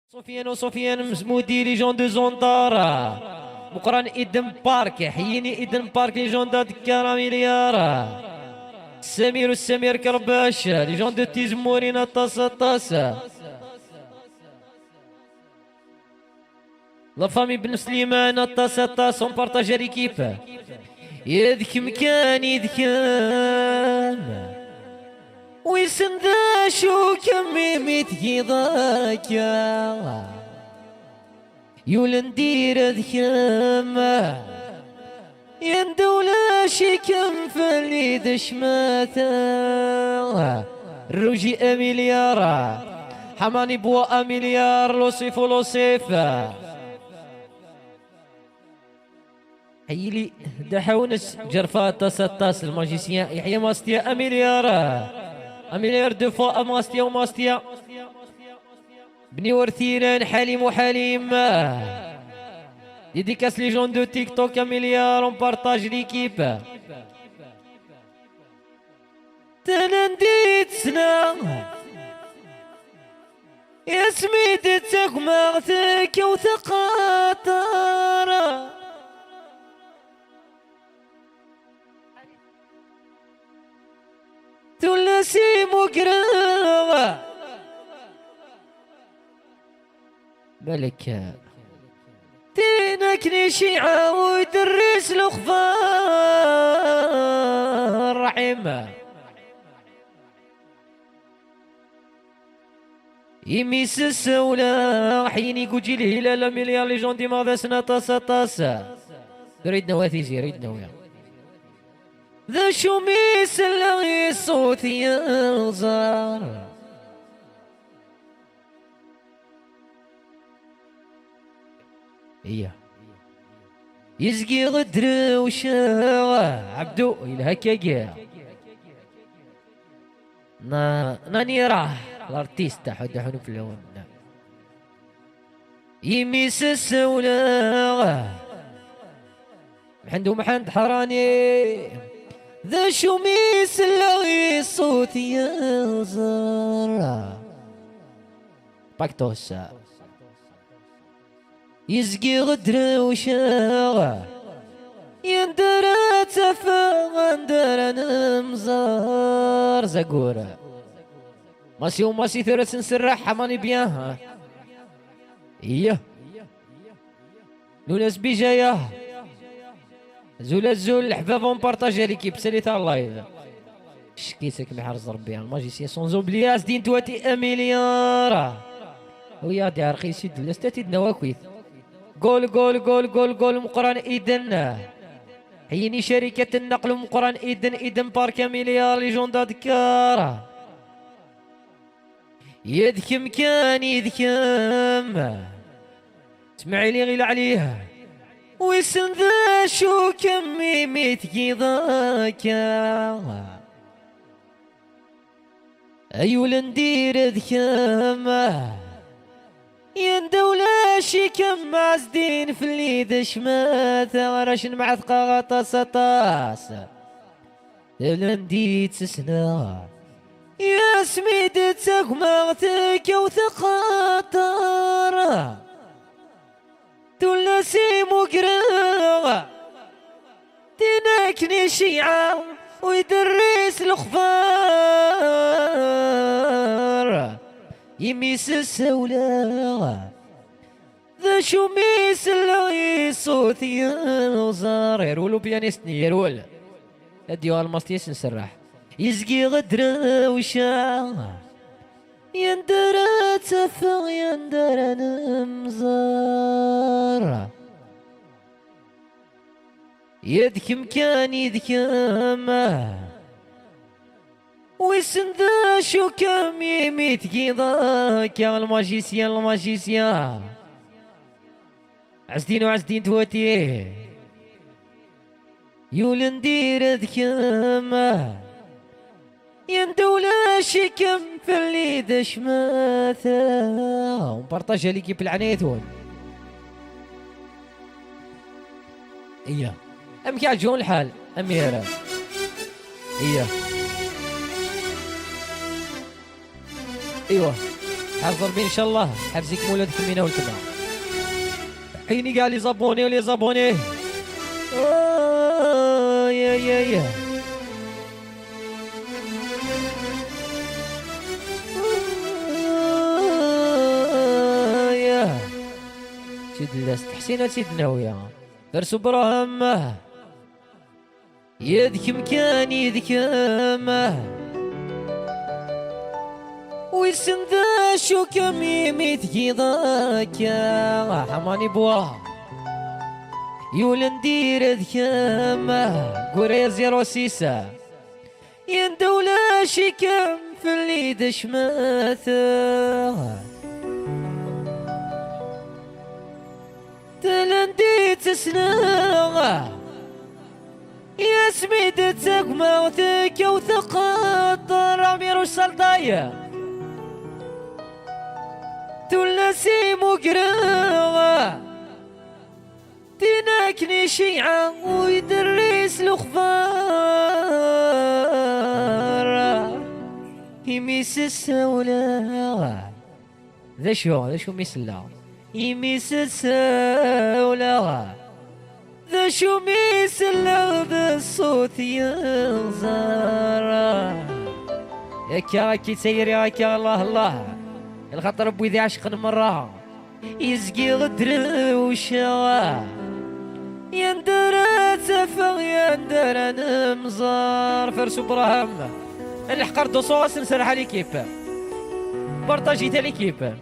سفيان مزمودي ليجون دو زوندارا مقران إدن بارك حييني إدن بارك ليجون دا دكارا مليارا السمير كرباش ليجون دو تيزمورينا طاسا لا فامي بن سليمان طاسا اون بارطاجا ليكيب يدك مكان يدكم ويسن ذا شو كمي ميتكي ضاكا يولندير ذكم يندولا شي كم فلي دشماتا الروجي اميليارا حماني بوا اميليار لوصيف حيلي دحونس جرفات تاس الماجيسيان يحيى ماستيا اميليار دو فوا ماستيا بني ورثيران حليم ديديكاس لي جون دو تيك توك اميليار اون بارطاج ليكيب تننديت سنا يا سميتك مغتك وثقاطر تلسي مقرا ملك تينك شيعة ويدرس الاخبار رحمة يميس السولة حيني كوجي الهلال مليار لي جون ديما ذا سنة طاسا ريد نواثيزي ريد نوايا ذا شميس اللي صوت ينظر إيه يزقي غدر وشاوة عبدو الهكاكيا ناني راه الارتيستا حدحون في اللون يميس السولة محند حراني ذا شميس اللي صوت ينظر باكتوسا يزقي غدر وشاغة يندر تفا اندر نمزار زقورة ماسي ثرس نسرح حماني بياها إيه نونس بيجايا زول الحباب بارطاجي ليكيب ساليتها اللايف شكيتك بحرز ربي الماجيسيان سون زوبلياس دين تواتي اميليار ويا دي رخيص يد استاتي نواكويث جول مقران ايدن حيني شركة النقل مقران ايدن بارك مليار لي جون دكار يدكم كان يدكم اسمعي لي غير عليها ويسن ذا شو كمي ميتكي ضاكا ايول ندير ذكامه يندولا شي كم عزدين في الليد شماثة راشن مع ثقا طاس لنديت سسنا يا سميدتك مغتك وثقاطر تلسي مقرا تناكني شيعة ويدرس الاخبار يميس السولة ذا شميس اللي صوت ينظر يرولو بيانيستني يرول اديو الماستيس نسرح يزقي غدر وشا يندر تفا يندر نمزار يدكم كان يدكم ويسن ذا شو كم يميتكي ضاكا الماجيسيان عزدين تواتي يولندير ذكم يندولا شي كم في اللي دشماثا ومبارطاجا ليكيب العنيتون إياه أم كيعجبون الحال أميرة إياه ايوه حافظ ربي ان شاء الله حفزك مولد كمينه والتبع. عيني كاع لي زابوني ولي زابوني. يا سيد الناس تحسينها سيد الناوية فرس براهم يدك مكان يدك ويسن ذا شو كمي ميتكي ضاك حماني بوا يولن دير ذكامة قوري زيرو سيسا يندولا شكم في اللي دشماثه تلندي تسناغه يا سميدتك موتك وثقات عمير والسلطاية تولسي مقراغه تناكني شيعة ويدرس الأخبار يميس السولة ذا شو ميس الله يميس السولة ذا شو ميس الله ذا الصوت ينزار ياكا كي تسيري ياكا الله الله الخطر ربي ذي عشق مرة يزقي غدر وشوا يندر تفغ يندر نمزار فرس براهم الحقر دوصوص نسرح على ليكيب بارطاجي تاع ليكيب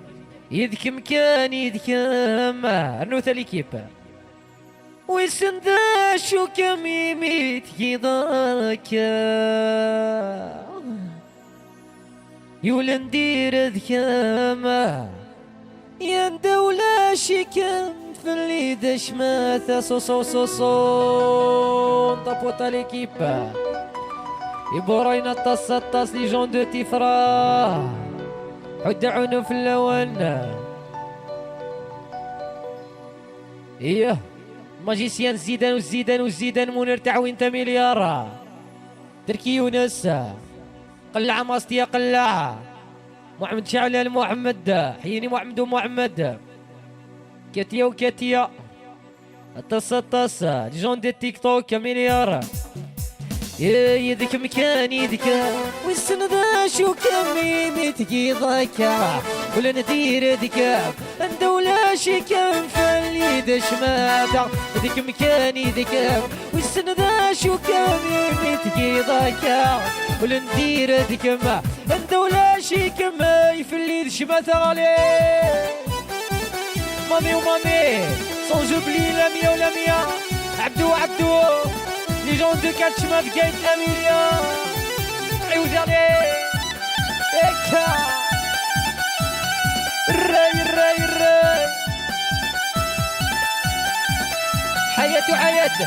يدك مكان يدك رنو تاع ليكيب ويسن ذا شو كميميت يضاك يولن دير ذكامة يندولا شكم في اللي دشماثة صوصو طابوطا ليكيبا يبورينا الطاس لي جون دو تيفرا حد عنو في اللون ايه ماجيسيان زيدان منير تعوين تا مليار تركي يونس قلعة ماستيا قلعة محمد شعلان محمد حيني محمد ومحمد كاتيا وكاتيا الطاس جون دي تيك توك مليار يدك مكان يدك والسن ذا شو كمي متكي ضاكا ولا ندير ذكاب ندولا شي كم فاللي دشماتا يدك مكان يدك والسن ذا شو كمي متكي ضاكا ولا ندير ذكاب ندولا شي كم يفلي دشماتا غالي مامي ومامي سون جوبلي لميا ولميا عبدو لي جون دو كاتشما في كايت اميليا عيوز عليه هكا الراي حياة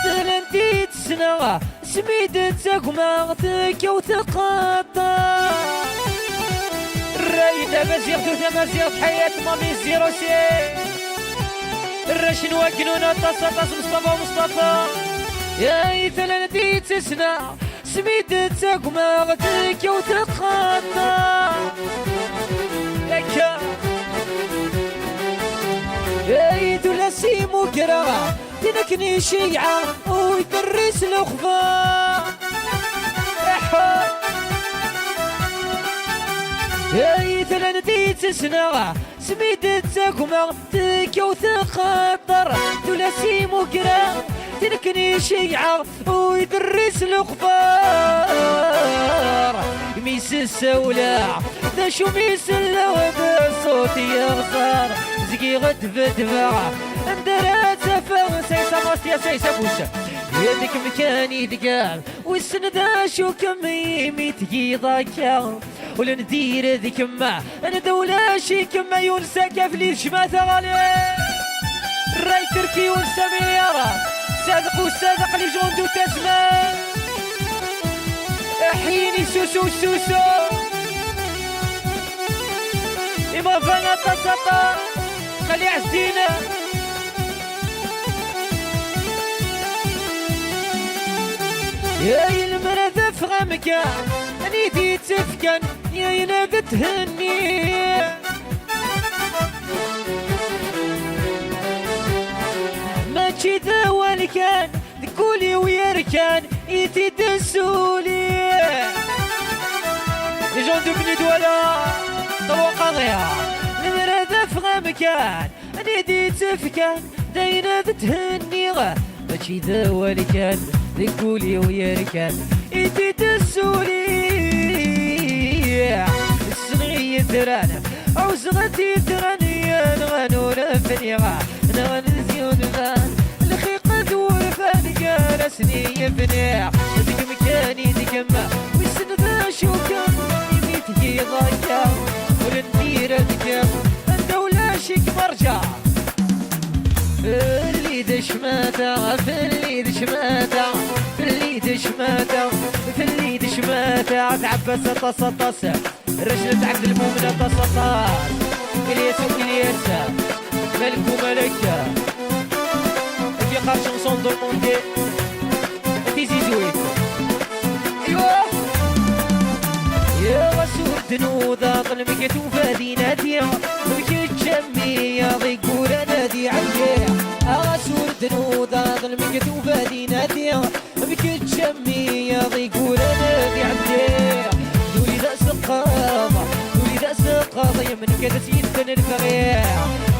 تلنتي تسنى سميدتك وماغتك وثقاطا الراي تمازيغ حياة مامي زيرو سي الراشن وقنونا طاس مصطفى يا تلنتي تسنى سميدتك وماغتك وثقاطا لك يا تلاسي مكرا تنكني شيعة ويدرس الأخبار يا تلنتي تسنى سميدتك وماغتك وثقاطر تلاسي مكرا تنكني شيعة ويدرس الأخبار ميس السولة ذا شو ميس اللوذ صوتي يغصر زقي غد بدفع اندرات سفر سيسا ماستيا سيسا بوسا يدك مكان يدقال والسن ذا شو كمي ميتقي ضاكا ولا ندير ذيك ما انا دولا شي كما يونسا كافلي شماثة غالي الراي تركي ونسا مليارات صادق لي جون دو تسمان حيني سوسو إما فانا تصطى خلي عزينا يا المرض فغمك نيدي تفكن يا ينادى تهني ما كذا والكان ذكولي ويركان يتي دسولي جون دبني دولا طوق ضياع المرادة في مكان نيدي تفكن داينا تهني ما كذا والكان ذكولي ويركان يتي دسولي السنغية ترانا عوزغتي تراني نغنور فنيغا نغنزيون فان الخيقة دور فان جالسني يبنيع ديك مكاني ديك ما ويسن ذا شوكم يميت يضايا ولندير ديك الدولة شيك مرجع اللي دشماتا في اللي دشماتا في اللي دشماتا في اللي دشماتا تعبى سطس الرجل عبد المؤمن تصطاس الياس وكلياس ملك وملكة في قار شانسون دو موندي تيزي زويت ايوا يا رسول دنوضة ظلمك توفادي نادية ظلمك تشمية ضيقور نادي عندي رسول دنوضة ظلمك توفادي نادية ظلمك تشمية ضيقور نادي عندي دولي ذا سقاضة دولي ذا سقاضة يمن كذا سيدنا الفريع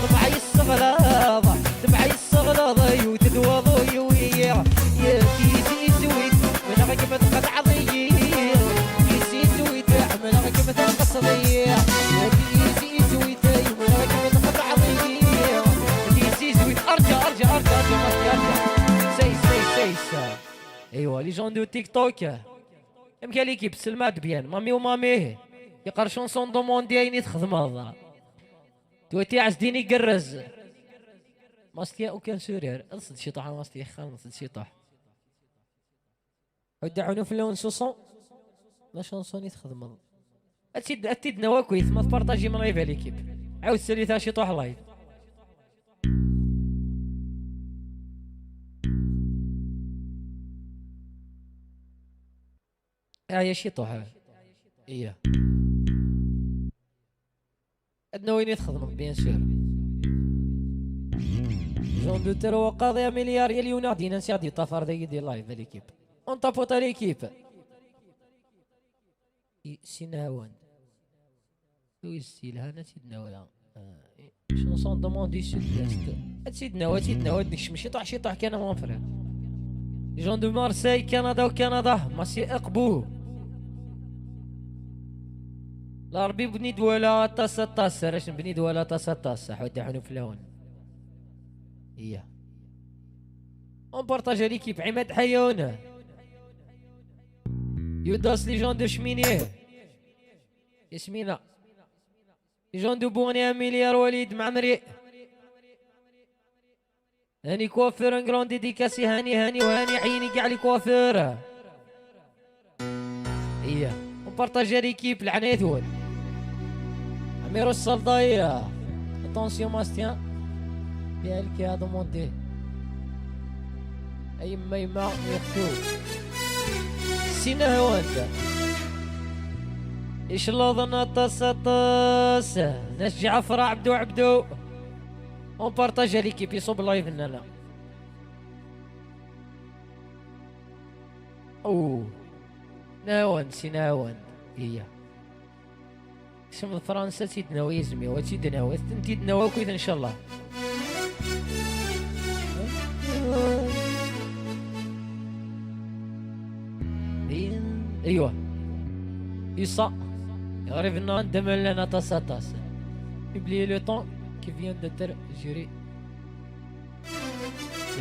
طبعي الصغلاضة طبعي الصغلاضة يوتدوا ضيوية يا كيسي سويت من رقبة قطع ضيّ كيسي سويت من رقبة قصضية يا كيسي سويت من رقبة قطع ضيّ كيسي سويت أرجع سيس ايوا لي جون دو تيك توك يمكن ليكيب سلمات بيان مامي وماميه يقرا شونسون دو موندي اين تخدم هذا توتي عزديني قرز ماستيا وكان سورير انصد شي طاح ماستيا خان انصد شي طاح ودعوني في اللون سوسون لا شونسون يتخدم هذا اتيد نوا كويس ما تبارطاجي من لايف ليكيب عاود ساليتها شي طاح لايف يا شي طوح ايه ادنا وين يتخدم بيان سور جون دو ترو قاضي مليار يا ليوناردو دينا نسيادي طافر دي لايف ليكيب اون طابوط ليكيب سيناوان ويستيل هنا سيدنا ولا شونسون دوموندي سود سيدنا ودنك ماشي طاح شي طاح كان مون فرير جون دو مارسي كندا ماسي اقبوه لا ربي بني دولا طاس راش نبني دولا طاس حودي حنو في اللون هي اون بارطاج ليكيب عماد حيونه يوداس لي جون دو شمينيه ياسمينة لي جون دو بوني مليار وليد معمري هاني كوافير ان جراند ديديكاسي هاني وهاني عيني كاع لي كوافير هي وبارطاجي ليكيب العنيثون اميرو الصلدايه اتونسيون ماستيان ديالك يا دوموندي ايما يخفيو سينا هواندا ايش اللوظنا طاس نشجع فرع عبدو اون بارطاجي ليكيب يصوب لايف لنا اوه ناوان هي اسم فرنسا سيدنا ويزمي وسيدنا وستنتيدنا وكويت ان شاء الله ايوه يصا يعرف ان عندما لنا طاس يبلي لو طون كي فيان دو تر جيري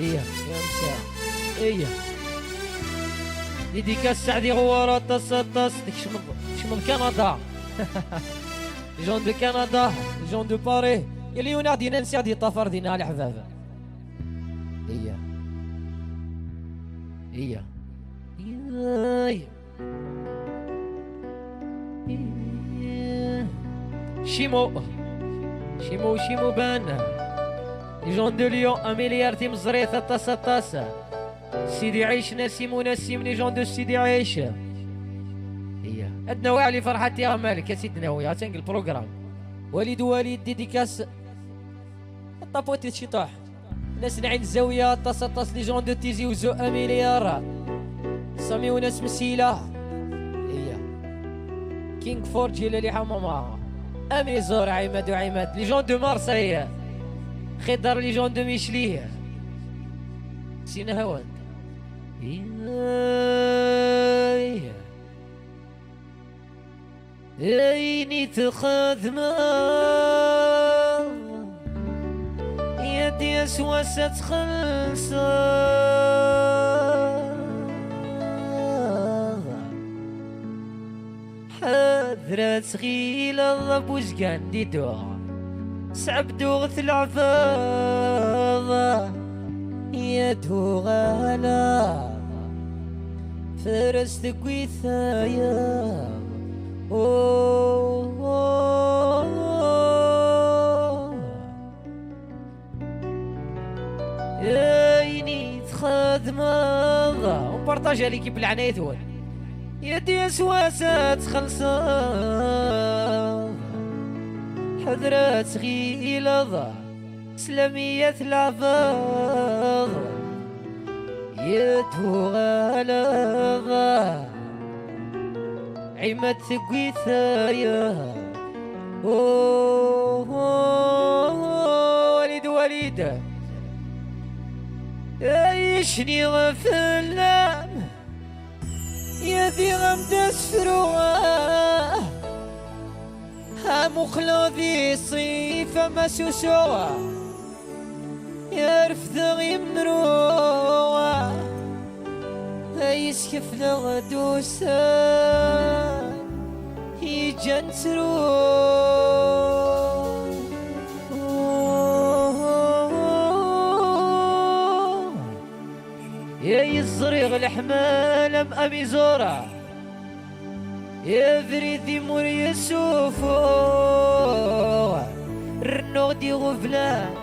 يا مساء ديديكاس سعدي غوارة طاس شمل كندا جون دو كندا جون دو باري يلي يوناردي ننسى دي طفر دينا على حبابه هي شيمو بان جون دو ليون 1 مليار تيم زريثة طاس سيدي عيش نسيم لي جون دو سيدي عيش هي عندنا واعي فرحتي يا مالك يا سيدنا ويا تنقل البروغرام. وليد ديديكاس طابوتي الشطاح ناس نعين الزاوية طاس لي جون دو تيزي وزو مليار سامي وناس مسيلة هي كينغ فور جيلالي حماما امي زور عماد لي جون دو مارسيل خضر لي جون دو ميشلي سينا هوان عيني تخدمة يدي سواسة خلصة حذرة غيلة الله بوزقان دي دوغ صعب دوغ العفاظة يا دوغالا فرس تقويثايا عيني تخدمة وبارطاجها ليكيب العنايتون يدي سواسات خلصة حضرات غيلة سلامية العفاظ يدو غالغا عماد ثقوي ثايا وليد عيشني غفلام يا ذي غمد سفروه ها مخلوذي صيفة ما سوسوه يعرف ذغي مروه يسكف لغدوسان يجنترو يا يزريغ الحمال أمي زورا يا فريدي مور يسوفو رنو دي غفلان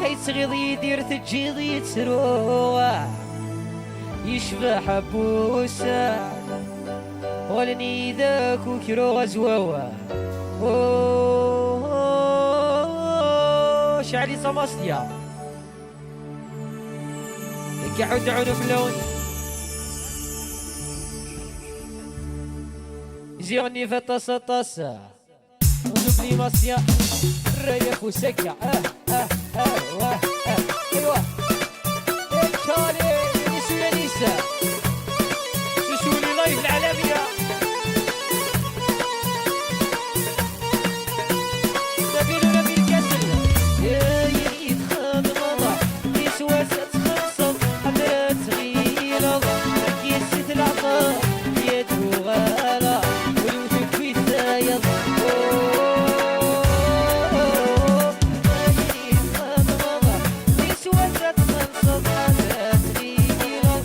حيث غيضي يدير تجيضي يتروى يشبه حبوسا ولني ذاك وكرو غزواوا شعلي صماصليا يقعد عنف لون زيوني فطاسة طاسة ونبلي مصيا ريخ وسكع ايوه الكالي نيسو يا نيسا شوشولي لايف العالمية نبيل كاسل يا يتخاض غضا يسوى ستخلصة حضرات غيلة كيسة العطاء يدو غالا ولوثك في الثايض يتخاض غضا يسوى ستخلصة حضرات غيلة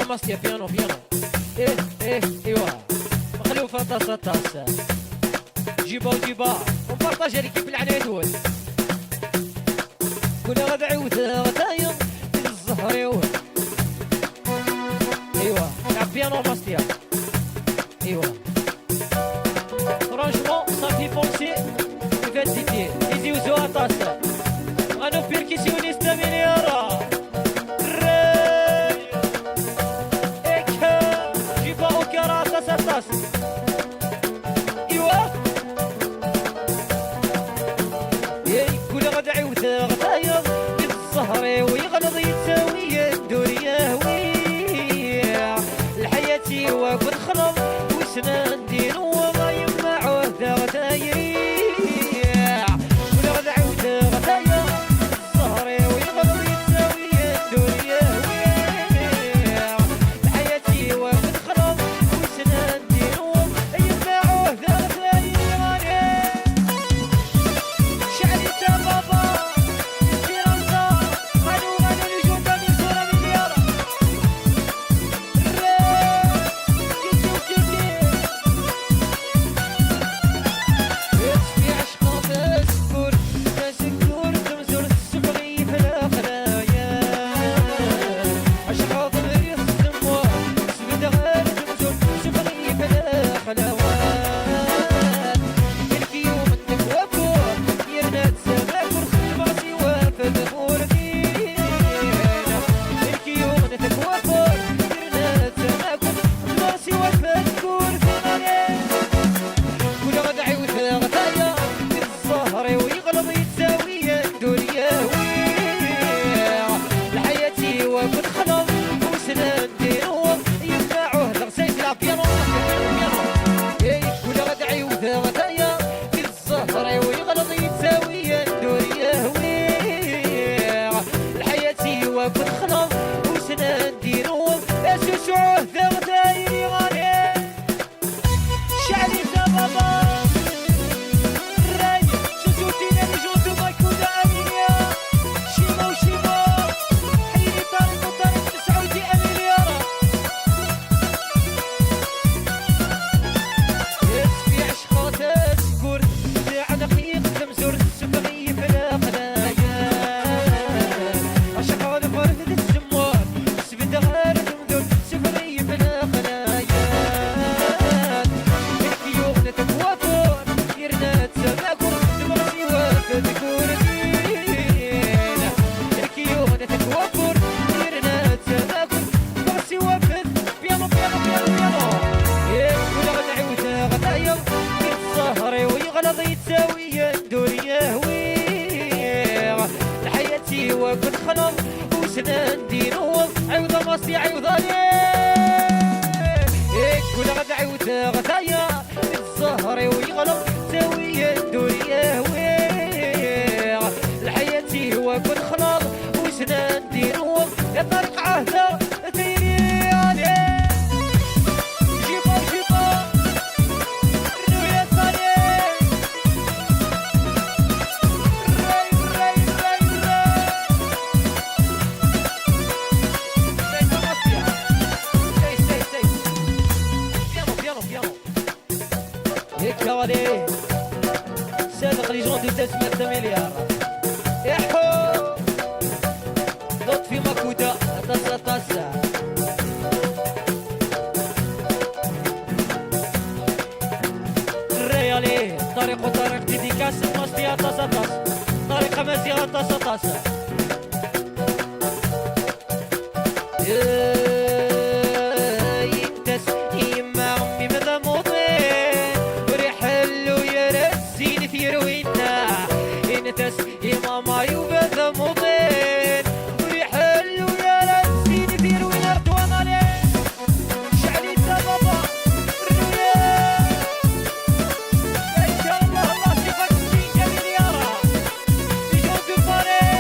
ماستيا بيانو بيانو. ايوا مخلوفة طاسة طاسة. جيبا وجيبا ونبارطاجي ليكيب العنيدون. كنا غدا عيوثة غدايا الزهريون. ايوا لعب بيانو ماستيا. ايوا فرانشمون صافي بونسي كيفاش ديتي يزيوزو طاسة. غنو بيركيسيونيستا مليارة. طاسة ايوا كل غدا عيوثة غدايا الزهري ويغلظ يتساوي الدنيا ويا الحياة وكل خلط وسنان دين وما يمنعوه ذا غدايا كل غدا عيوثة غدايا الزهري ويغلظ يتساوي الدنيا ويا الحياة وكل خلط وسنان وكل خلط وسنان دينو عيوضة ماستي عيوضة كل غدا عيوضة غدايا الزهري ويغلط سوية الدنيا الحياة وكل خلط وسنان دينو طريق عهدة تيري عليه جيبا جيبا الرؤية الثانية كوالي صادق لي جون دي 3 مليار يحو لطفي مكوتا طاسة طاسة الريالي طريق وطريق ديديكاس ماستيا طاسة طاسة طريق مزيغة طاسة طاسة ينتس يما عمي ماذا موضي يروينا إنتس إماما يوبذ مضين ويحلو يا رسيني في روينا رتوان عليه شعلي تبابا الرؤيا إن شاء الله الله سيفك سين كمليارة يجون دباري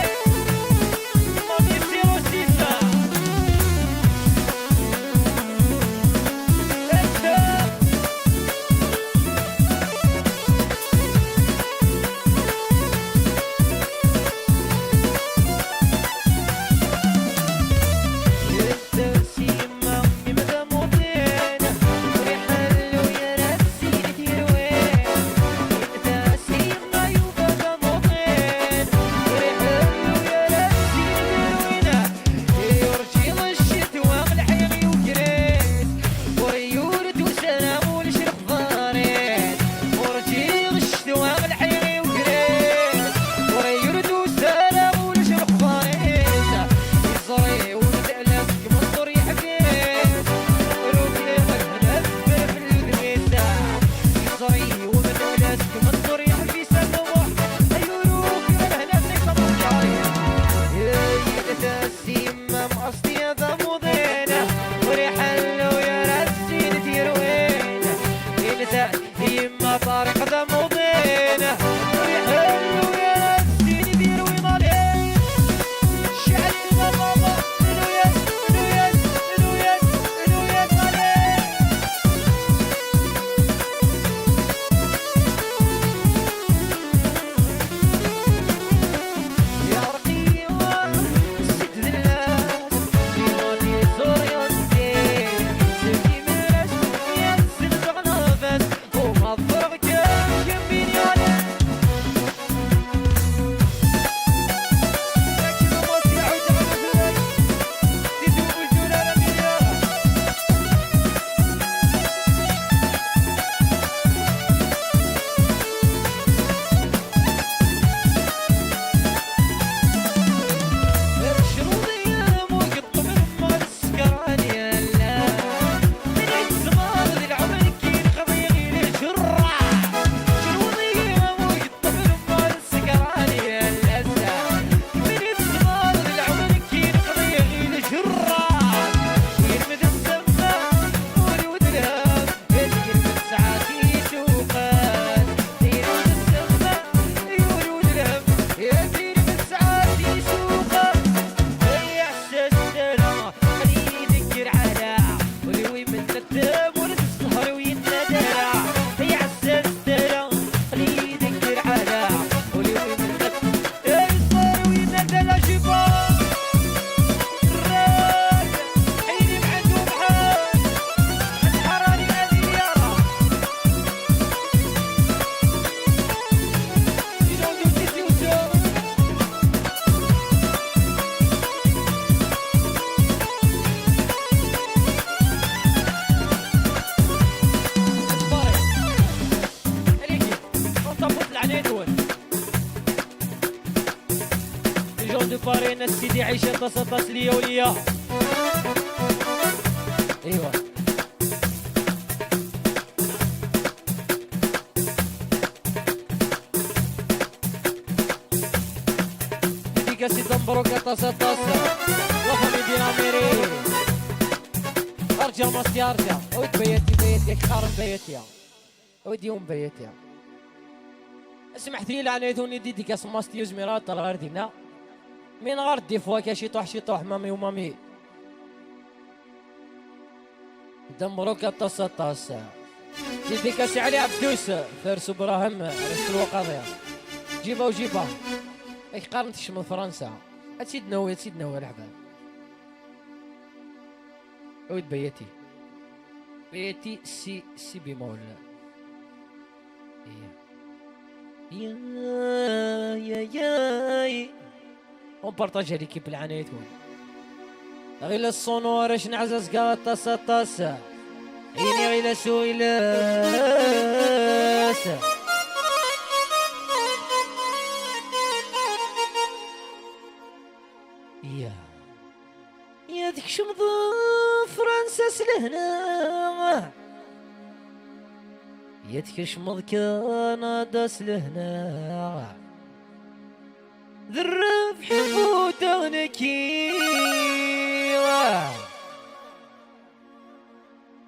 دو باري ناس سيدي عيشة طاس ليا وليا. ايوا ديكاسي دمبروكا طاس لا فامي دينا ميري. ارجع ماسي ارجع ود بيتي خارم بيتي ودي يوم بيتي. سمحتي لي لعنيتوني ديكاس ماستي يزميرات طال غير دينا من غير دي فوا كاشي طوح مامي ومامي دمروكا طاس ديكاسي علي عبدوس فارس ابراهيم رسل القضيه جيبها وجيبها اك قارنتش من فرنسا. تسيد نوي الحباب ود بيتي سي بيمول. يا اون بارطاجي ليكيب العنايتون غير الصونور اش نعزز كاع طاس عيني غير سويلاس. يا ديك شمض فرنسا سلهنا يا ديك شمض كندا سلهنا ذرف حفوتغنكي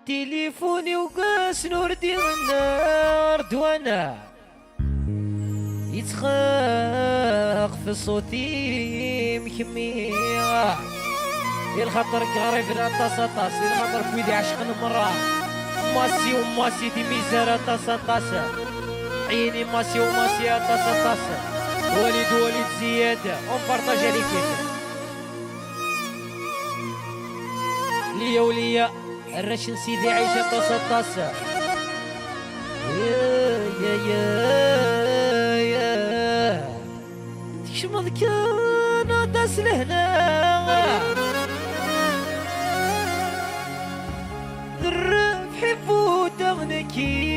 تليفوني وقاس نور ديال النار دوانا يتخاق في صوتي مكمية. الخطر غريب طاس الخطر كويدي عشق المرة ماسي وماسي دي ميزارة طاس عيني ماسي وماسي طاس وليد زيادة اون بارطاجي ليكيب ليا وليا الرشن سيدي عيشة طاس. يا تشمض كان داس لهنا ذرف حبو تغنكي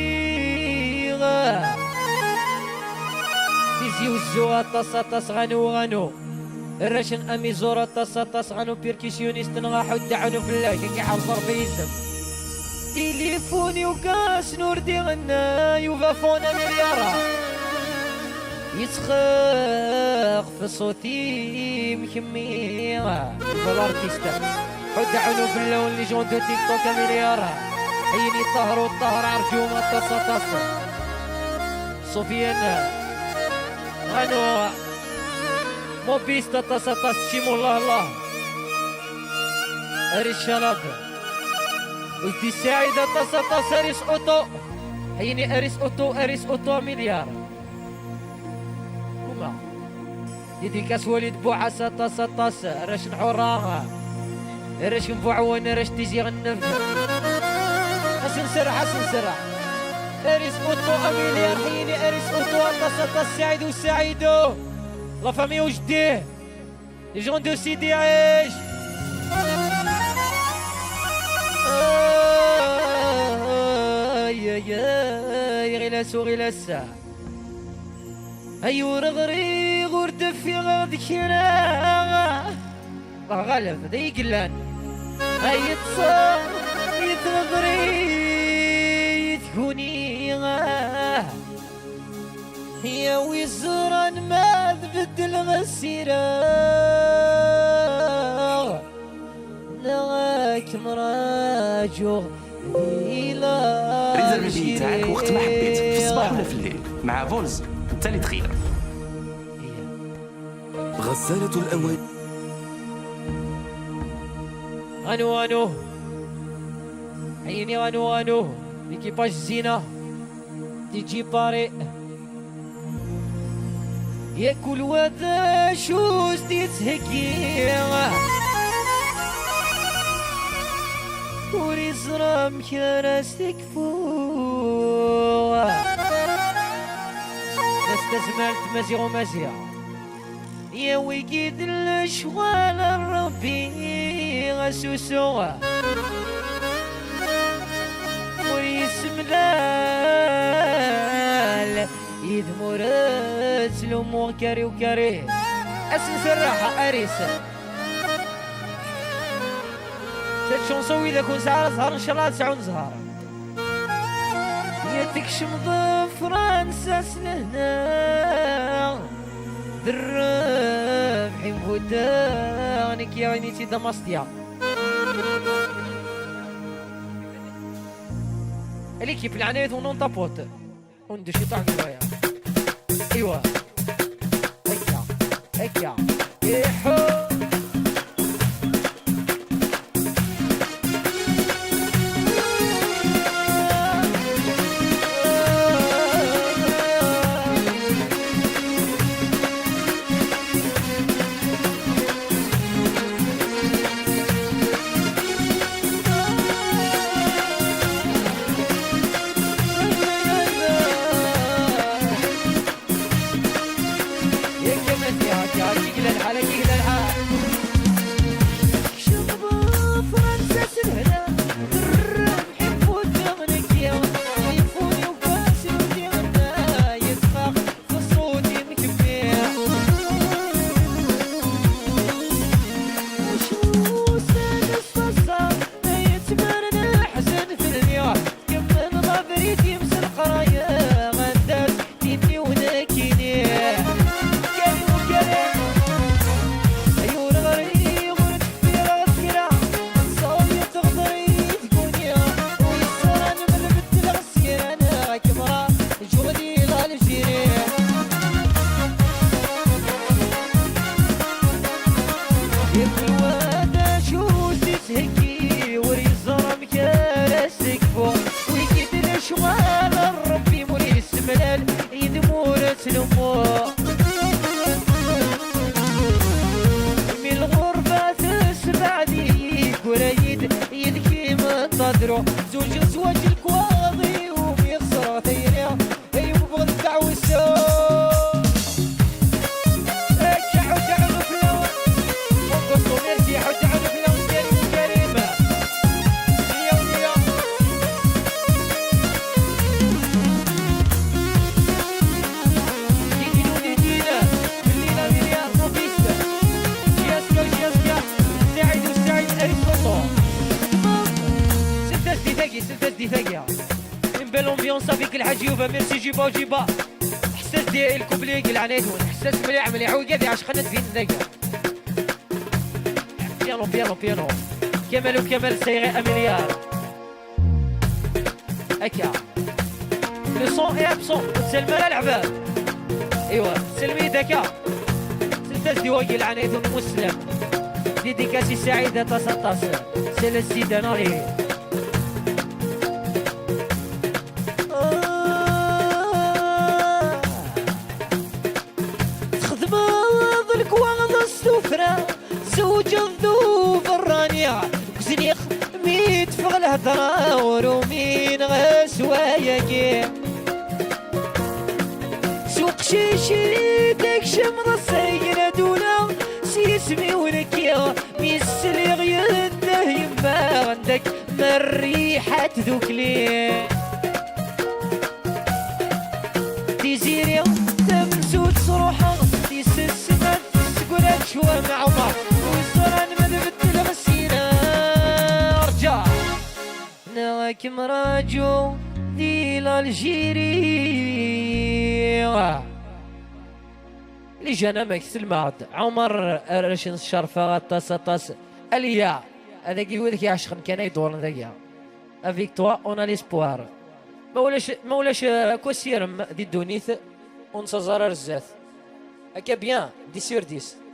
تيزي وزوها طاس غنو الرشن امي زورا طاس غنو بيركيسيونيست نغاحو دعنو في الله كي حوصر بيزم تليفوني وكاس نور دي غنا يوفا فونا مليارة يتخاق في صوتي مكمية بالارتيستا حد عنو في اللون اللي جون دو تيك توك مليارة عيني الطهر عرجومة طاس صوفيان غنو موبيستا طاس شيمو الله اري الشلاب ودي سعيدة طاس اريس اوتو عيني اريس اوتو مليار كوما ديديكاس وليد بوعسة طاس راش نحوراها راش نفوعون راش تيجي غنف حسن سرح اريس اوتو مليار عيني اريس اوتو طاس سعيد وسعيدو لا فامي وجديه لي جون دو سيدي عيش. يا غلاسو ايو رغري غور دفي غادك هنا غلب ذي قلان اي تصاب يتغري تكوني يا وزران ما تبدل مسيرة نغاك مراجو ريزرفي تاعك وقت ما حبيت في الصباح ولا في الليل مع فولز انت اللي تخير. غسالة الأموال غنوانو عيني غنوانو ليكيباج زينة تيجي باري ياكل وذا شوز تيتهكي وريزرام كراستك فوق استزملت مزيع يا ويكيد الشوال الربي غسوسو وريسم لال يدمر سلومو كاري اسن سراحة اريس سيت شونسو اذا كون ساعة زهر ان شاء الله تسعون زهر يا تكشم ضف فرنسا سنهنا درب حين بودانك يا عيني تي دمستيا اليكيب العناية ونون طابوت وندشي طاق الوايا ايوا هكا هكا يحو زوج زواج الكواضي وبيخسر ثيريا اي مبغى الدعوة السوق حج عنه في اللون وقصوا ميرسي حج عنه في اللون كريمة يا يجينوني دينا بالليلة مليار موفيستا جياسكا سعيد وسعيد اريسطو سلتاس دي ثقيا من بالامبيونس افيك الحاج يوفا ميرسي جيبا حساس دي الكوبليك العنيدون حساس مليح وقاذي عاش خلت فين ثقيا بيانو كمال سيغي اميليار هكا لو سون اي ابسون تسلم على العباد ايوا سلمي دكا سلتاس دي واقي العنيدون مسلم ديديكاسي سعيدة طاس سي السيدة ناري زوج الذوب الرانية وزنيخ ميت فغ الهضرة ورومين غسوايا كيم سوق شيشي تكشم ضسينا دولا سيسمي ولكيا ميسلي غيده يما عندك من ريحة ذوك ليه تيزيريا تمسوت صروحة تيسسمت تسقلت شوى مع عمر وصران مذبت الغسينة رجع ناك مراجو دي الجيري اللي جانا مكسل معد عمر رشن الشرفة طاس اليا هذاك يقول لك يا عشق كان يدور هذاك افيك توا اون ليسبوار ما ولاش كوسيرم دي دونيث ونصزر الزاث هكا بيان 10 sur 10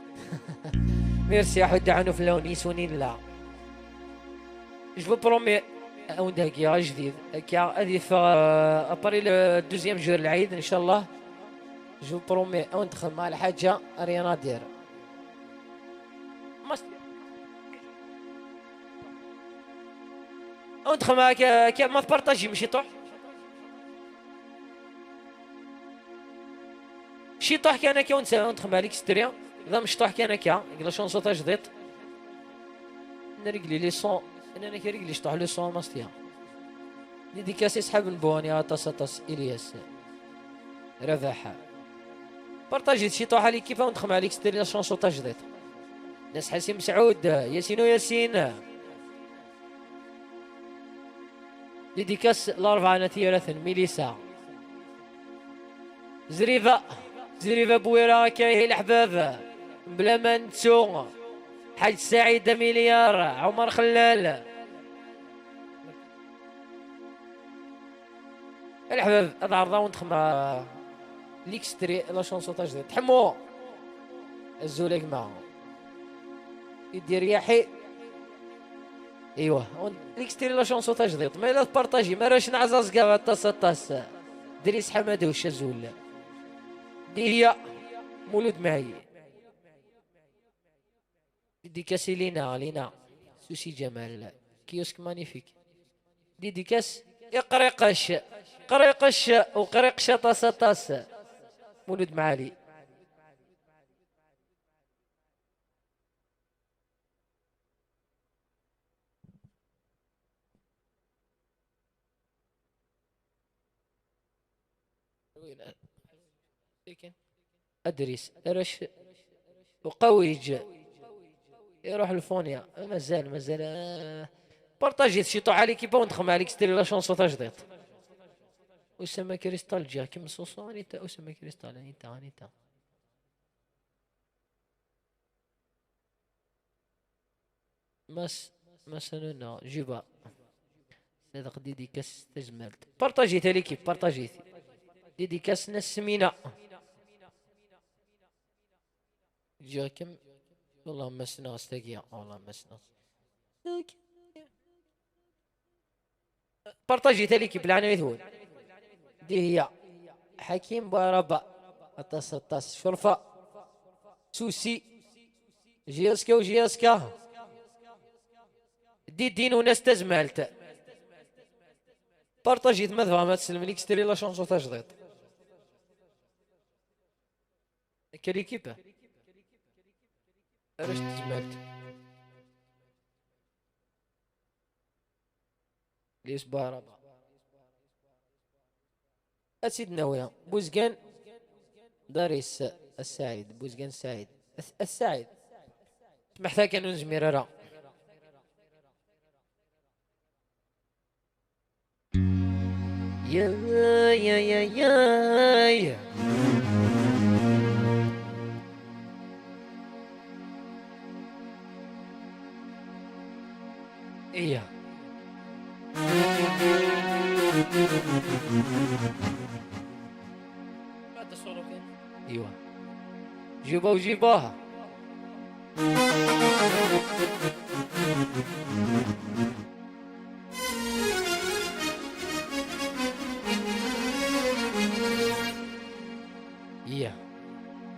ميرسي يا حد عنو في اللون يسونين لا جو برومي اون داكيا جديد هكا هذه ابري الدوزيام جور العيد ان شاء الله جو برومي او ندخل مع الحاجه ريانا دير او ندخل معاك ما تبارطاجي ماشي طوح شي طاح كان هكا ونسى ندخل مع ليكستريا اذا مش طاح كان هكا قلا شون صوت جديد نرجلي لي صون انا كرجلي شطح لو صون ماستيا ديديكاسي صحاب البواني طاس الياس رفاحه بارطاجي شي طوحه ليكيب وندخل عليك ستيري لا شونسو تاع جديد. ناس حسين مسعود ياسين وياسين. ديديكاس الأربعة نتيرة ميليسا زريفة بويرة كايه الأحباب بلا ما نتسو. حاج سعيد مليار عمر خلال الأحباب. هذا عرضة وندخل مع ليكستري لا شونسو تاع جديد. تحمو الزوليك معه يدير يحيى. ايوا ليكستري لا شونسو تاع جديد. ما الا تبارطاجي ما راش نعزز كاع طاس دريس حمادوش الزول دي هي مولود معي. ديديكاسي لينا سوسي جمال كيوسك مانيفيك. ديديكاس قريقش وقريقشة طاس مولود معالي. أدريس رش وقويج يروح الفونيا. مازال بارطاجيت شي طوح عليك يبا وندخل عليك ستيري لا شونسو تاع جديد. أسامة كريستال جا كيما صوصو انيتا أسامة كريستال انيتا مثلا جيبا صدق ديديكاس تجملت. بارطاجيت ليكيب بارطاجيت ديديكاس ناس سمينة جاكم. والله مسنا استقيا والله مسنا. بارطاجيت ليكيب بالعناية يثول دي هي حكيم باربا الطاس شرفة سوسي جياسكا دين وناس تزمالت. بارطاجيت مذبح ما تسلم ليك ستري لا شونسو تاع جديد. كاليكيبا راش تزمالت ليس باربا أسيدنا ويا بوزقان داريس السعيد بوزقان السعيد محتاج كانوا نزمير يا إيه بعد الصورة فين؟ ايوه جيبوها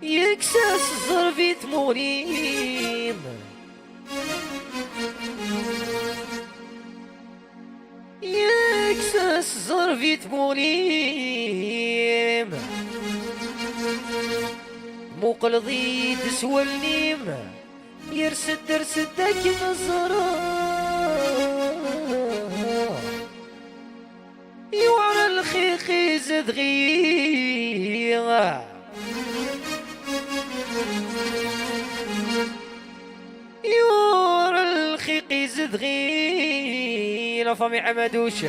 يكساس ضربيت موريم يكساس ضربيت موريم مقلضي دسوى النيم يرسد كيما الزرار يوعر الخيخي زد غيغ يوعر الخيخي زد غيغ فمي عمدوش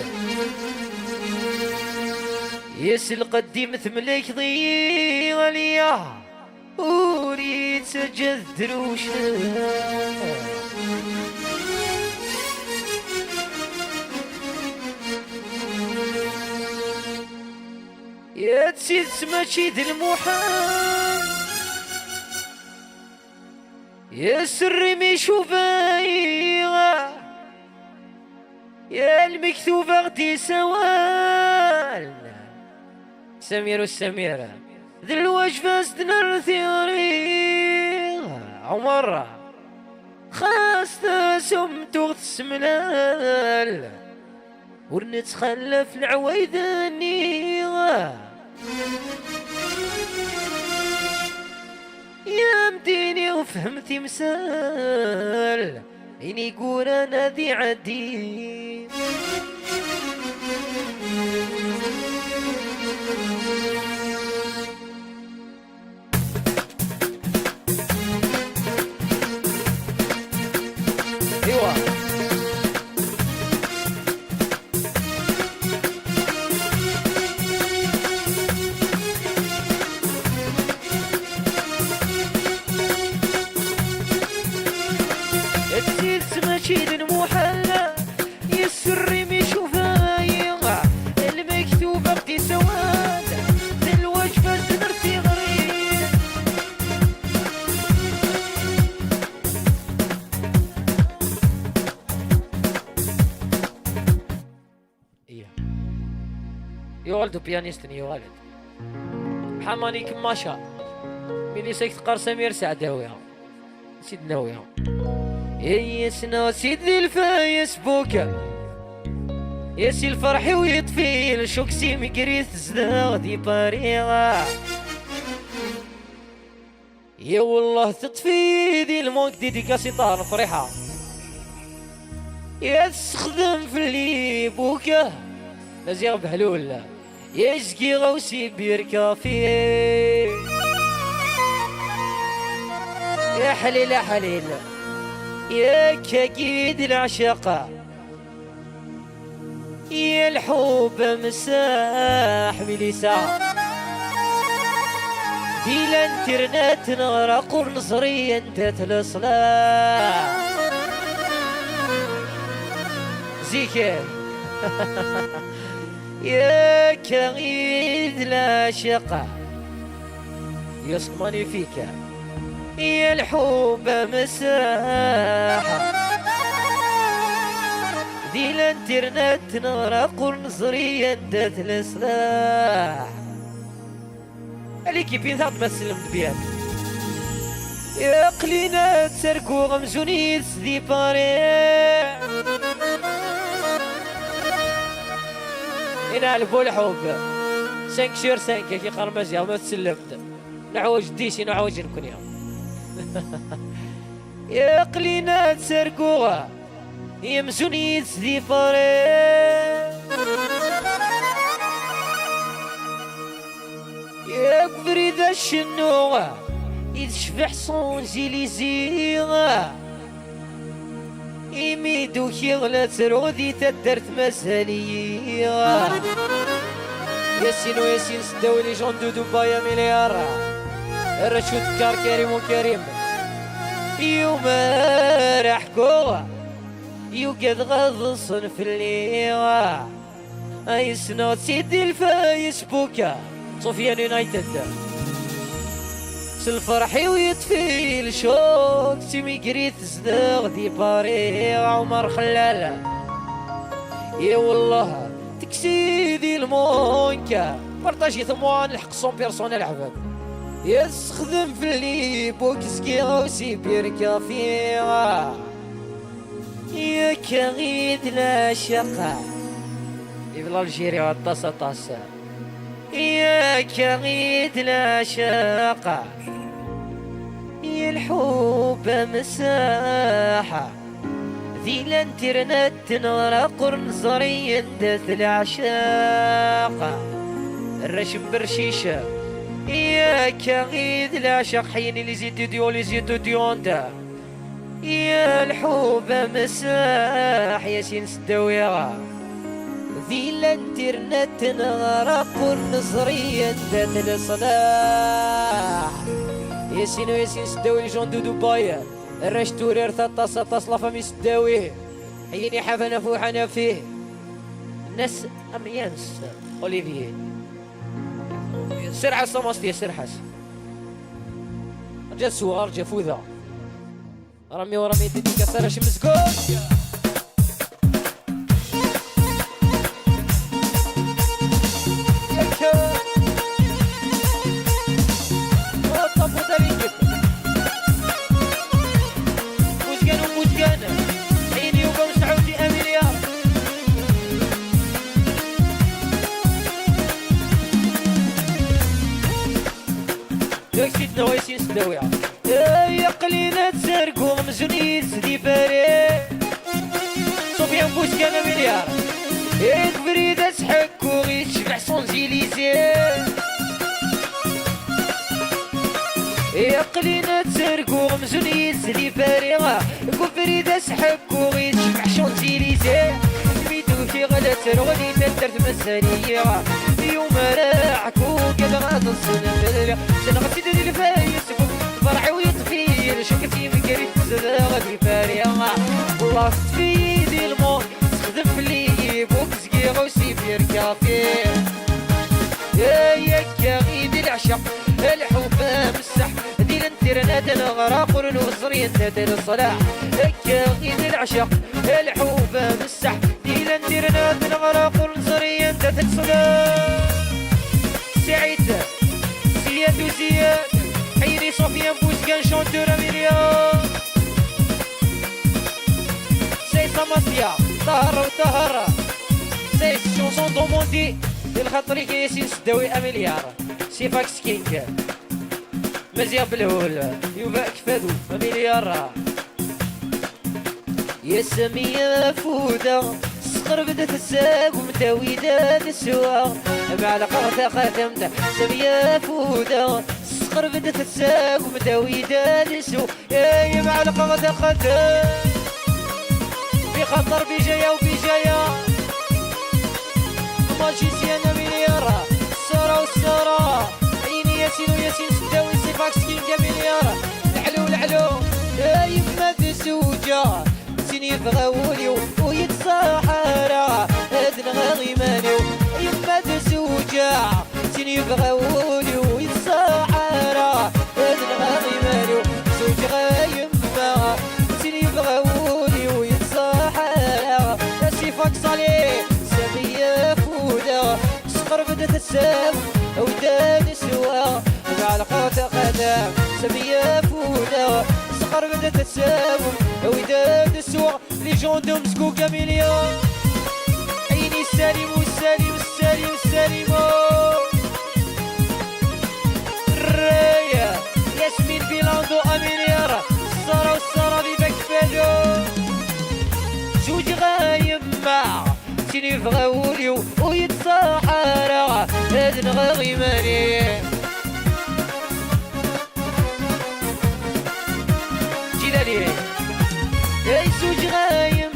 يسل قديم ثملك ضيغ لياه أريد سجد دروش يا تسيد سماشيد المحال يا سري مشوفايغة يا المكتوبة غدي سوال سمير والسميرة ذي الوجبة سدنا ثيوري عمر خاصة سمتو تسملال ونتخلف العويذاني يا مديني وفهمتي مسال إني يقول أنا ذي عدي يوالد بيانيست يوالد حماني كماشا ملي سيك تقار سمير سعداوية سيدنا ويا يسنا سيدي الفايس بوكا ياسي الفرح ويطفي الشوكسي مكريت زداغ دي باريغا يا والله تطفي دي المونك ديديكاسي طار فريحة يا تستخدم في اللي بوكا لازيغ بحلول يا شكي غوسي بيركا فيه يا حليل يا حليل يا كاكيد العشاقة يا الحب مساح بلسان في الانترنت نغرق ونصري انت تلصلاح زيكي يا كاكيد العشاقة يسمعني فيك يا الحب مساحة دي الانترنت نغرق ونصري انت الإصلاح عليك بين ثاق ما سلمت بيها يا قلينا تسركو غمزوني سدي باري هنا الفو الحب 5 شهور 5 كي قرمزي ما تسلمت نعوج ديشي نعوج نكون يوم يا قلينا تسرقوها يمسوني تسدي فاري يا كفريدة الشنوغة يتشبح صون زيليزيغا يميدو كيغلا ترودي تدرت مساليغا ياسين وياسين سداو لي جون دو دبي مليار الرشود كار كريم وكريم يوم راح كوغا يوقد غض صنف الليغا اي سنوت سيدي الفايس بوكا صوفيان يونايتد سالفرحي ويطفي الشوك سيمي كريت صداغ دي باري عمر خلالة يا والله تكسيدي المونكا بارطاجي ثموان الحق صون بيرسونيل عباد يستخدم في اللي بوكسكي غوسي بيركا فيها يا كغيد لا شقا يبلا الجيري والطاسة طاسة يا كغيد لا شقا يا الحب مساحة ذي الانترنت نغرق نصري اندث العشاقة الرشم برشيشة يا كغيد العشق حيني لي زيتوديون لي زيتوديون دا يا الحب مساح ياسين سداويغا ذي الانترنت نغرق نصري اندث الصلاح ياسين وياسين سداوي لي جون دو دبي الرش تورير ثطاس ثطاس لافامي سداويه حيني حفنا فوحنا فيه الناس اميانس اوليفييه سرعة صمستي سرحة رجع سوار رجع فوذا رمي ورمي تدي كسر شمسكو نويسين سداوية يا قليلة تسرقو غمزوني سدي باري صوفيان بوسكانا مليار يا كبريدة تحكو غيتشبع صون زيليزي يا قليلة تسرقو غمزوني سدي باري كبريدة تحكو غيتشبع صون زيليزي ميدو في غدا ترغني تدرت مسالية يوم راعكو قد غاد الصنف سنغسي دي الفايس فرعي ويطفي شوكتي من قريب زداغ دي فاريغا والله تطفي دي الموت تخدم لي بوكسكي غوسي بيركا فيه يا كغيد العشق الحب مسح دي الانترنت الغراق والوصري انت الصلاح كغيد العشق الحب مسح دي الانترنت الغراق والوصري انت الصلاح سعيد زياد وزياد حيري سفيان بوزكان شونتور أميليا سي ساماسيا طهر وطهر سي شونسون دوموندي للخطري ياسين سداوي أميليار سي فاكس كينغ مزيان بالهول يوفا كفادو أميليار يا سمية فودة الصقر بدات الساق ومتاويدة السوا مع القرطة قدمت سمية فودة الصقر بدات الساق ومتاويدة السوا يا مع القرطة قدم في خطر بجاية وبجاية ماجيسيان مليار السارة والسارة عيني ياسين وياسين سداوي سي فاكس كينغ مليار العلو العلو يا يما تسوجة سيني فغاوليو ويتصاحرا هاد الغاغي مانيو يما تسوجة سيني فغاوليو ويتصاحرا هاد الغاغي مانيو زوج غايما سيني فغاوليو ويتصاحرا سي فاكس عليه سمية فودة صقر بدات السام وداد السوا مع القوت قدام سمية فودة صقر بدات السام وداد السوا لي جوندو مسكو كاميليا عيني السالم والسالم السالم السالم الراية ياسمين بيلاندو أميليار السارة والسارة بيباك فادو زوج غايمة سيني فغاوليو ويتصاحرا هاد الغاغي ماني جيلالي يا زوج غايمة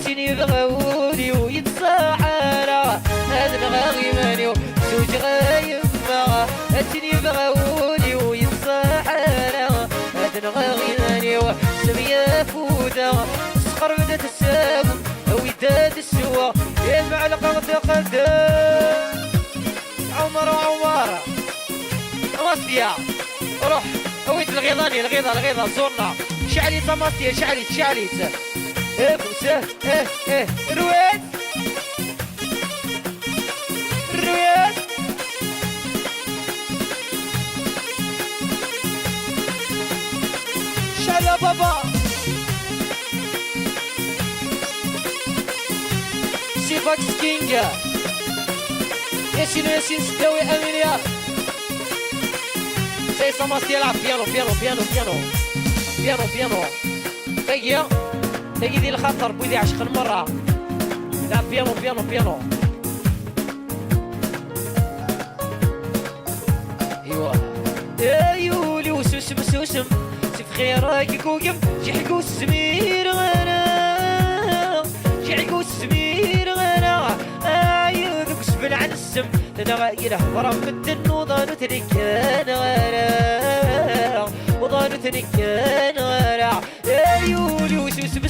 سيني فغاوليو ويتصاحرا هاد الغاغي ماني زوج غايمة سيني فغاوليو ويتصاحرا هاد الغاغي ماني سمية فودة صقر بدات الساق وداد السوا يا المعلقة تقدم عمر وعمر ماستيا روح اويت الغيضاني الغيضة زورنا شعليت ماستيا شعليت ايه بوسه ايه رويت شعلا بابا سي فاكس كينغ ياسين سداوي أميليا سي ساماس يلعب بيانو تاقي ديال الخطر بويدي عشق المرة لعب بيانو ايوا يا يولي وسوسم سي خيرك كوكب جحكو السمير غانا جحكو السمير غانا ذوك سبل عن السم انا غايره ورا مدن وضانو تركان غانا وضانو تركان غانا يا يولي وسوسم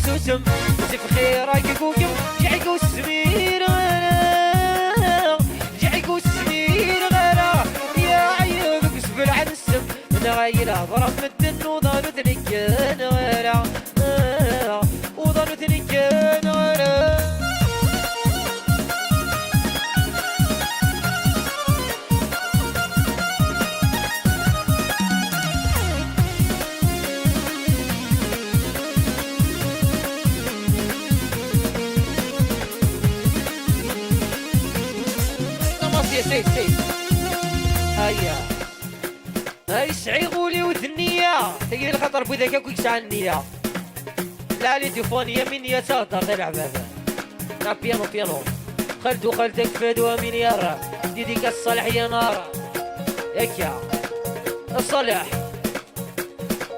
سي خيرك كوكب جحكو السمير غانا جحكو السمير غانا يا عيو ذوك سبل عن السم انا غايره ورا مدن وضانو تركان غانا وضانو تركان غانا سيف هاي سعيغولي وثنية تقري الخطر بوذاك كويكس عن النية لا لي تليفونية منية تهدر تلعب هذا بيانو خالتو خالتك فادوها من يارا ديديك الصالح يا نار ياك الصالح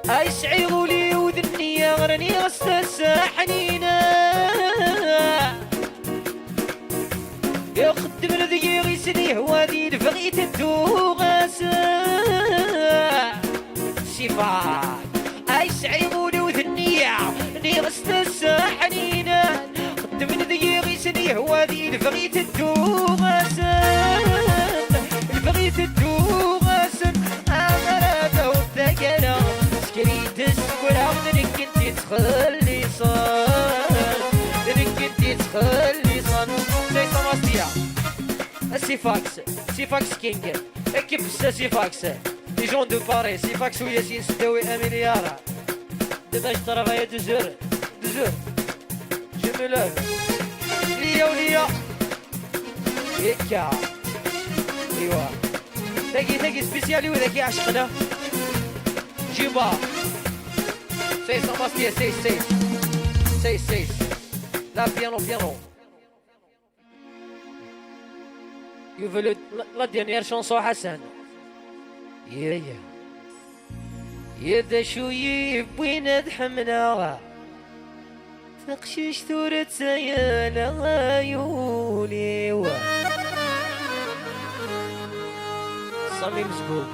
هاي سعيغولي وثنية غرني غستاسا حنينة يا خدم الذي يغيسني هوادي الفغيت الدوغاسا شفاك اي سعيغولي وثنية اني غستاسا حنينة خدم الذي يغيسني هوادي الفغيت الدوغاسا الفغيت الدوغاسا امراته والذكرى سكريت السكرة ودنك انتي تخلي صار دنك انتي تخلي صار زي صماستيا سيفاكس سيفاكس كينج اكيب سيفاكس لي جون دو باري سيفاكس وياسين سداوي اميليارا دابا اشترى غاية دوزور جميلة ليا وليا هيكا ايوا تاقي سبيسيالي وذاك يعشقنا جيبا سي سامباستيا سي لا بيانو You veux la dernière chanson Hassan يا شو يبوين ادحمنا تقشيش ثورة سيانا عيوني صمي مسبوق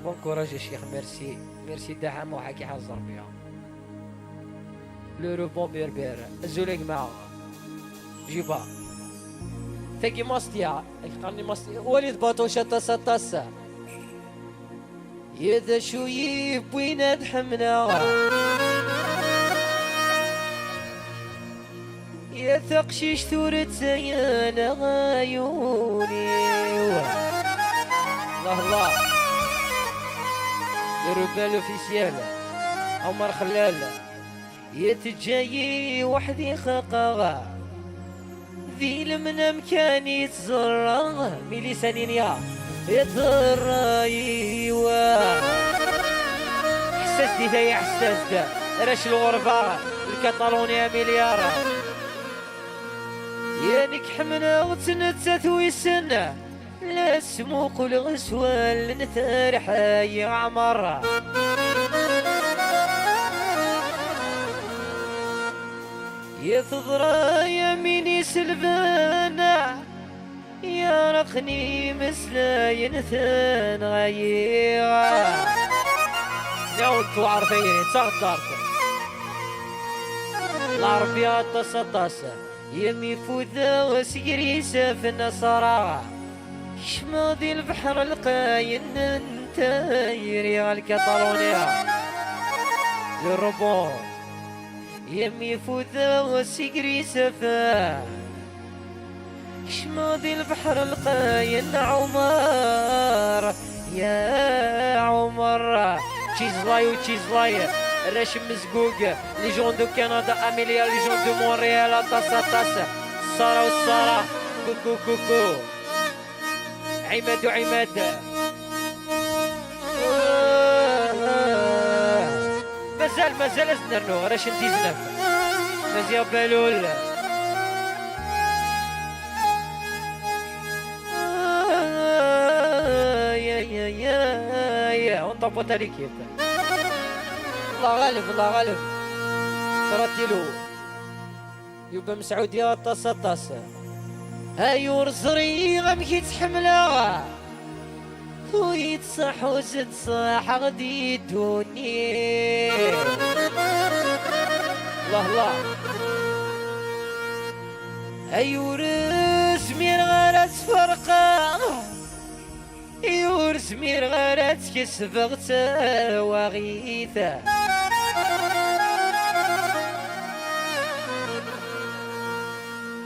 بون كوراج يا شيخ ميرسي دعم وحكي حزر بيها لو روبون بيربير الزوليق معه جيبا تاكي ماستيا يقرني ماستيا وليد باطوشة تاسا يا ذا شو يبوين ادحمنا يا ثقشيش ثورة زيانا عيوني الله الروبال اوفيسيال عمر خلال يا تجاي وحدي خاقا ذي لمن مكاني تزرع ميلي سنينيا يتزرع حساس دي فيا حساس دا راش الغربة الكتالونيا مليارة يانك حمنا وتنتت ويسنة لا سموق الغسوال نثار حي عمر يا ثضرا يميني سلبانا يا رقني مسلا ينثان غيرا نعودتو عارفين صغدرت العربية تصطاسة يمي فوذا وسيري ساف النصارى شماضي البحر القاين انت يري الكتالونيا للربون يمي فوذا وسيري سافا شماضي البحر القاين عمر يا عمر تشيزلاي راشم مزقوق ليجون دو كندا اميليا ليجون دو مونريال طاسا الصارة والصارة كوكو عماد مازال ازنرنو راش ندي زنف مزيان بالول يا ونطبط ليكيب الله غالب ترتيلو يبقى مسعود يا طاسة ايور زري غمكي تحملها ويتصح وزد صح غدي دوني الله ايور زمير غارت فرقه ايور زمير غارت كسبغت وغيثه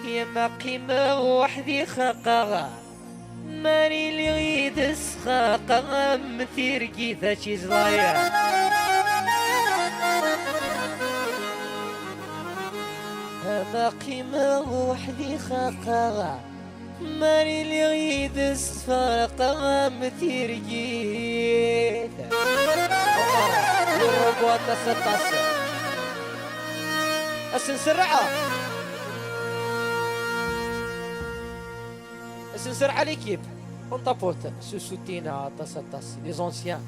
يا ما قيمة وحدي خاقا ماني اللي غيد السخاقة مثير كيفا شي زلايا ما قيمة وحدي خاقا ماني اللي غيد السخاقة مثير كيفا الربوات تصطاسة اسنسرعة سنسر على l'équipe on tapote se soutient à tasse les anciens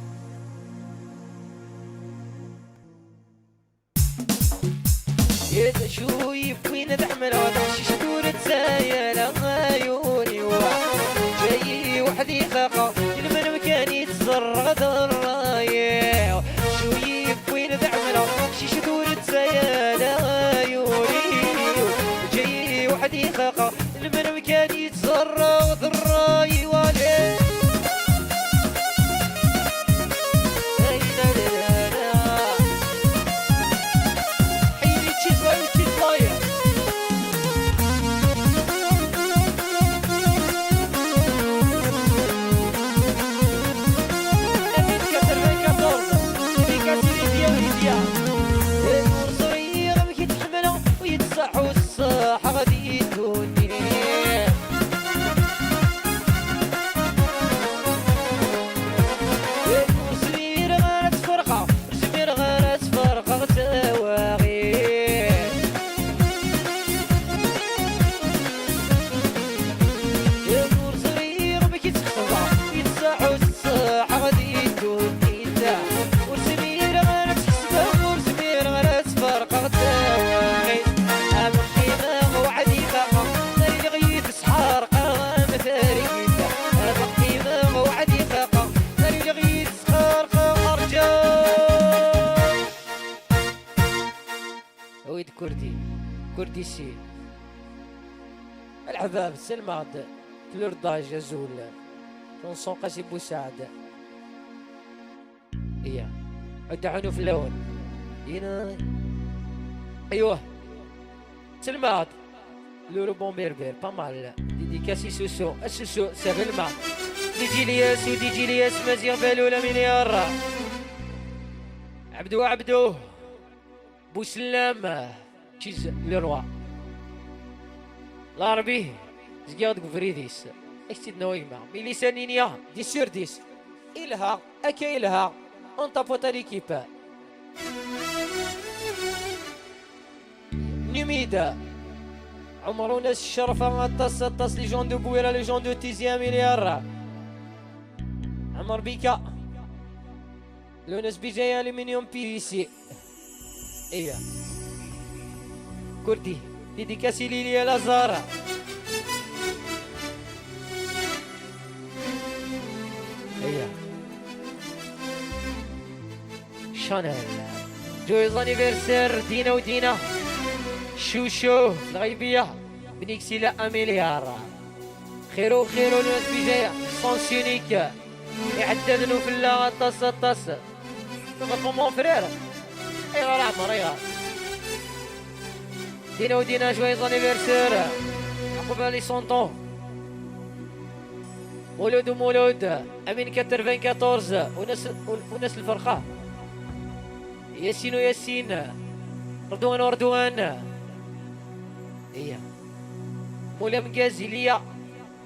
يا شو يبوين دعمل وتحشيش دورة زايا عيوني جاي وحدي خاقة من مكاني تزرع ضرايا شو يبوين دعمل وتحشيش دورة زايا عيوني جاي وحدي خاقة من مكاني تزرع ضراي والي كردي سي العذاب سلماد فلورداج يزول شونسون قاسي بوسعد إياه عنو في اللون هنا أيوه سلماد لورو بومبيربير با مال ديديكاسي سوسو السوسو سافلما دي جي لياس مزيغ بالولا مليار عبدو بوسلام تشيز لروا العربي زقياد كفريديس اكتد نويما ميلي سانينيا دي سور ديس إلها أكا إلها أنت بوتا ليكيبا نميدا عمرو ناس الشرفة تص لي جون دو بويرا لي جون دو تيزيام مليار عمر بيكا لونس بيجاي ألومنيوم بي سي إيه كردي ديديكاسي ليليا لازارا إيه شانيل جويز انيفرسير دينا ودينا شوشو الغيبية بنيكسيلا أميليار خيرو الناس بيجايا سونسيونيك يعددنو في الله طاس تغفو مون فرير ايوا العمر ايوا دينا ودينا جويز انيفرسير عقبال لي سونطون مولود امين 94 وناس الفرقة ياسين رضوان ايه مولا مقازي ليا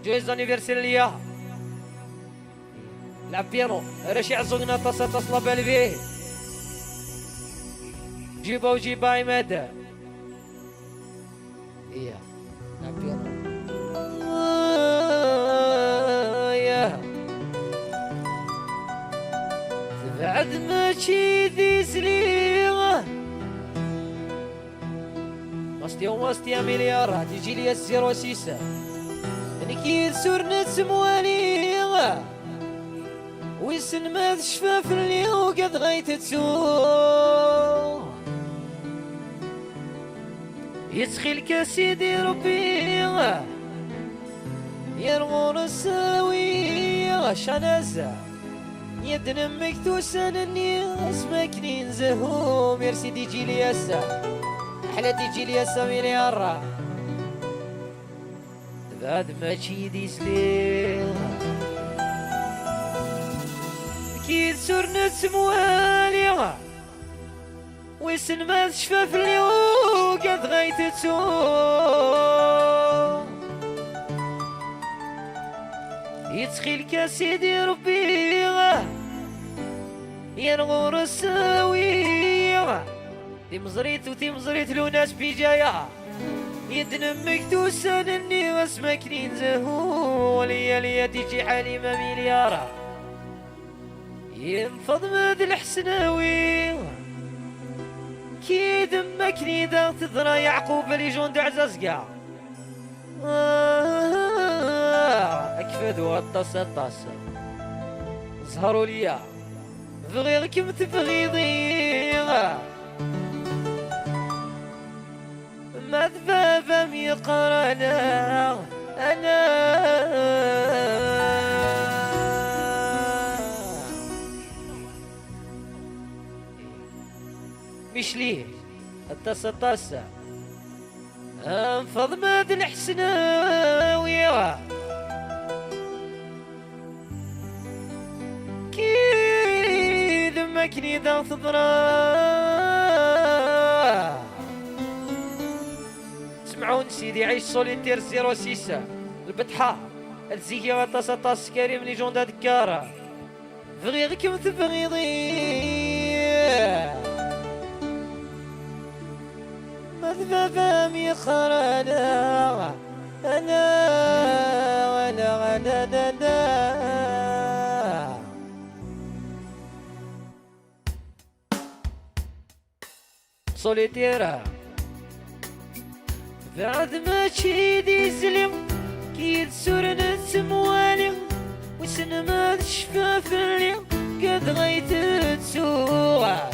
جويز انيفرسير ليا لعب بيانو راشي عزونا تصلا بالبيه جيبا عماد ايه لعب بيانو بعد ما شي ذي سليمة ماستيا مليار تيجي لي الزيرو سيسا نكيد سورنا تسموالي ويسن ما الشفاف اللي وقد غايت تسوق يسخيلك سيدي ربي يرغون الساوية شنازة يدنا مكتوسان الناس ماكنين زهو ميرسي دي جيلياسا أحلى دي جيلياسا مليار بعد ما تشي دي سليم أكيد صرنا سموالي ويسن ما شفاف اليوم قد غايت تسوق يتخيلك سيدي ربي ينغور الساوية تيمزريت لو ناس بيجايا يدنمك توسان اني واسمكنين زهو ليا تيجي حليمة مليارة ينفض ماد الحسناوي كي دمكني دا تضرى يعقوب اللي جون عزازقا اكفدوا الطاس زهروا ليا بغيركم تبغيضي ما ذبابا ميقرانا انا مش ليه الطاس انفض ماد الحسناوية كي دمكني ذا ضرا سمعون سيدي عيش سوليتير 06 البطحة الزيكي غطاس كريم لي جوندا دكارة بغيركم تبغيضي مذبابا ميقرانا انا سوليتيرا بعد ما تشيدي زلم كي تسورنا تسموالي وسن ما الشفاف اللي قد غيت تسوع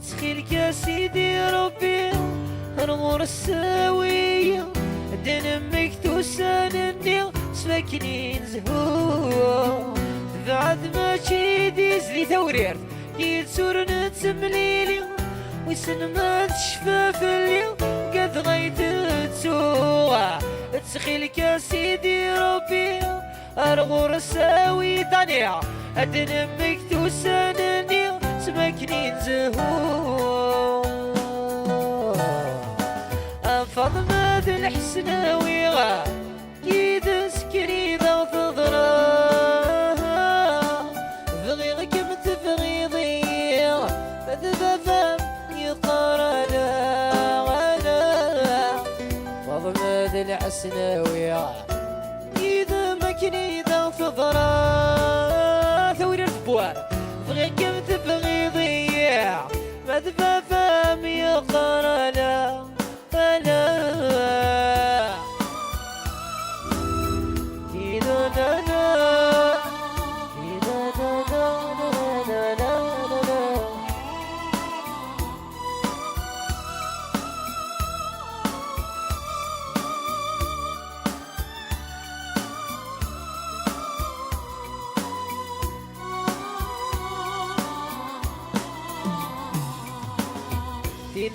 تخيلك يا سيدي ربي الغور الساوية دنمك توسانني سفاكنين زهور بعد ما تشيديز لي ثورير يتسور نتسمليلي ويسن ما تشفاف اليوم قد غيت تسوى تسخيلك يا سيدي ربي الغور الساوي دانيا أدنمك توسانني سمكنين زهور فاطمة الحسناوي كيد سكري ذا تضرا بغيغك متبغيضي مذبا فم يقرا لا فاطمة الحسناوي كيد مكني ذا تضرا ثور الفبوار بغيغك متبغيضي مذبا فم يقرا لا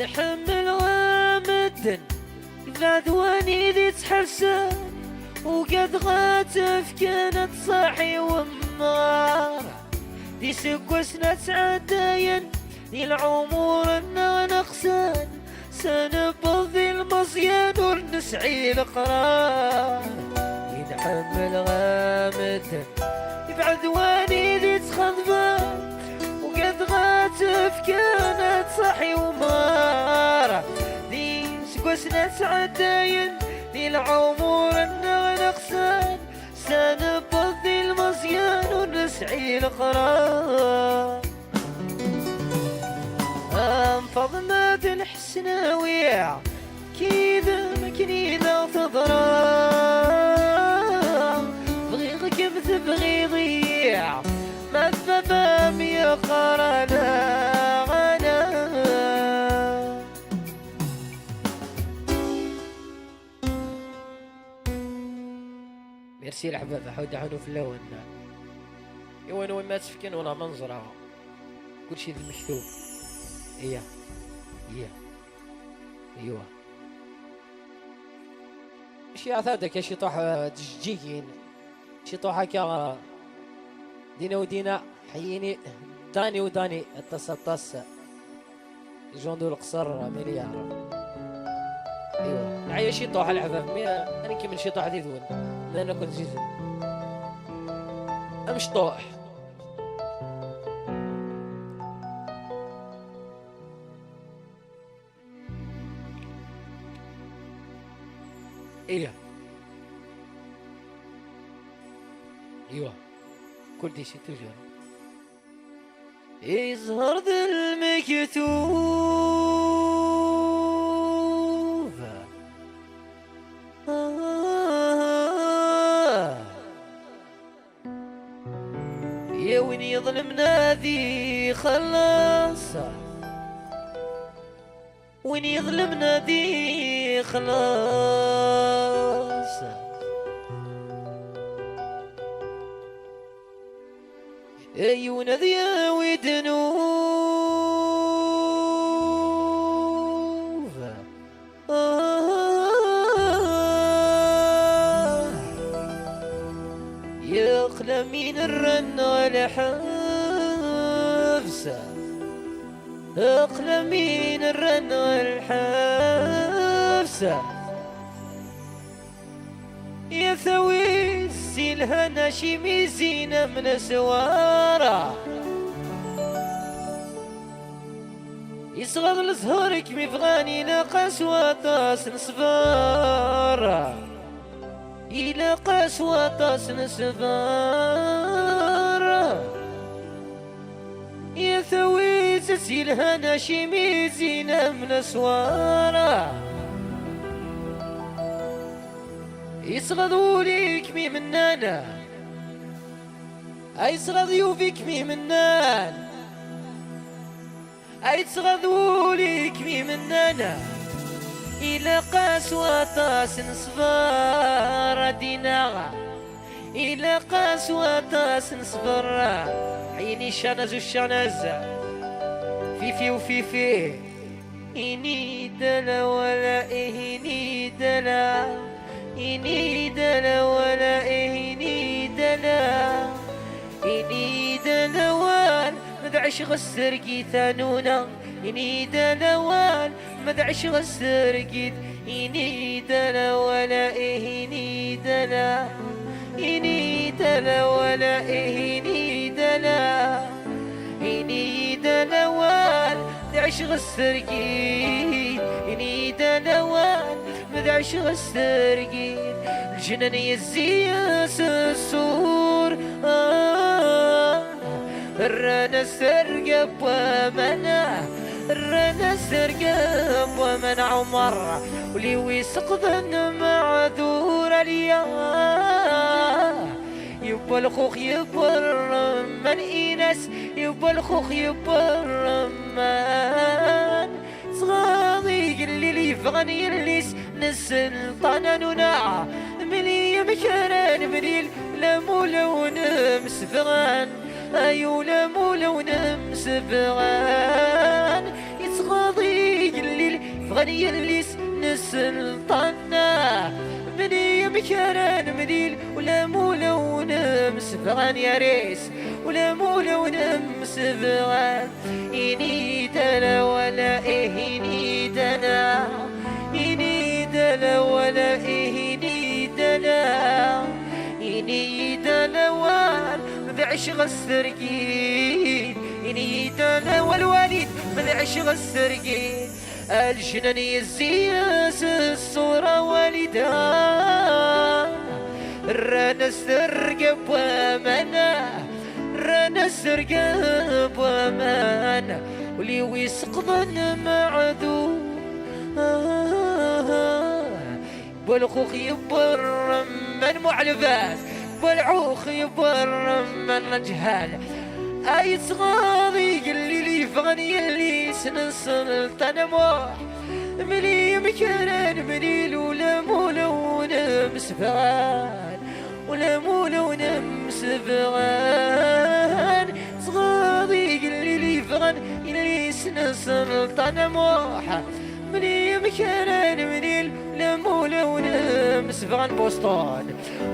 نحمل غامد ذادواني ذي تحرسن وقد غاتف كانت صاحي ومار دي سكوسنا تعداين دي العمور نغسان سنبض المصيان ونسعي القرار ينحمل غامد بعدواني ذي تخضبان وقد غاتف كانت صحي ومار دي سكوسنا تعداين دي العمور نغسان سنبض المصيان ونسعي القرار فاطمة الحسناوية كيذا مكنينة تضرا بغيغك بتبغي ضيع ما تفهم يقرنا غنا ميرسي الأحباب حود عنو في اللون يوان وين ما تفكن ولا منظرها كل شيء المكتوب ايوه شي عثادك يا شي طاح تجيكين شي طاح هكا دينا ودينا حييني داني وداني التص جوندو القصر مليار ايوه نعيا شي طاح العفاف انا كيما شي طاح ذي ذون انا كنت جيت مش طاح ايوه كل دي شي تجار يظهر ذا المكتوب يا وين يظلمنا ذي خلاص وين يظلمنا ذي خلاص عيون ذي ودنوف يقلى من الرن والحبسة اقلى من الرن والحبسة يا ثوي السلها ناشمي زينة من سوارة يصغر لزهرك مفغاني لقسوة طاس نصفارة إلى قسوة طاس نصفارة يا ثوي السلها ناشمي زينة من سوارة يصغدوا ليك مي منانا اي صغدوا فيك مي منان اي تصغدوا ليك مي منانا إلى قسوة طاس نصبر دينا إلى قسوة طاس نصبر عيني شنز والشنز فيفي وفيفي إني دلا ولا إهني دلا إني دلا ولا إهني دلا إني دلوان مدعش غسر ثانونا إني دلوان مدعش غسر إني دلا ولا إهني دلا إني دلا ولا إهني دلا إني دلوان مدعش غسر إني دلوان مدعش غسر الجنان يزيس السور الرانا سرقب ومنع الرانا سرقب ومنع عمر ولي ويسقطن معذور اليوم يبا الخوخ يبا الرمان إيناس يبا الخوخ يبا الرمان صغاري اللي يفغني الليس نسل طنانونا ملي مكران مليل لمولا ونمسفغان أيو لمولا ونمسفغان يتغاضي الليل فغني الليس نسل طنا ملي مكران مليل ولمولا ونمسفغان يا ريس ولمولا ونمسفغان إني دلا ولا إهني دلا إني دلا ولا إهني دلا إني دلوان مذعش غسرقين إني دلا والوالد مذعش غسرقين الجنان يزيس الصورة والدا رانا سرقب ومنا رانا سرقب ومنا ولي ويسقطن معذور بالخوخ يبر من معلفات بالعوخ يبر من رجهال اي صغاري اللي لي فغني اللي سنسلطن موح ملي مكان مليل ولا مولون مسفغان ولا مولون مسفغان صغاري اللي لي فغني اللي سنسلطن موح مني مكان منيل ولا مولا ونمسفغان بوسطان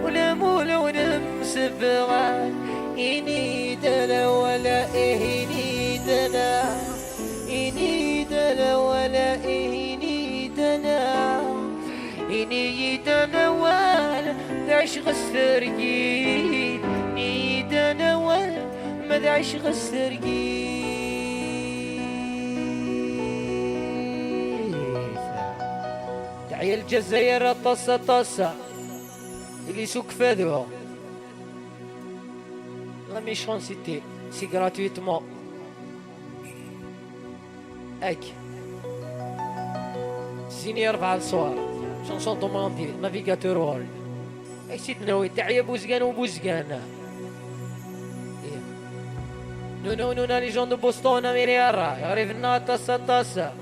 ولا مولا ونمسفغان إني دلا ولا إهني دلا إني دلا ولا إهني دلا إني دلا ولا دعش غسرقين إني دلا ولا ما دعش غسرقين تحية الجزائر طاسة طاسة اللي سوق فادوها لا ميشونسيتي سي غراتويتمون اك سيني 4 الصوار شونسون دوموندي نافيغاتور وورلد اك سيد نوي تحية بوزقان وبوزقان نونا لي جون دو بوسطون اميريارا يعرفنا طاسة طاسة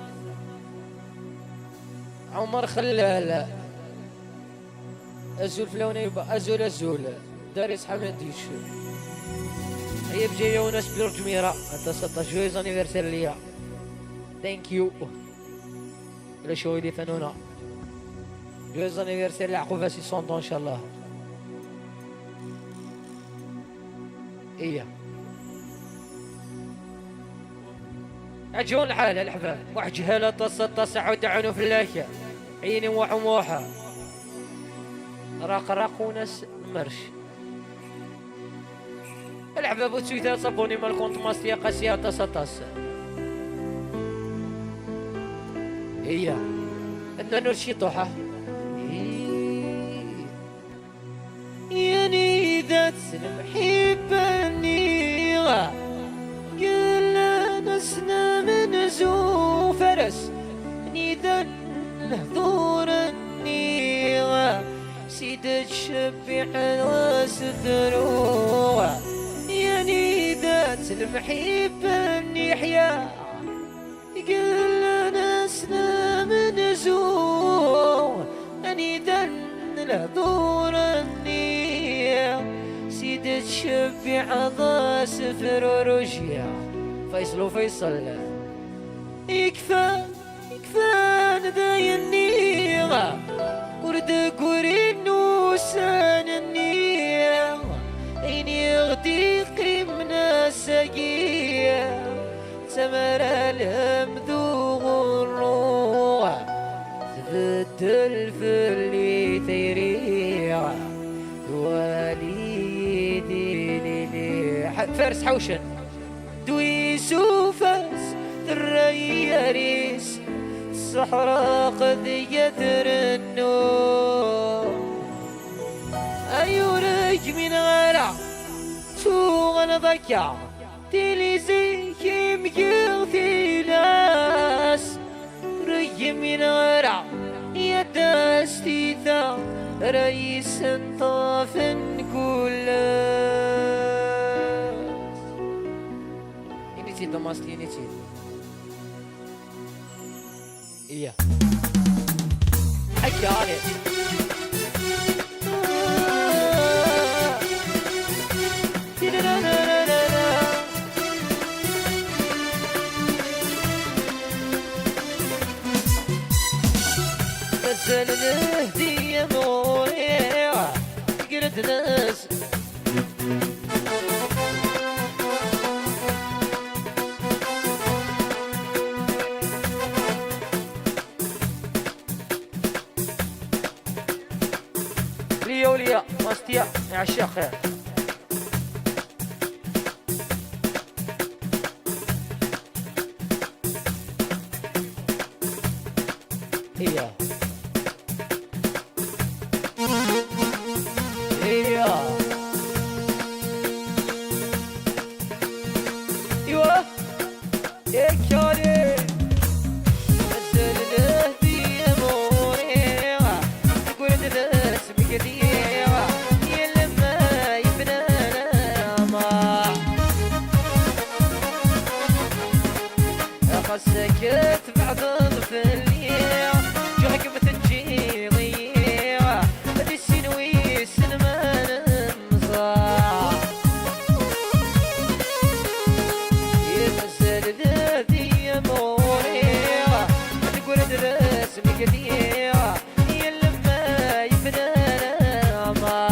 عمر خلال أزول فلونة يبقى أزول دارس حمديش هي بجاية وناس بلور جميرة حتى 16 جويز انيفرسير ليا ثانك يو ولا شو يدي فنونا جويز انيفرسير لعقوبة 60 ان شاء الله إيه عجون الحالة الحباب واحد جهالة طاسة عود عنو في اللاكة عيني وحموحة راق وناس مرش الحباب وتسويتها صابوني مال كونت ماستيا قاسية طاسة هي عندنا نرشي طوحة ياني ذات المحبة نسنا من زو فرس نيدا نهضور النيغة سيد تشبع وسفروع يعني ذات المحبة نحيا قل نسنا من زو له دور النية سيدة تشبع ضا سفر ورجية فيصل وفيصل يكفى نداي النية وردك ورين وسان النية عيني غديقي من السقية سمر الهمذوغ الروح تبدل في اللي تيريع واليدي لي فارس حوشن دويسو فاس الرياريس الصحراء قد يدر النور أيورج من غلا سوغ ضكا تليزي كيم يغثي لاس ري من غلا يداستيثا رئيس طاف كلاس ينيتي دماستي ينيتي إياه حكي عليه نزل الهدية موريعة قلت ناس ليا وليا ماستيا يا عشاق خير إياه ايوه يا كاري نزل الهدية موريعة تقول الناس بقديعة يا لما يبنى ما خسكت بعض الفليع جهك بتنجي ضيعة هدي السنوي السنمان انصاع ينزل الهدية موريعة تقول الناس بقديعة يا لما يبنى ما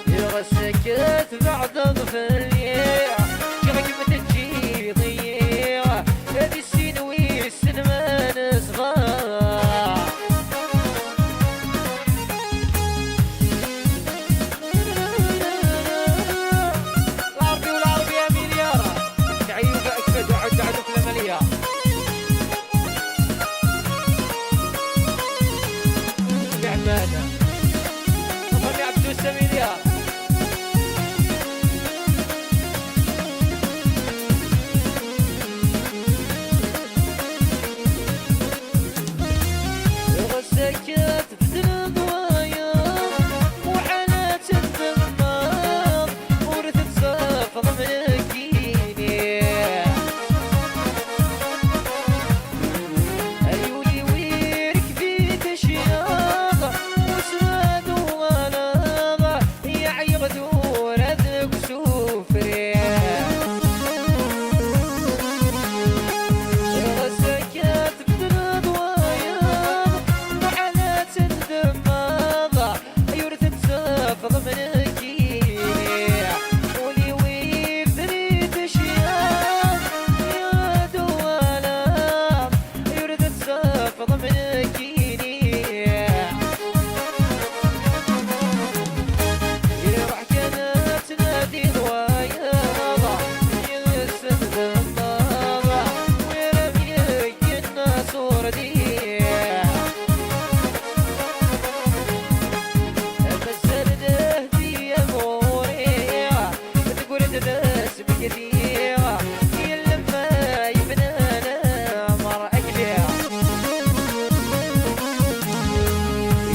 يغسكت بعض الفليع جهك بتنجي ضيعة هدي السنوي السنمان صغار العربي والعربي يا مليار تعيب أكفد وعد عدوك لمليار بعمانة وخلي عبدو السميليار سكت بدل ضوايا وحالات الضمام ورثت صفض ملكيني أيولي ويرك في تشياغ وسواد وغلاغ يعيغ دور أذك سوفري سكت بدل ضوايا فضل منكي ولي ويفري تشياغ يا دوالا يريد فضل منكي يروح كانت نادي ضوايا يسد ضماضة ويرميك الناس وردي الناس بقديعة هي لما يبنانا مر أقليع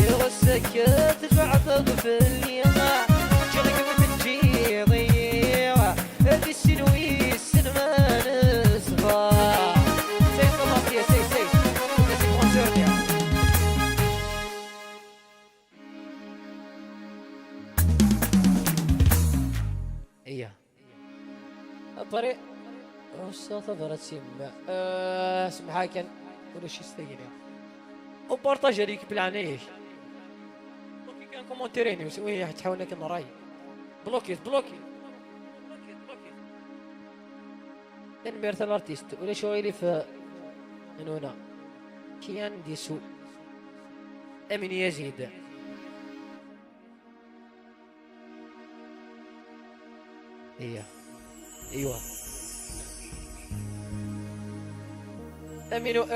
يغسكت بعض الفليعة جرق بتنجي ضيعة هذي السنوي السنمان صغار سيد الله فيها سي نسي فرنسورنيا الطريق وسط ثغرة سيما سمحا كان ولا شي ستايل وبارطاج هذيك بالعنايش بلوكي كان كومونتيريني وسوي تحاول لك نراي بلوكي نميرت الارتيست ولا شويلي في من هنا كيان ديسو امين يزيد ايوه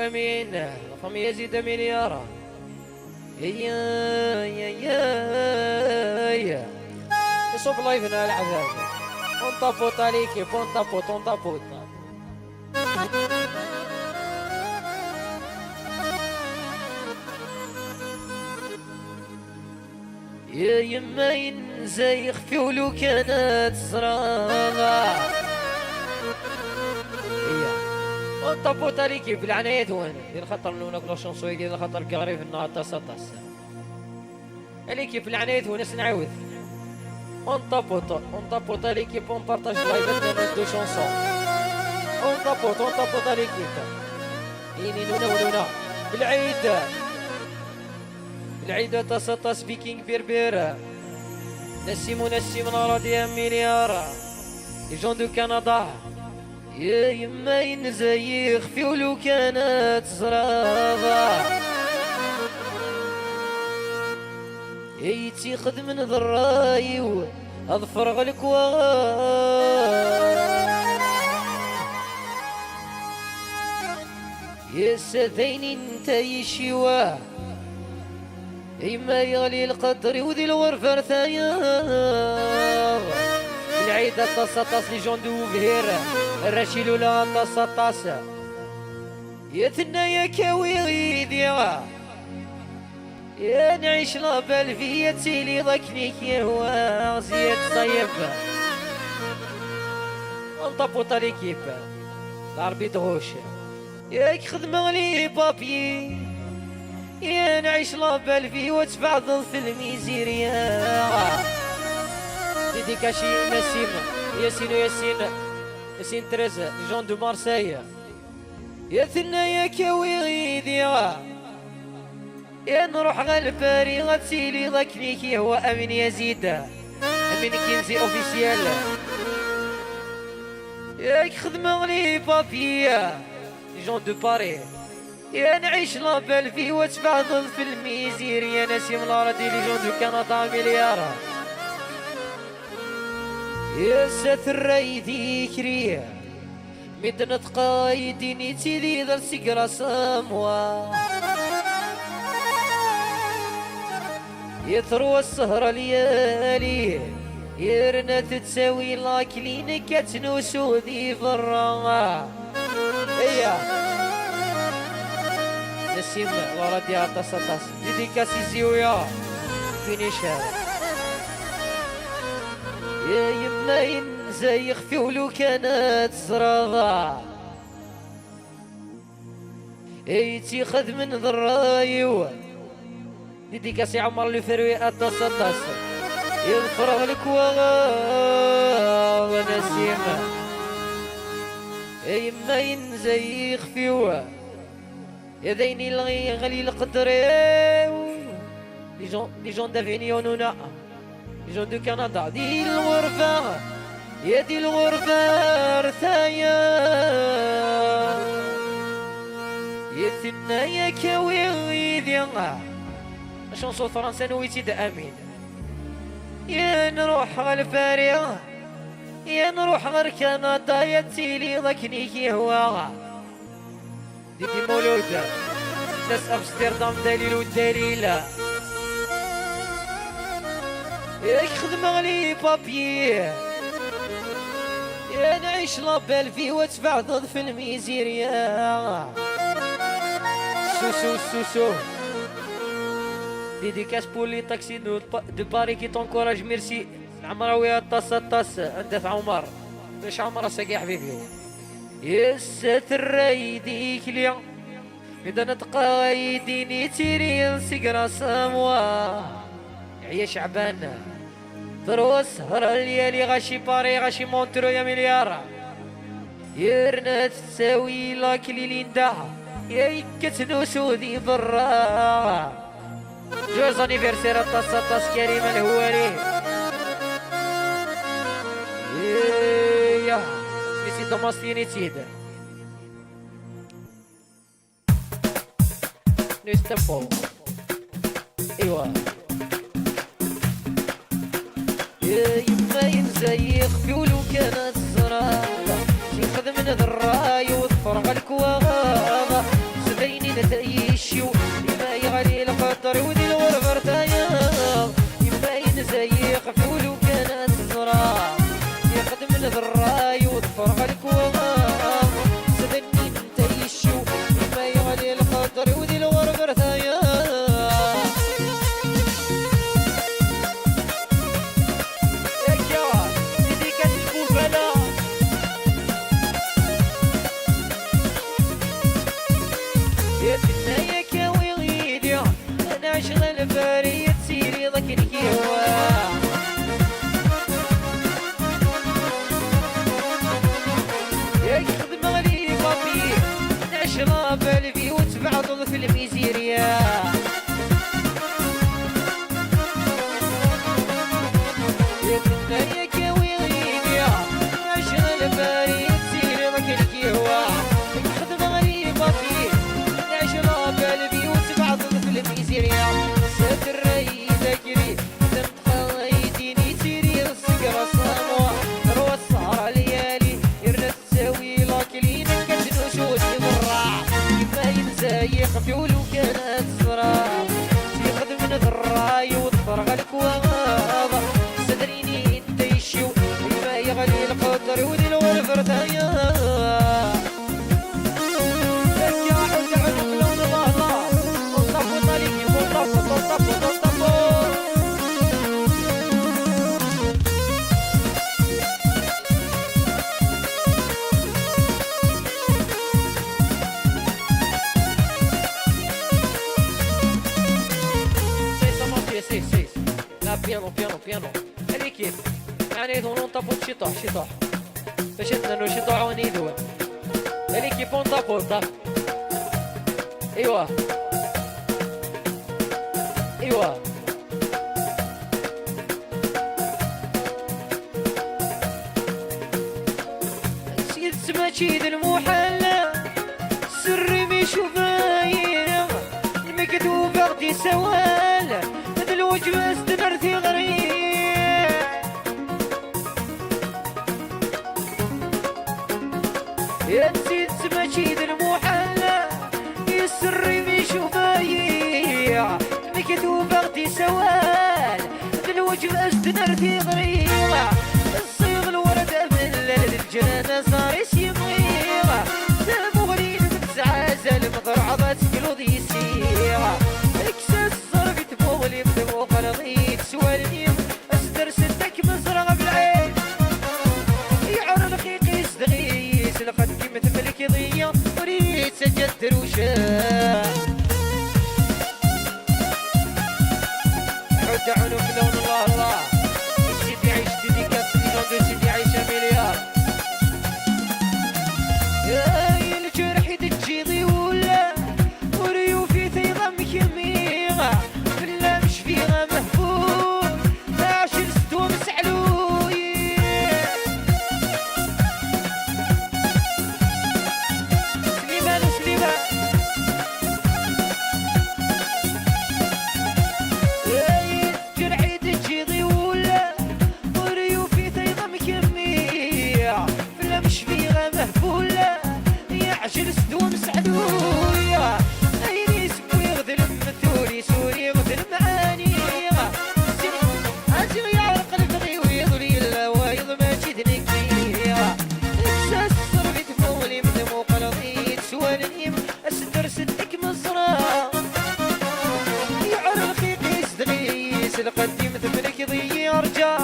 امين فم يزيد امين يارا يا يصوب لايفنا العذاب اون عليكي اون تابوت يا يما ينزيخ في ولو كانت صراغة اون تابوت عليكي بالعنايات وين ديال خاطر لونا كلا شونسوي ديال خاطر كاري في النهار طاس عليكي في العنايات وناس نعاود اون تابوت عليكي بون بارطاج لايف دو شونسون اون تابوت عليكي يني لونا بالعيد طاس فيكينج بيربير نسيم راضي مليار لي جون دو كندا يا يما ينزيخ في ولو كانت صراغة يتيخذ من ذراي اظفر غلك يا سذيني انت يشيواه إما يغلي القدر وذي الغرفة ثايا العيدة طاس لي جون دو فهير الرشيل ولا طاس يا ثنايا كاوي يا نعيش لابال فيا تيلي ضكنيك يا هو زياد صيب انطبوط ليكيب العربي دغوش ياك خدمة لي بابي يا نعيش لابال فيه وتبع ضل في الميزيريا ديديكاشي ياسين تريزا جون دو مارسيا يا ثنايا كاوي يا نروح غالباري غتسيلي ضكنيكي هو امين يزيد امين كينزي اوفيسيال ياك خدمة لي بابيا جون دو باري يا نعيش لابال فيه وتبع ضل في الميزير يا نسيم الارضي لي جون دو كندا مليارة يا ساتر رايدي كريه مدنة قايدي نيتي لي ذا سيقرا ساموا يثروى السهرة ليالي يرنا تتساوي لاكلين كتنوسو ذي برا نسيم وردي عطاس ديديكاسي زيويا فينيشر يا يما ينزيخ في ولو كانت صراغة يتيخذ من ذرايو ديديكاسي عمر لي فروي عطاس ينفرغ لك ونسيم يا يما ينزيخ فيو يا ذيني الغلي القدر لي جون دافينيون هنا لي جون دو كندا دي الغرفة يا دي الغرفة رثايا يا ثنايا كاوي ديالنا شونسو فرنسا نويتي دا امين يا نروح غالفاريا يا نروح غير كندا يا تيلي ضكنيكي هوا ديدي مولودة ناس امستردام دليل ودليلة ياك خدمة لي بابي يا نعيش لابال فيه وتبع ضد في الميزيريا سوسو ديديكاس بولي تاكسي دو باري كي تونكوراج ميرسي العمراوي طاس اندف عمر باش عمر ساقي حبيبي يا ساتر رايديك اليوم إذا نتقايديني تيري سيقرا ساموا يا شعبان ثروة السهرة الليالي غاشي باري غاشي مونترو يا مليار يرنا تساوي لاك ليندا يا كتنوسو ذي برا جوز انيفرسير الطاس كريم الهواري يا ميسي دوماستيني تيدا نستمبو ايوا يا يما ينزيق في ولو كانت الزرافة يخدم من ذراي وتفرغ الكواغا سبعيني نتايشيو يما يغلي القطر ودي الورفرتايا يما ينزيق في ولو كانت الزرافة يخدم من ذراي وتفرغ الكواغا سبعيني نتايشيو يما يغلي القطر ودي الورفرتايا اشغل فريد سيري ضك الكيوا يخدم غلي قبي نشرب الفي وتبعض في الميزيريا يا كاوي غيديا اشغل فريد سيري ضك الكيوا يخدم غلي قبي نشرب الفي وتبعض في الميزيريا ستري ذكري تنخيديني تيري السقرة صاموة روى السهرة ليالي يرنا تساوي لاكلين كتنوشوش ضراع يما ينزايق في ولو كانت زراع يخدم من ذراي وتفرغ الكواغا صدريني تيشيو يما يغلي القدر ودي الورفرتايا بيانو هذي كيف يعني يظنون طابوت شطوح باش نتنو شطوح ونيدوان هذي كيف اون طابوت ايوا سيد سماشيد المحلى سري ميشو باين المكتوب اغتي سوال هذا الوجه استنرثي غريب يا سيد سماشيد المحلى يسري ميشو باين المكتوب اغتي سوال هذا الوجه استنرثي غريب الصيغ الورد من الجنان صار يسيغ تبغرين متزعزل مضرعضة قلوض يسيغ اكساس صرف تبغلي بدمو قلضيت سوالنيم استر ستك مزرغ بالعين يعر الخيقيس دغيس لقد كيمة ملك ضيا وريد سجد دروشا حد عنق لون الله سيدي عيش ديديكاس مليون سيدي عيش مليار يا الجرح تجيضي ولا وريوفي تيضم كميغة بلا مش فيها مهفوف عاشر ستو مسعلوي سليمان يا الجرح تجيضي ولا وريوفي تيضم كميغة بلا مش فيها مهفولة عشر سدوم سعدوية عيني سكوي غذل مثولي سوري غذل معاني أجري عرق البغي ويضري الوايض ما جدني كبيرة إحساس صرفي تفولي مدمو قلضيت سوالنيم أستر ستك مصرا يعر الخيقي سدغيس القديم ثمنك ضي أرجع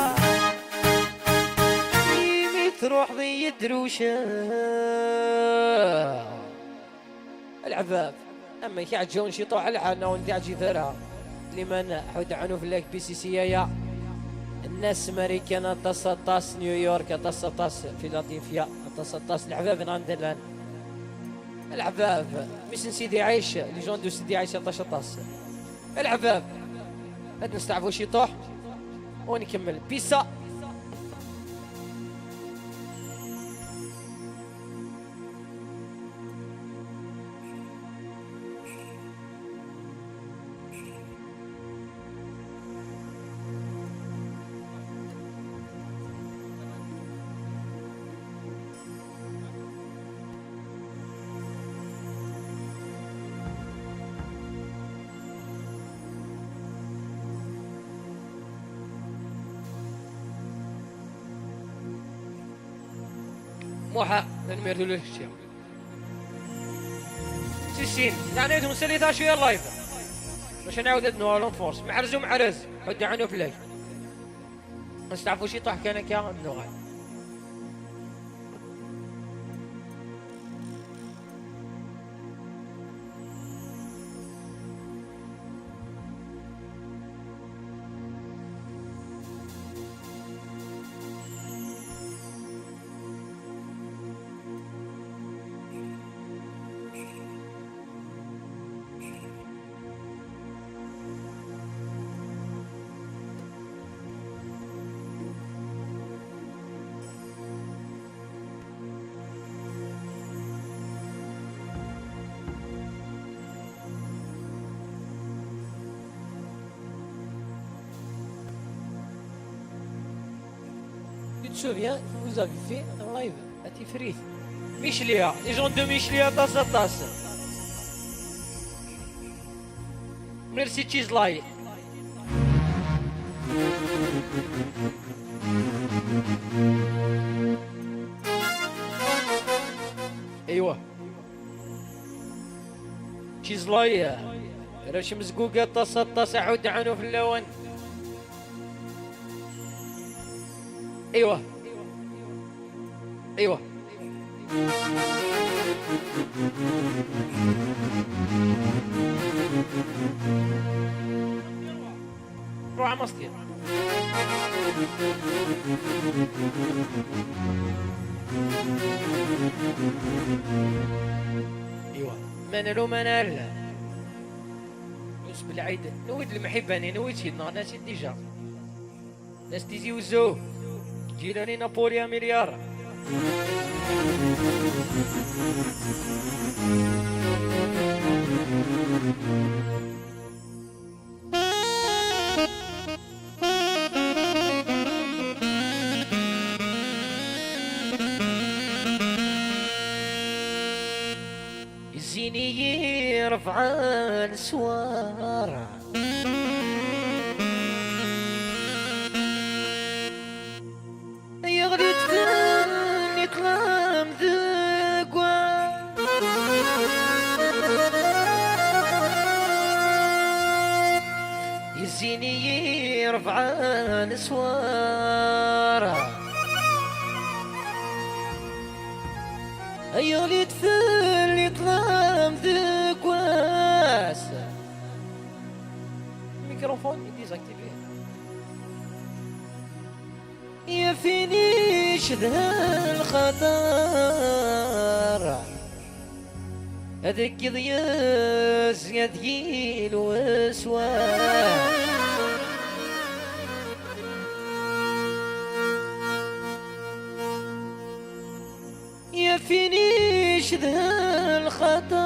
تروح ضي الدروشة العذاب اما يعجون شطوح العنا وندي عجي ذرها لمن حد عنو في لك بي سي سي يا ناس امريكان تسطاس نيويورك تسطاس فيلادلفيا تسطاس العباب عند الان العباب مش سيدي عيش لي جون دو سيدي عيش تشطاس العباب هاد نستعفو شي طوح ونكمل بيسا. موحى نمير له الشيء سيسين يعني انتم سليتا شويه اللايف باش نعاود نوالون فورس محرز ومحرز حد عنو في الليل نستعفو شي طاح كان نوغال Tu te souviens, vous avez fait un live à Tifrith. Michelia, les gens de Michelia tasse à tasse. Merci Cheese Light. ايوه تشيز لاي راش مزقوقه طاسه عود عنو في اللون. ايوه ايوه روح على مصدر ايوه منالو منال نوس بالعيد نويد المحبه انا نويد سيدنا ناس ديجا ناس تيزي وزو جيراني نابوليا مليار. الزيني يرفعان سوارة يغلي تفني كلام ذقوى يزيني يرفعان سوارة يغلي تفني كلام ذقواس. الميكروفون يديزاكتيفي يا فينيش ذا الخطر هذاك ضياز يا ثقيل وسوار يا فينيش ذا الخطر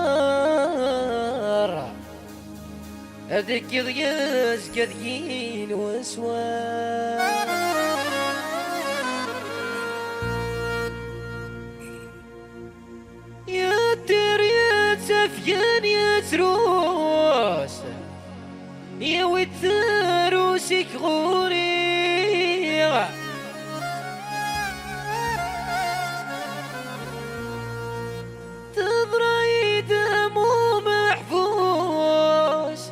هذاك ضياز كثقيل وسوار يا دير يا تفيان يا تروس يا وتروسك غوري تضري دمو محبوس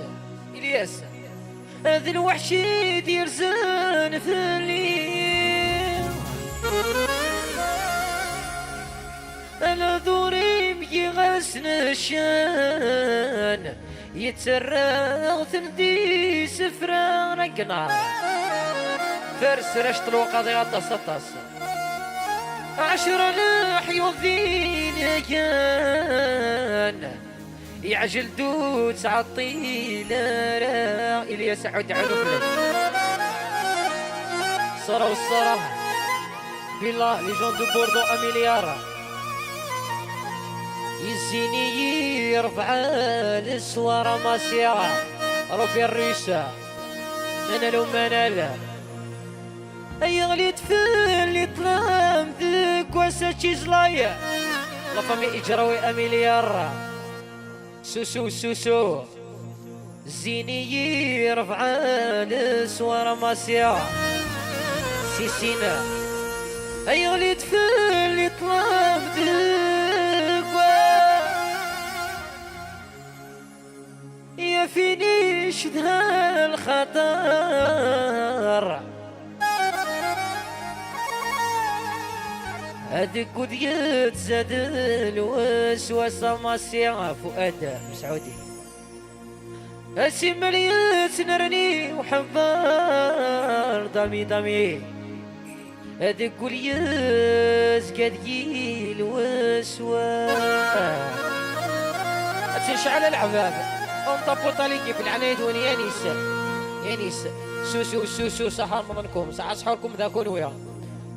الياس هذا الوحش يدير زان في الليل انا ذوري يغسن الشان يتسرغ ثندي سفرة رقنا فارس رشت الوقضية طاس 10 لحيو الدين كان يعجل دوت عطينا را إلياس عود عنفلت صرا والصرا بالله لي جون دو بوردو أميليارا يزيني يرفع السوارة ماسيرا روفي الريسة منالو منالا أي غلي تفل اللي طلام ذك واسا تشيزلايا لا فامي إجراوي أميليارا سوسو زيني يرفع السوارة ماسيرا سيسينا أي غلي تفل اللي طلام ذك يا فيني شدها الخطر هذيك وديت زاد الوسوسة ماسية فؤاد مسعودي هسي مليت نرني وحبار دامي هذيك وليت قدي الوسوسة تنشعل العباب انطبوا طاليكي في العنايد وين يا نيس سوسو سحر منكم سحركم ذاكون ويا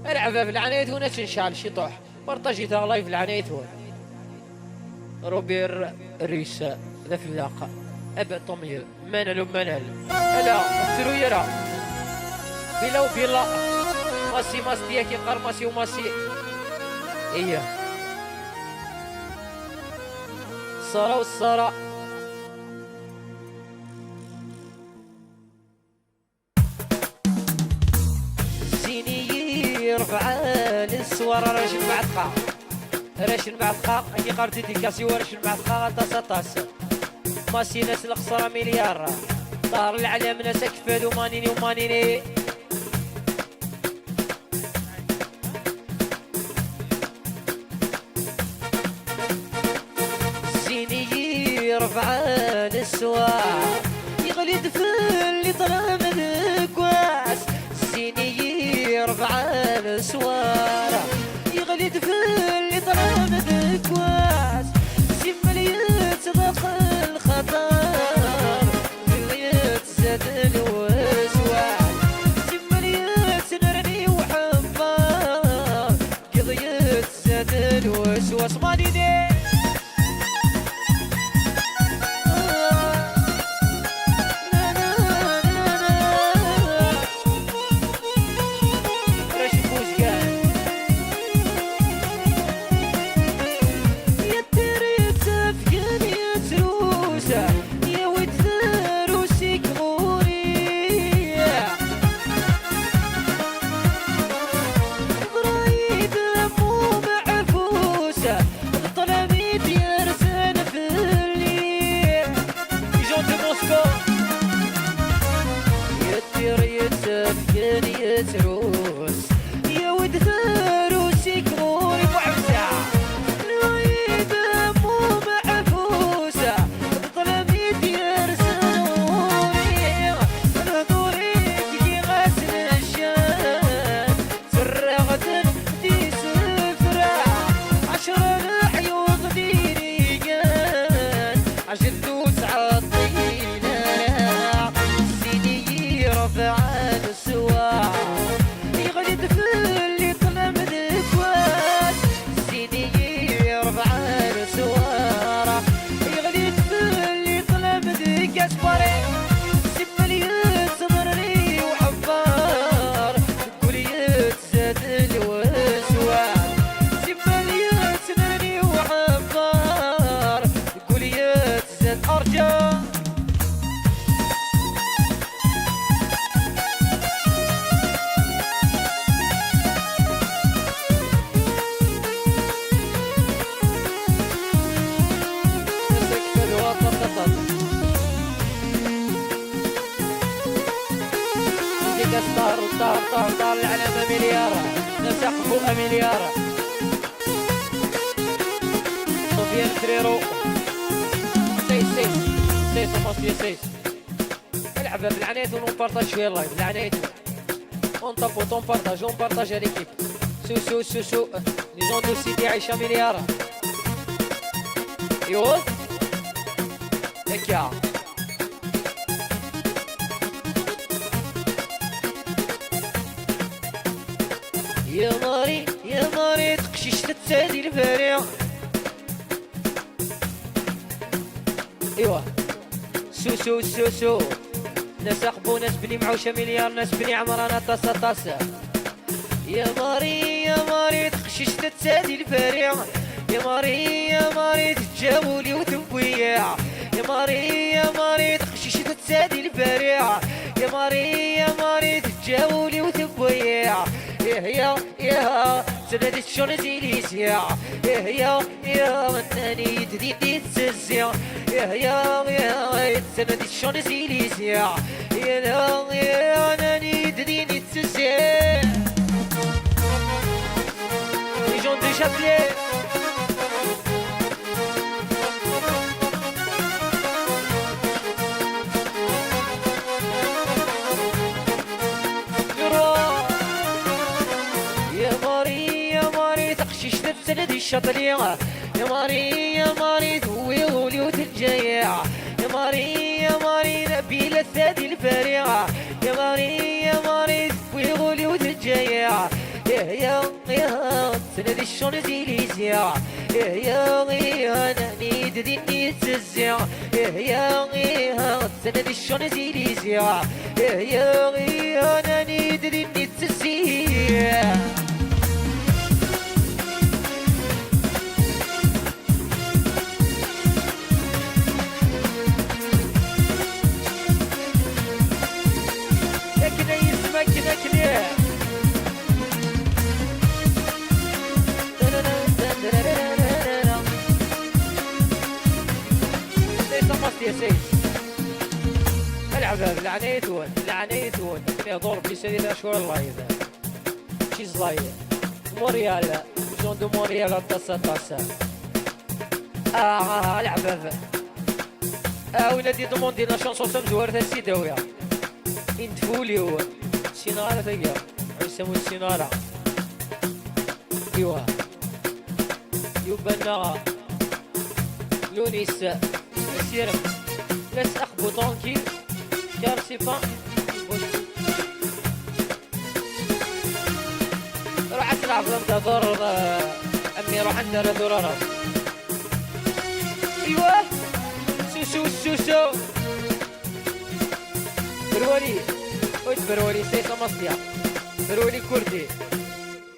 العباب العنايد هنا تنشعل شطوح بارطاجي تاع لايف العنايد هون روبير ريسا ذا في اللاقة أبا طمير منال ألا افتروا يرى بلا ماسي دياكي قرماسي وماسي إيه صرا والصرا يرفع السوار راشن معتقا كي قرتي ديكاسي وراشن معتقا طاس ماسي ناس الخسارة مليار طار العلم ناس كفاد ومانيني زيني يرفع السوار يغلي دفل اللي طلع من الكواس زيني يرفع السوارة يغلي دفل اللي طلع من الكواس سمليت دخل خطر قليت زاد الوسواس سمليت نرني وحبار قضيت زاد الوسواس مانيني تروس يا ود ثروسي كموري بعوسة نويد مو معفوسة ظلميت يرسلوني نهضوري كي غاسل الشام سرغت دي سفرة 10 العيوض ديني كان عجل دوس عطينا سيدي رفع السواع اللي طلع من الكواس سيدي يرفع السوارة يغلي دفل اللي طلع من الكاسباري سمليت ضرري وحبار قوليت زاد الوسواس سمليت ضرري وحبار قوليت زاد أرجع طار العلامة مليارة نسقفوا مليارة سفيان فريرو سيس مصري سيس العب بالعناية ونبارطاج فيه اللايف بالعناية On tapote, on partage à l'équipe. Sous. Les gens de Sidi Aïcha Milliard. Et autres. Écart. يا ماري تقشيش تتسادي الفريق. ايوا سو ناس اقبو ناس بني معوشة مليار ناس بني عمرانا طاسة. يا ماري تقشيش تتسادي الفريق. يا ماري تتجاولي وتنبويع. يا ماري تقشيش تتسادي الفريق. يا ماري تتجاولي وتنبويع. يا سندي الشونزيليسيا. يا مناني تديني تسزيا. يا سندي الشونزيليسيا. يا ناني تديني تسزيا. Les gens de Châtelet. يا ماري تقشيش تسندي الشطلية. يا ماري ذوي غولي وتنجيع. يا ماري نبيلة ثادي الفريقة. يا ماري ذوي غولي وتنجيع. يا سندي الشونزيليزيا. يا ناني تديني تسزيا. يا سندي الشونزيليزيا. يا ناني تديني تسزيا. لكن يسمك لكن يا سيد العب لعنيتون يدور بسبيل الاشهر الله يذا شيز لاي موريال جون دو موريال طاسة العب ولادي دوموندي لا شونسون سمزوار تاع سيداويا يندفوليو السينارة تاقيا يسمو السينارة ايوا يبنى لونيس سيرم laisse Arbo tranquille car c'est pas روح تلعب انت دور امي روح عندنا دور راس. ايوه سو برولي سيسا مصيا برولي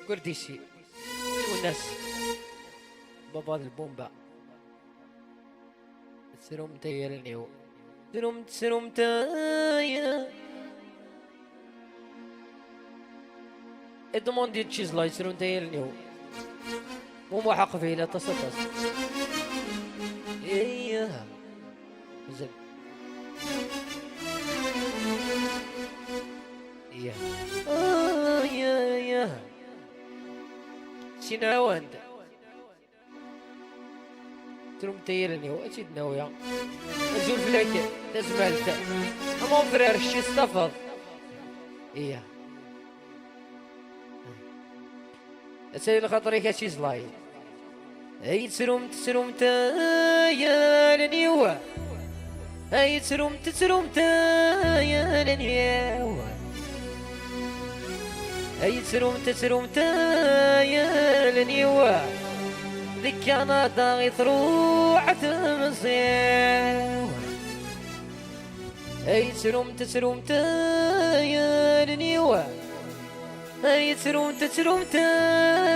كرديشي والناس بابا البومبا سروم تيرنيو سروم تايا ادموندي تشيز لاي سروم تيرنيو مو حق فيه لا تصطس ايه زين يا شناوند تروم تيرني واكيد ناوية نزول فلاك تزمالت امون فرير شي استفض ايه اسالي خاطري كاشي زلاي اي تسروم يا لنيوه اي تسروم يا لنيوه اي تسروم يا لنيوه ذيك انا داغي ثروع تمصير اي تسروم يا لنيوه اي تسروم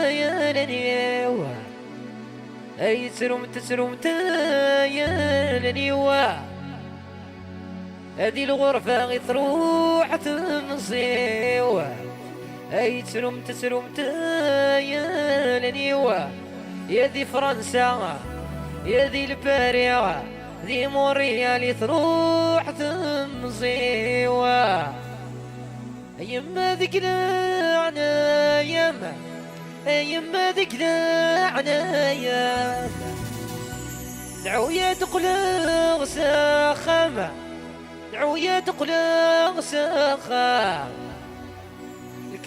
يا لنيوه اي تسروم يا لنيوه هذه الغرفة غي تروح تمصيوه اي تسروم يا لنيوه يا ذي فرنسا يا ذي البارية ذي موريالي تروح تمصيوه يما ذكرعنا يما ذكرعنا يا دعوية تقلق ساخمة دعوية تقلق ساخمة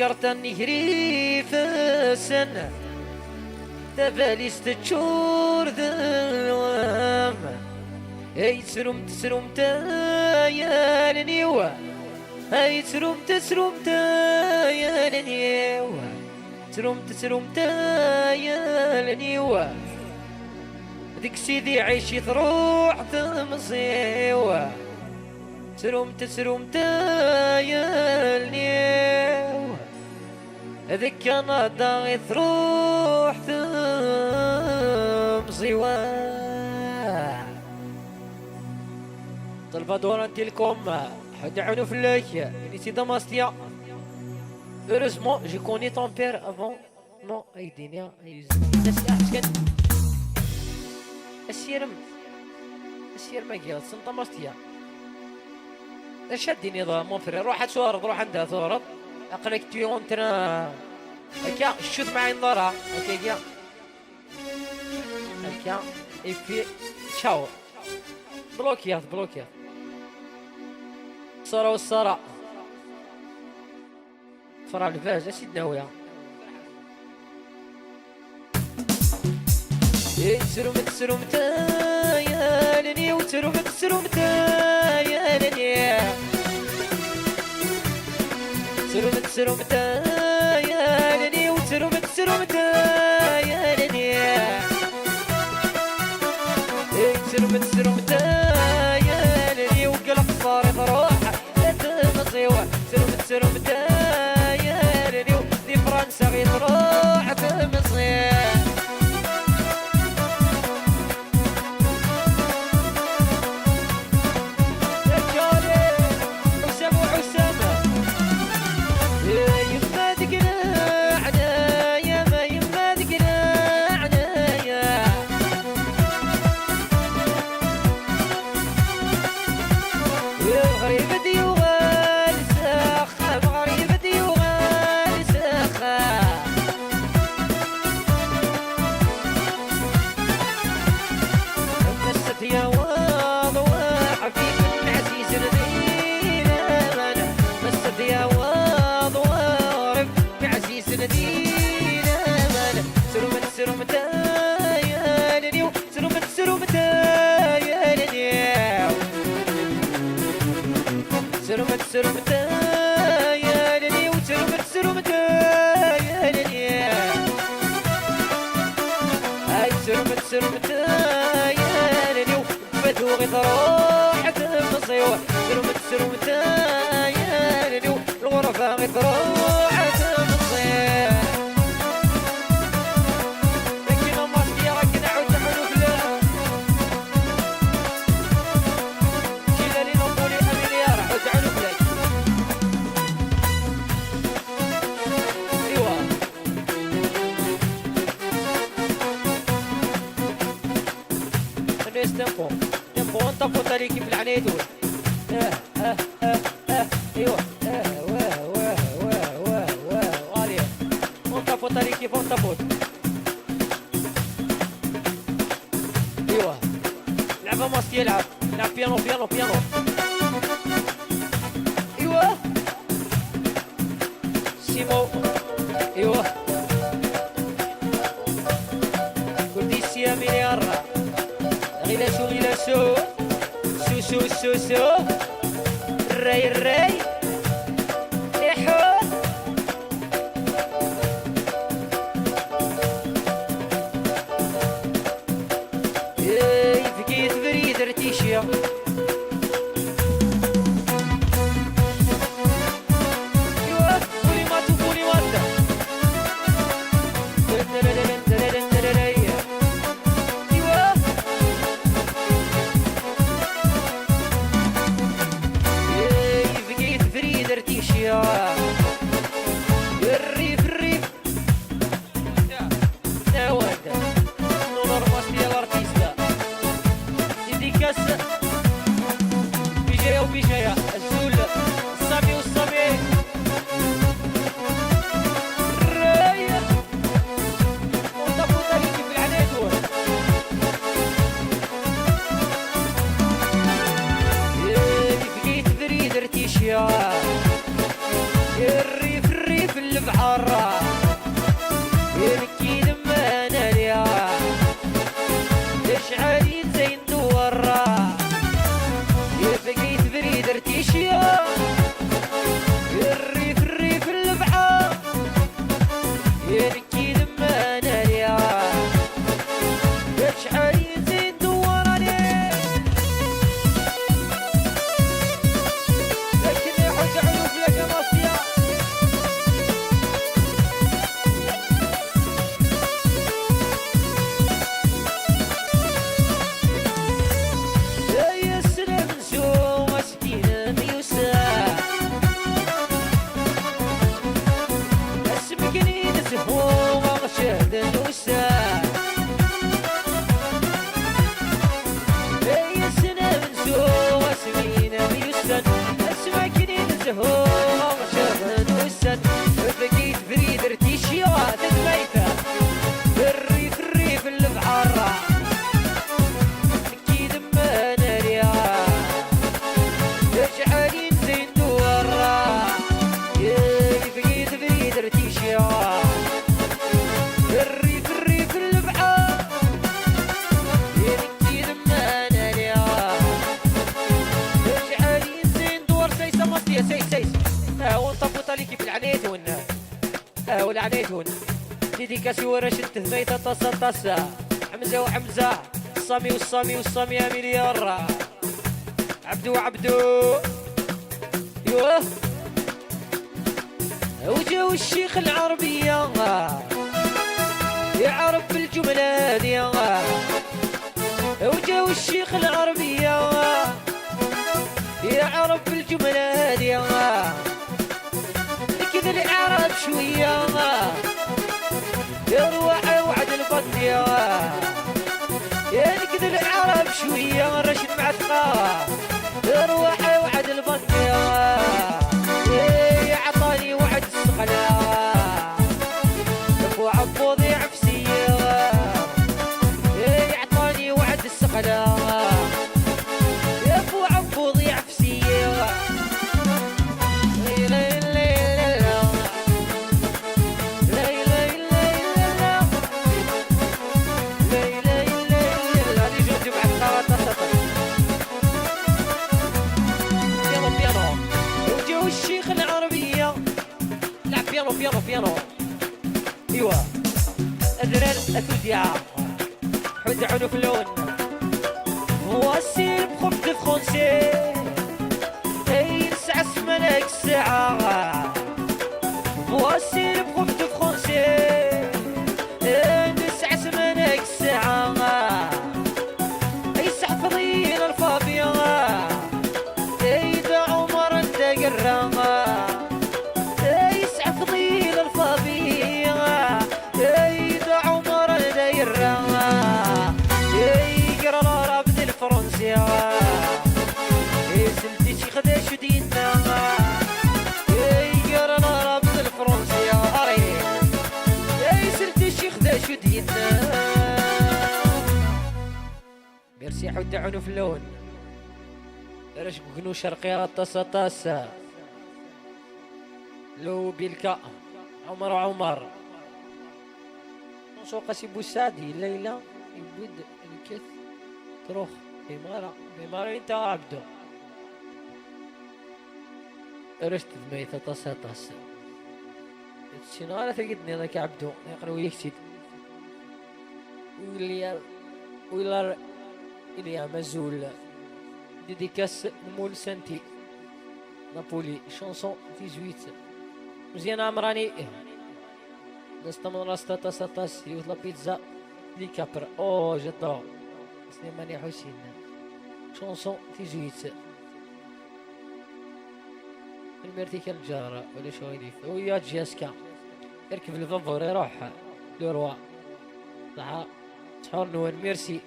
فكرت اني في السنة تبالي 6 شهور ذنوام. اي سرمت يا لنيوة، اي سرمت يا لنيوة، سرمت يا لنيوة. ديك سيدي عيشي تروح تمصيوة، سرمت يا لنيوة. هذيك انا داغي تروح تمصيوة. طلبادور انت لكم حد عنف لك نسي دماستيا. Heureusement, je connais ton père avant. Non, ايديني السير ما قال سنتا ماستيا. اش هديني ضا مون فري، روح تسورد، روح عندها ثورد اقلك تيون ترا هكا شوت معايا نضرها هكا هكا اي في تشاو بلوكيات الصرا فرع الفاز سيدنا ويا سرمت يا لني وسرمت يا لني، سرمت يا لني وسرمت يا لني، سرمت يا لني وقلب صار روح تمصيوه. سرمت يا لني ودي فرنسا غير روح تمصيوه. سرمت يا لني سرمت يا لني، سرمت يا لني وسرمت يا لني، هاي سرمت يا لني وبدوغي تروح تمصيوه. سرمت يا لني والغرفة غي تروح تمصيوه. تنبو انت فوتالي كيف العنيدون. ايوه غالية انت فوتالي كيف انت فوت. ايوه لعبة ماستي يلعب بيانو. ايوه سيمو. ايوه كرديسيا مليار غيلا سو الري يحو فكيت بريد رتيشيا. ايوه فولي ماتو فكيت الهوى شغل والسن بقيت بريد ارتيشيات الميتة الريف البحر اكيد ما نريا شحالين زين دورا بقيت بريد ارتيشيات الريف البحر اكيد ما نريا شحالين زين دور سيسا مصدية سيس ونطبط عليكي في العنيتون والعنيتون ديديكاسي ورشد ثميتة طاسة حمزة وحمزة والصامي يا مليار عبدو يوه وجاو الشيخ العربية يعرف بالجملة دي وجاو الشيخ العربية يعرف بالجملة دي كذا الإعراب شوية يروح وعد البطية يعني كذا الإعراب شوية رشد مع ثقة يروح وعد البطية يعطاني وعد السقلة أبو عبوض عفسية يعطاني وعد السقلة أبو عبوض عفسية الشيخ العربية لعب بيانو ايوا ادران اثوديا حد عنف اللون واسير بخبز فرونسي اي نسعى سمالك الساعة واسير بخبز فرونسي نسعى سمالك الساعة اي سحفظين الفابيا يسعف ضيل الفضيلة يدا عمر الدايرة يقرا رابط الفرنسية يسلتي شي خداش دينا يقرا رابط الفرنسية يسلتي شي خداش دينا ميرسي حود عنو في اللون رش بقنو شرقية طاسة لو بيلكا عمر نسوق سي بوسادي ليلى يبود الكث تروح بمارا انت عبدو رشت ذميتة طاسة السنارة تلقتني ذاك عبدو يقرأ ويكتب ويلا مزول ديديكاس مول سنتي نابولي شونسون 18 مزيان عمراني نستمر راستا ساتاس يوثلا بيتزا لي كابر جدو سليماني حسين شونسون 18 الميرتيكال جارة ولا شو يديف ويا جيسكا اركب الفافور يروح لو روا صح سحور نور ميرسي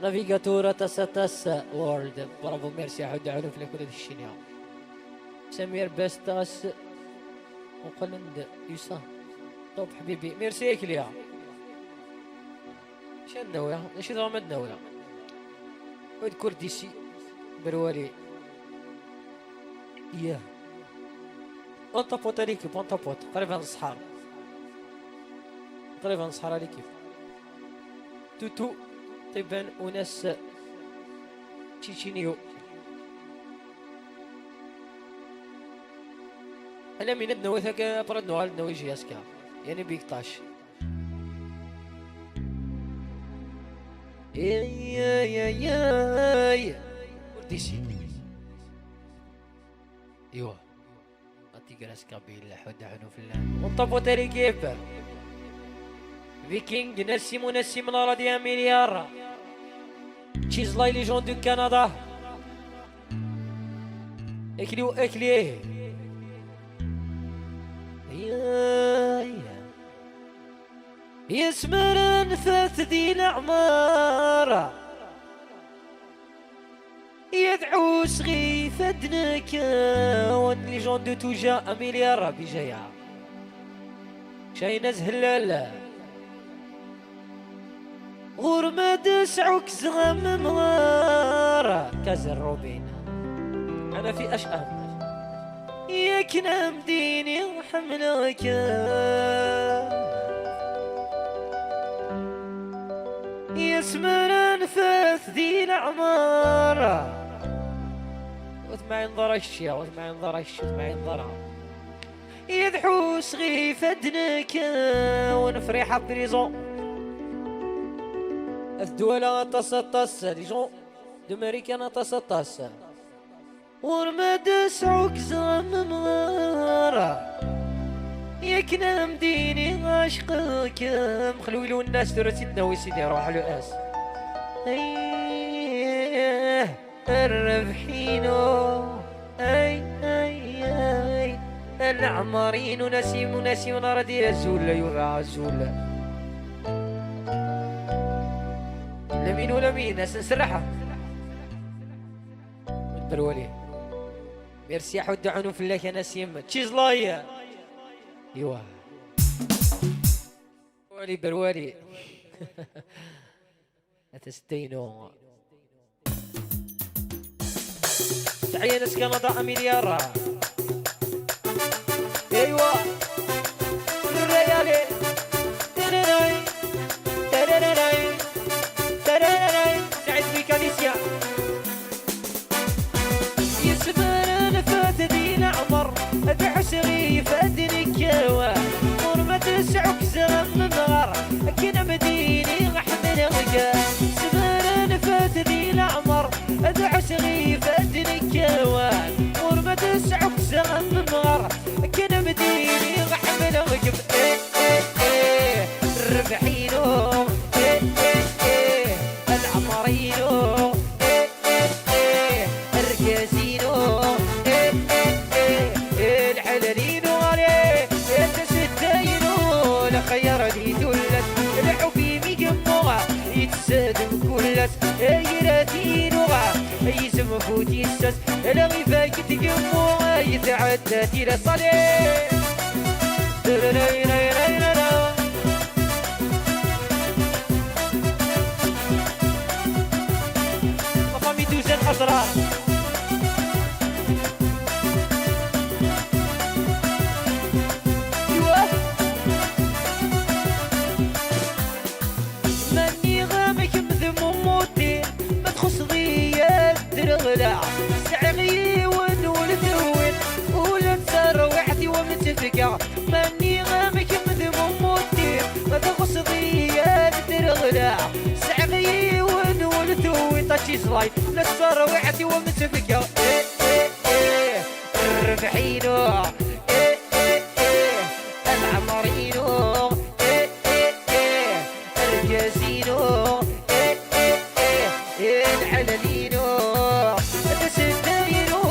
نافيغاتورا تاس وورلد برافو ميرسي حد عنف لكل هذه الشنيا سمير باستاس وقلند يوسا طوب حبيبي ميرسي اكليا شنو الدولة ايش ضرب الدولة ود كرديسي بروالي ياه بونتا بوت عليك بونتا بوت قريبا الصحار عليك توتو تبان وناس تشيشينيو انا من النوى ثاك برد نوال النوى يجي اسكا يعني بيقطاش يا ورديسي ايوا عطيك راسك بالله حد عنو في الله ونطفو تاري كيف فيكينغ نسي من راديا مليار تشيز لاي ليجون دو كندا اكلي يسمر ثلاث دين عمارة يدعو صغي فدنك وان لي جون دو توجا اميليار ربي جاية شاي نزهلال غور ما دسعوك زغم مغار كاز الروبين انا في اشأم ياك نمديني وحملك يسمر انفاث ذي العمار وثمانين ضرش وثمانين ضرش وثمانين ضرع يذحو صغي فدنك ونفريح بريزون الدولة تصطس ليجون دمريكان تصطس ورمد سعوك زم مغارة ياك نمديني عاشقك مخلولو الناس درسيتنا ويسيدي روح له اس ايه الربحينو اي اي اي العمارين نسيم ردي الزول يوغا الزول لمين ولمين نسرحها برولي ميرسي حد عنوف لك يا نسيم تشيز لايا ايوا ولي برولي اتستينو تحية ناس كندا مليار ايوا الريالي تريراي تريراي تريراي سعيد بك اليسيا يسمر نفات دين عمر بعسري فادني كوا ورمة تسعك زرم مغار كنا مديني غحمل غقا سمر نفات دين عمر بعسري فادني كوا ورمة تسعك زرم مغار كنا مديني غحمل غقب ايه ايه ايه الربحينو ايه ايه ايه العمرينو ايه ايه ايه الركازينو ايه ايه ايه الحلالينو عليه التستاينو لخير دي دولت الحبي مجموعة يتسادم كلت يراتينو يسم فوت يسس لغي فاك تجموعة يتعدى تيرا صالح مقامي دوزن أسرار مني غامك مذموم موتي ما تخص ضيات ترغلع سعغي ونول ثوين ولا تسروحتي ومتفقع مني غامك مذموم موتي ما تخص ضيات ترغلع سعغي ونول ثوين تاتشي سلاي لا تسروحتي ومتفقع ايه ايه ايه الربحينو ايه ايه ايه العمرينو ايه ايه ايه الرجازينو ايه ايه ايه الحلالينو التستاينو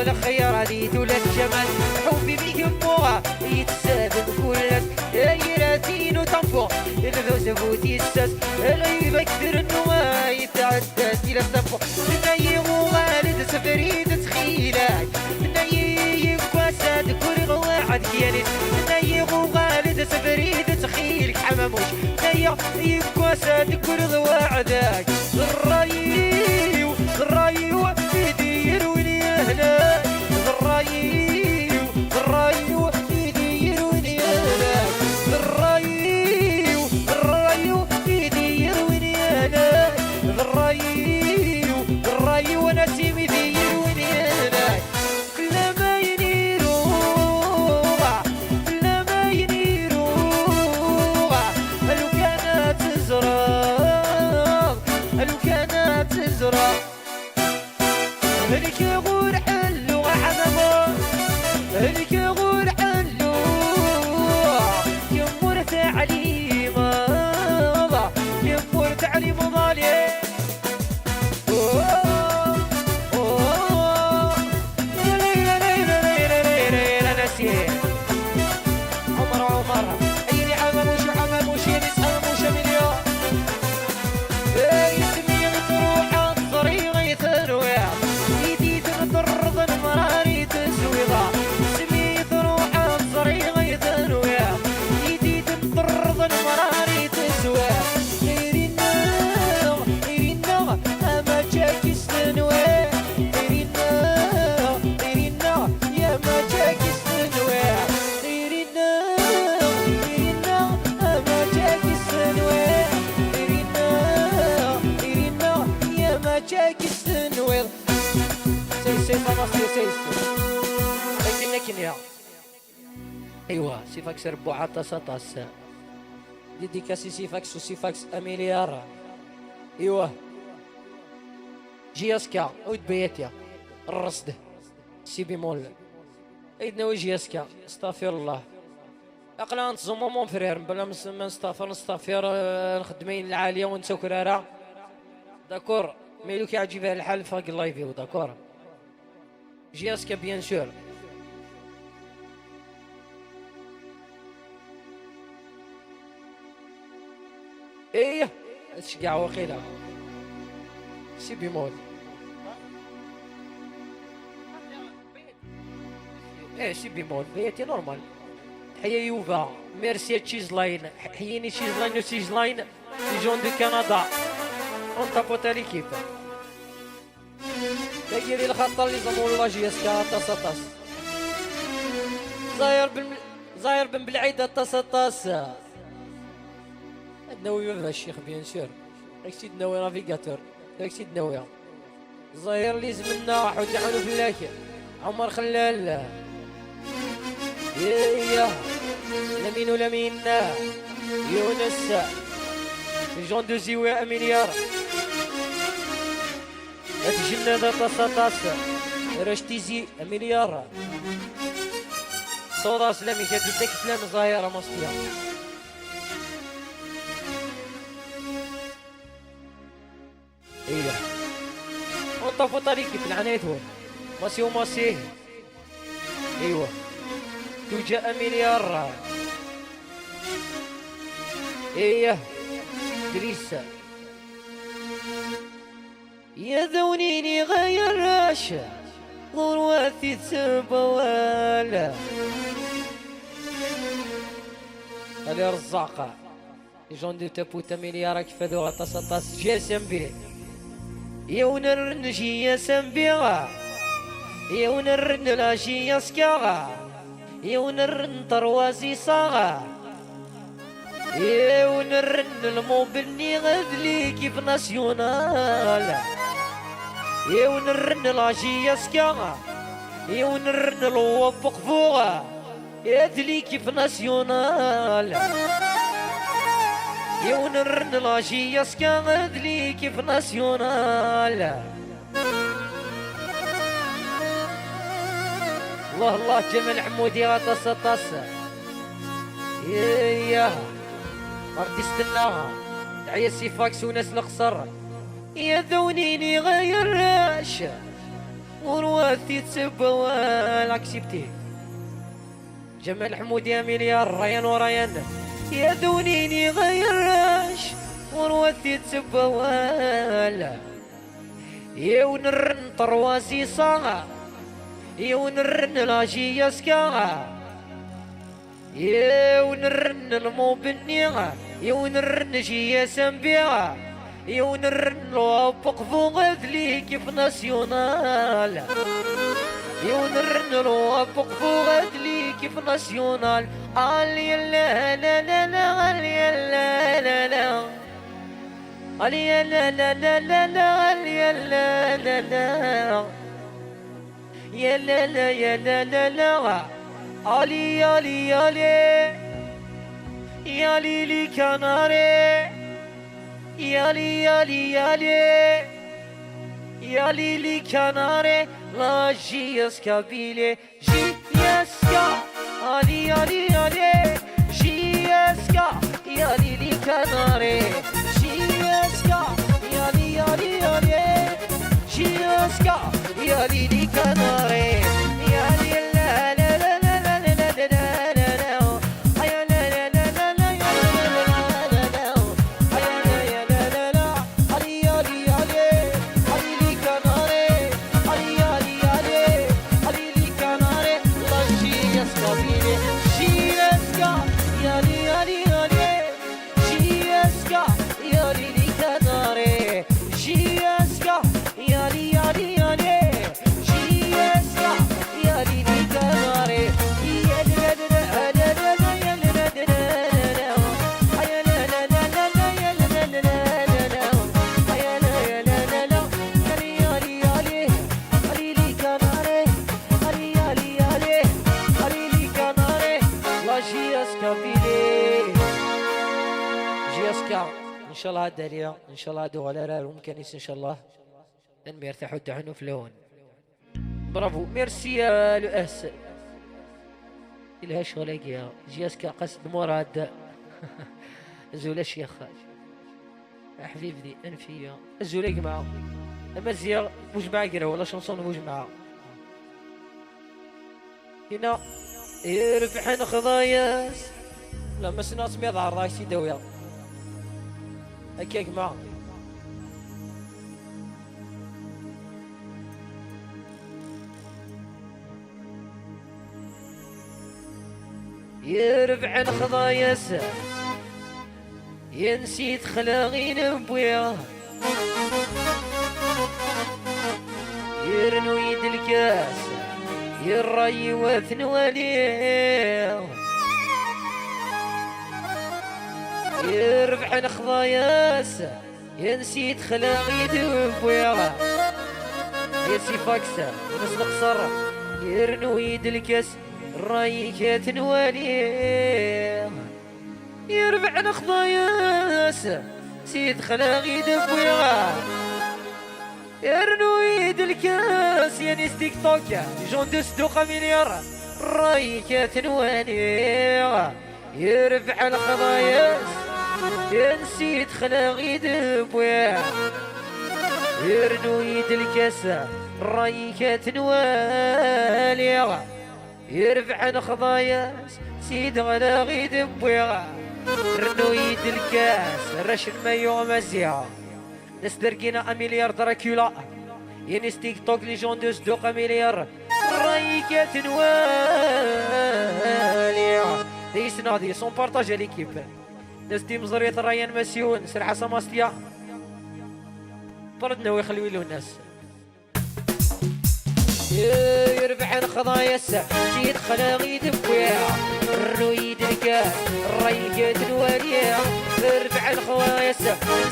الخيار هذه دولة الجمال حبي بيهموها يتسابق كلك يراتينو تنفو الذوز فوت يسس الغيب اكثر النوا يتعدى الى التنفو نايغو والد سفريد تخيلك نايغ كواساد كل واحد كيانيس نايغو والد سفريد تخيلك حماموش نايغ كواساد كل واحدك الرايو الرايو يدير وين اهلك الرايو الرايو يدير وين اهلك الرايو الرايو يدير وين اهلك الرايو الرايو نسيم يدير وين اهلك لما ينيروها لما ينيروها لو كانت تزرق لو كانت لكن يا ايوا سيفاكس ربوعة طاس ديديكاسي سيفاكس وسيفاكس اميليار ايوا جياسكا عود بياتيا الرصد سي بيمول ايدنا وجياسكا استغفر الله اقلا نتزومو مون فرير بلا ما نستغفر الخدمين العاليه ونتوكرارا داكور ميلو كيعجبها الحال فاق الله يفيو داكور جياسكا بيان سور ايه هادشي كاع واقيلا سي بيمول ايه سي بيمول بيتي نورمال حيا يوفا ميرسي تشيز لاين حييني تشيز لاين وتشيز لاين في جون دو كندا اون تابوتا ليكيب دايري الخطه اللي زمو الله جياسكا طاس زاير بن بالعيده طاس النووي ما فيهاش الشيخ بيان سور داك سيد النووي نافيغاتور داك سيد النووي زاير لي زمنا حوت عنو فلاك عمر خلال ياه لمين يونس جون دو زيوا مليار هاد الجنة طاس رشتيزي مليار صورة سلامي كاتب داك سلام زايرة مصطيا ايه وطفو طريقي في العنايتون ماسيه ايوه توجا مليار ايه دريسة يا ذونيني غير راشا غرواتي تسبوالا هذه رزاقة جون دي تابوتا مليار كيف ذو طاس جاسم بيه يون الرنجي يا سنبيغا يون الرن لاشي يسكاغا يون الرن طروازي صاغا يون الرن الموبلني غذلي كيف ناسيونال يون الرن لاشي يسكاغا يون الرن الوفق فوغا يدلي كيف ناسيونال يون الرن لاشي يسكا غدلي كيف ناسيونال الله جمال حمودي غطاس ياه مرتي استناها دعيا سيفاكس وناس القصر يا ذونيني غير راشا ورواثي تسبوا لاكسبتي جمال حمودي مليار ريان وريان يا ذونيني غير راش ورواثي تسبوالا يا ونرن طرواسي صاغا يا ونرن لاجي يسكاغا يا ونرن الموبنيغا يا ونرن جي سنبيغا يا ونرن لوابق فوق ذلي كيف ناسيونال يا ونرن لوابق فوق ذلي كيف ناسيونال علي لا لا لا لا علي لا لا لا علي لا لا لا لا لا علي لا لا لا يا لا لا يا لا لا لا علي علي علي يا ليلي كناري يا لي يا لي يا لي يا ليلي كناري لا جي يسكابيلي جي يسكا علي علي علي جياسكا يا ليلي كناري جياسكا يا لي يا لي يا لي جياسكا يا ليلي كناري يا لي لا لا لا لا لا لا لا لا لا يا لا لا لا لا لا يا لا لا لا لا يا لا لا لا علي يا لي يا لي علي لي كناري علي يا لي يا لي علي لي كناري لا جياسكا بيلي جياسكا يا لي يا لي كا ان شاء الله داريا ان شاء الله دو على راه ممكن ان شاء الله نمير تحو تعنو في اللون. برافو ميرسي يا لو اس إلها شغلك يا جياسكا قصد مراد. زولا شيخ حبيبي انفيا زوليك معاه اما زيا مجمع كرا ولا شنصون مجمعة هنا يربحن خضاياس لما سناس ميض على الرايس يدويا هكاك معاه يربحن خضاياس ينسيت خلاغين بويا يرنو يد الكاس يري وثن وليه يربح خضاياس ينسيت خلاغين بويا يسي فاكسا نسل قصر يرنو يد الكاس الري كاتن وليه يربع خضاياس سيد خلاغي دبويا يرنو يد الكاس يعني ستيك توك جون دو صدوقة مليار راي كاتنواني يربع الخضاياس نسيت خلاغي دبويا يرنو يد الكاس راي كاتنواني يرفع الخضاياس سيد خلاغي دبويا رنو يد الكاس رش المايو مزيا نستركينا مليار دراكولا ينس تيك توك لي جون دو صدوق مليار رايكات نواليا ديس ناضي سون بارطاج ليكيب نستي مزرية ريان مسيون سرعة سماستيا بردنا ويخليو له الناس يربح الخضاياس سيد خلاغي دبويا الرويد الكاس الريقات الوالية يربح الخضاياس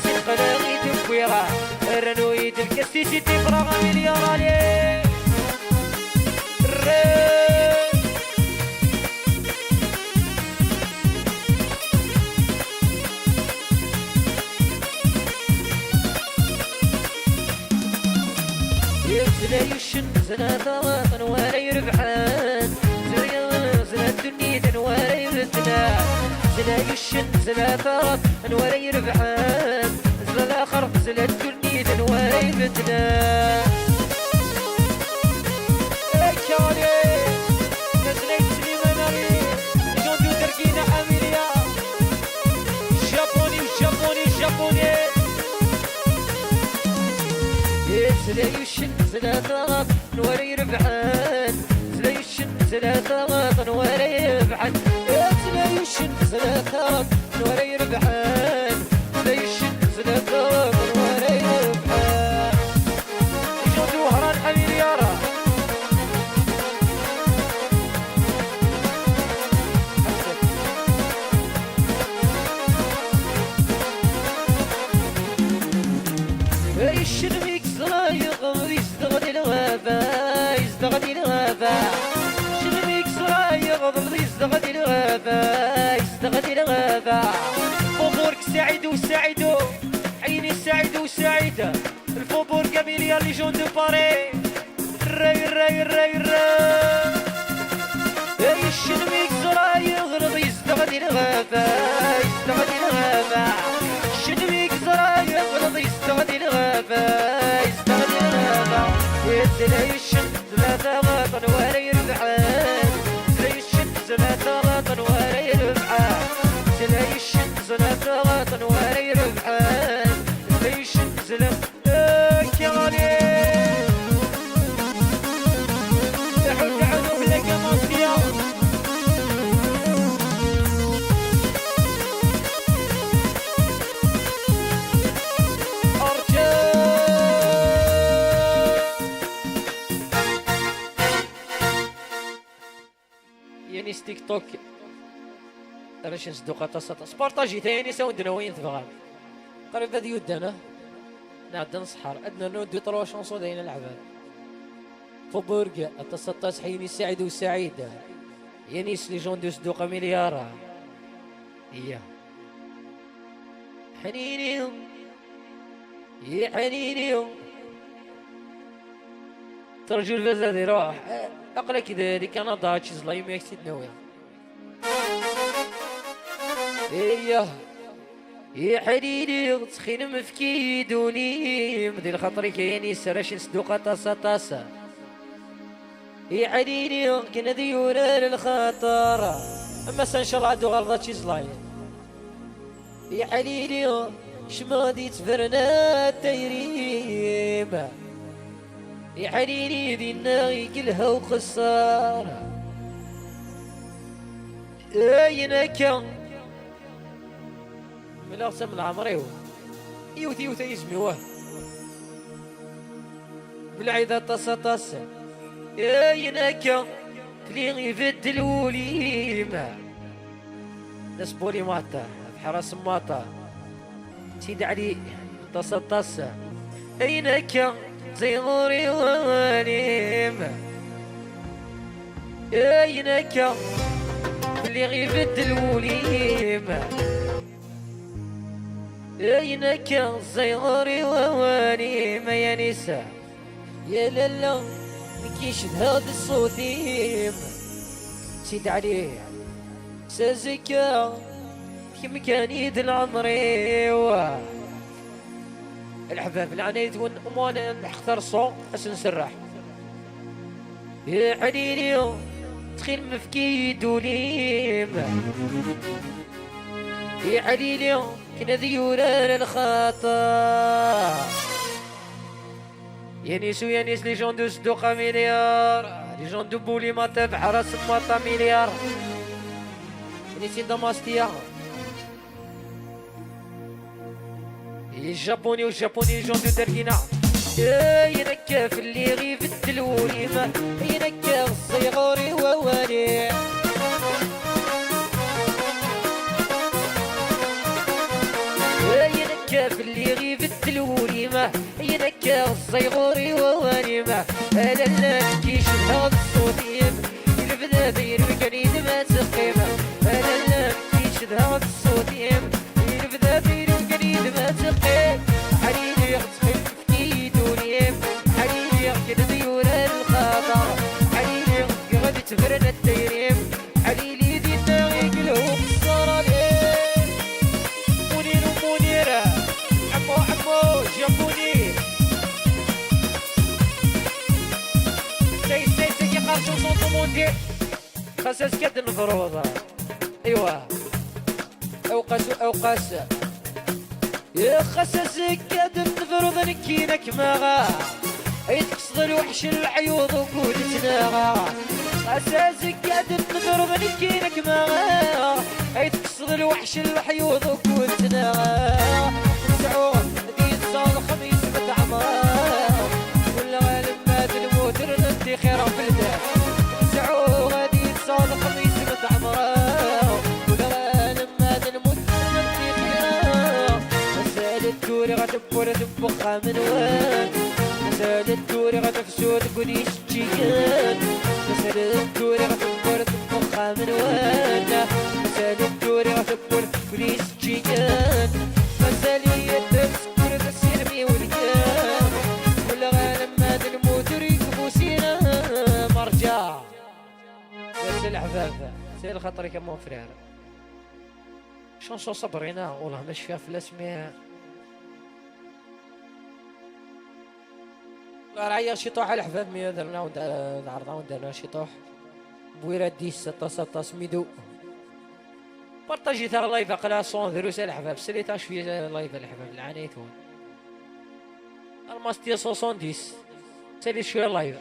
سيد خلاغي دبويا الرويد الكاس سيدي فراغ مليار عليه لا يشن زنا وطن ولا يربحان زنا الدنيا ولا يبتنا زنا يشن زنا وطن ولا يربحان زنا الاخر زنا الدنيا ولا يبتنا كالي زنا يسلم ناري جون دو تركينا اميليا جابوني جابوني جابوني زلا يشن زلا ثغط ولا يربحان زلا يشن زلا ثغط ولا يربحان زلا يشن زلا ثغط ولا يربحان زلا يشن زلا ثغط ولا يربحان يجون وهران اميليارا يشن يستغني الغابة يستغني الغابة شنميك صراي يغضب يستغني الغابة يستغني الغابة فوبورك سعيد وسعيدو عيني سعيد وسعيدة الفوبور كاميليا لي جون دو باري الراي الراي الراي الراي شنميك صراي يغضب يستغني الغابة يستغني الغابة شنميك صراي يغضب يستغني الغابة يستغني الغابة زلا يشن زلا ثغط ولا يربحان زلا يشن زلا ثغط ولا يربحان زلا يشن زلا ثغط ولا يربحان زلا يشن زلا كالي تحط عنو بلا كمانسيا تيك توك راش نصدقوا تصاطا سبارطاجي ثاني ساودنا وين تبغى قريب هذه يدنا نعد نصحر ادنا نودي طروا شونسو داين العباد فوبورغ التصاطاس حيني سعيد وسعيده يانيس لي جون دو صدوق مليار هي حنيني يا حنيني ترجو الفزاد يروح اقرا كذا هذيك انا ضاعت شي زلايم ياك سيدنا ويا ايه يا حنيني تخين مفكيدوني مدير خاطري كايني سراش نسدوقة طاسة طاسة يا حنيني كنا ديورا للخطر اما سنشر عدو غلطات شي زلايم يا حنيني شمادي تفرنا التيريم يا حنيني دينا يقلها وخسارة اينك من اقسم العمري يوثي يسميوه بالعيدة طاسة طاسة اينك فلي يفد الوليمة ناس بولي ماطا بحراس ماطا سيد علي طاسة طاسة اينك زي غوري وانيم اينك اللي غيبد الوليم اينك زي غوري وانيم يا نساء يا لالا مكيشد هذا الصوتيم سيد علي سازكا كم كان يد العمري الحباب العنايد وانا نختار صو اش نسرح يا حنيني تخيل مفكيد وليم يا حنيني كنا ذيورا للخطا يا نيسو يا نيس لي جون دو صدوقة مليار لي جون دو بولي ماتا بحراس ماتا مليار نيسي دماستيا الجابوني والجابوني جون دو تركينا ينكا في اللي غيفد الوليمة ينكا الصيغوري ووالي ينكا في اللي غيفد الوليمة ينكا الصيغوري وواليمة انا لا كيش هذا الصوتيم البدا داير مكاني ما تقيمة انا لا كيش هذا الصوتيم البدا داير مكاني ما تقيم حنيني يغتخل في دونيم حنيني يغتخل ديورا الخطر حنيني غادي تفرن التيريم حنيني دينا يقلو خسارة ليه منير ومنيرة عمو جابوني سي كي قارشو صوتو موندي خاصة سكاد المفروضة ايوا اوقاس يا خساسك قد نفرض نكينك ماغا يتقصد الوحش العيوض وقود تناغا خساسك قد نفرض نكينك ماغا يتقصد الوحش العيوض وقود تناغا نسعود دي تصال خميس متعمر ولا غالب مات الموت ردي خير في الدار نسعود غادي تصال خميس متعمر الدوري غتبور تبقى من وين مسال الدوري غتفسود قديش تجيكن مسال الدوري غتبور تبقى من وين مسال الدوري غتبور قديش تجيكن مسالية تسكر تسيرمي والكام ولا غالب ما تنموت ريكبو سينا مرجع بس الحباب سير خاطري كمون فرير شانسو صبرينا والله مش فيها في الاسماء راهي شي طوح الحباب مي درنا ونعرضنا ودرنا شي طوح بويرات ديس 6 سميدو بارطاجي ترى لايف اقلا 100 دروس الحباب سليتاش في لايف الحباب العنيتون الماستي 70 سالي شويه لايف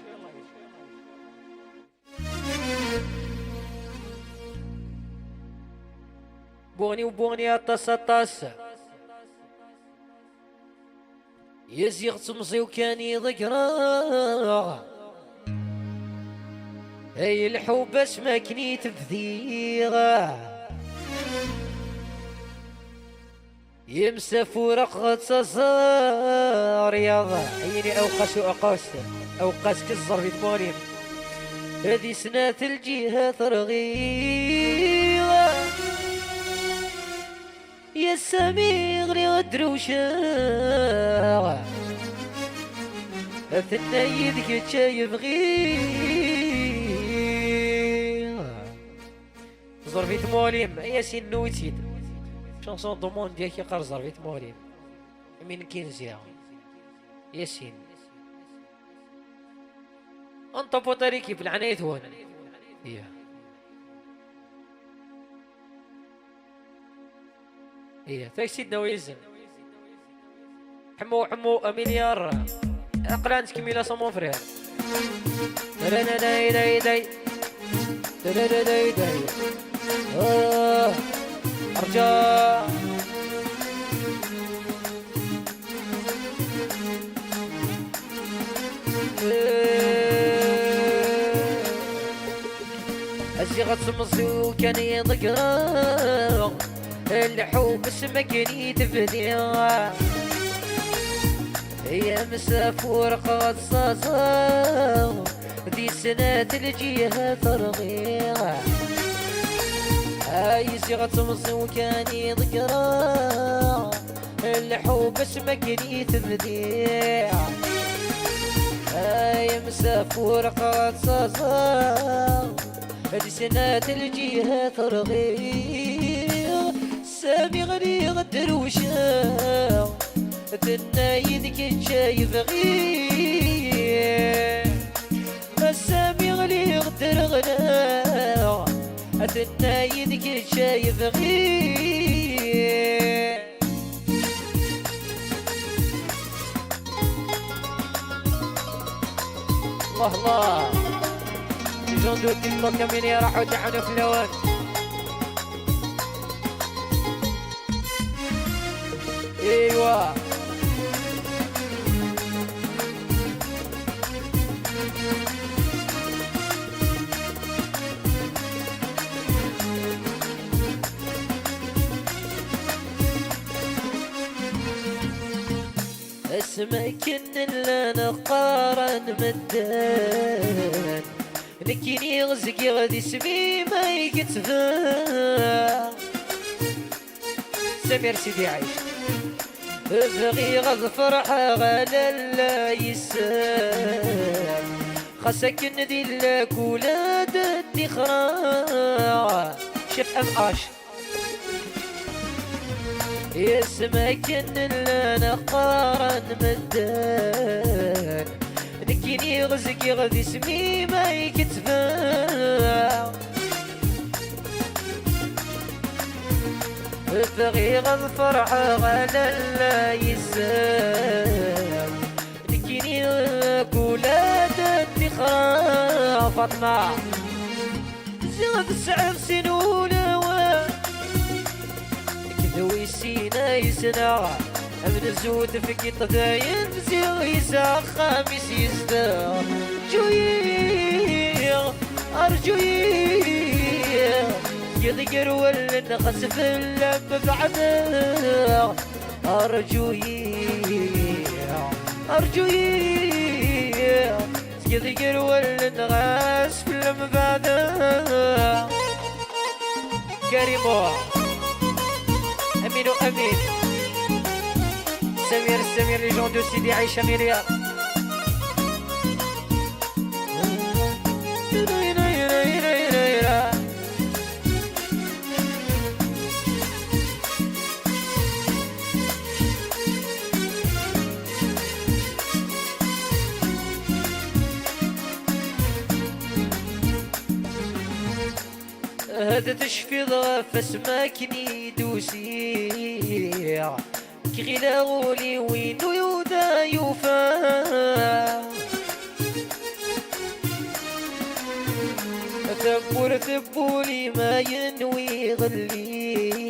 بوني طاس يزيغ تمزي وكان يذكراه هاي الحوباش ما كني تبذيغه يمسى فرق تصار يا عيني اوقاس كالزر في دمونيم هذه سنة الجهة رغيغة يا يا سمير لي غدروشة ثنايدك شايف غير زرفيت موليم ياسين نويتيد شانسون دومون ديالك يقار زرفيت موليم من كينزيا ياسين انت بوطريكي بالعناية هون هي تاك سيدنا ويزن حمو مليار اقلانت كميلا سمون فرير داي داي داي داي داي داي داي ارجع الصيغة تمصي كان يضقر الحوم سمكني تفديها هي مسافور قصاصة ذي سنة الجيها ترغيها هاي صيغة تمصي وكان يضقر الحوم سمكني تفديها هاي مسافور قصاصة ذي سنة الجيها ترغيها سامي غني غدر وشا تنايدك شايف غير سامي غني غدر غنا تنايدك شايف غير الله الله جندو تيك توك من راحوا دعنا في اللوان ايوه اسمك ان نقارن مدان لكن يغزق غادي سمي ما يكتفى سمير سيدي عايش بغي غض فرحة غالا لا يسام خاصك ندي لك ولاد الدخرا شف ام اش اسمك ان نقارن مدان لكن يغزق غادي سمي ما يكتفى بغي الفرحة غالا لا يسام لكن ولاد الدخرا فاطمة زغد 9 سنون كذوي سينا يسنا من زود في كيط داين زيغ يساق خامس يزدا جوير أرجوير يذكر ولا خسف اللب بعده أرجوير يذكر ولا خسف اللب بعده كريمو أمين وأمين سمير لي جون دو سيدي عايشة مليار هذا تشفي ضعف اسماكني دوسي كغيلا غولي وينو يودا يوفا ثبولي ما ينوي غلي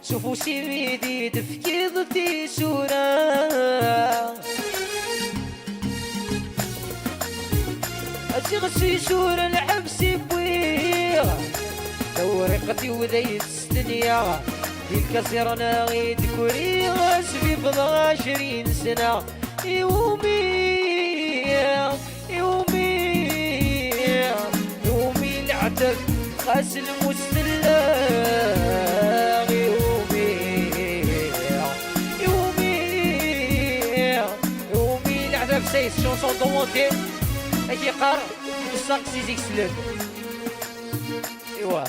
شوفوا سيدي دفكي ضتي سورة أشغسي سورة الحبس بويا ورقتي وذي الدنيا الكسر انا غيد كوري غاسبي بضع 20 سنة يومي العتب خاس المستلاغ يومي سيس شونسون دومونتي اكي قار الساق سيزيكس لوك. ايوا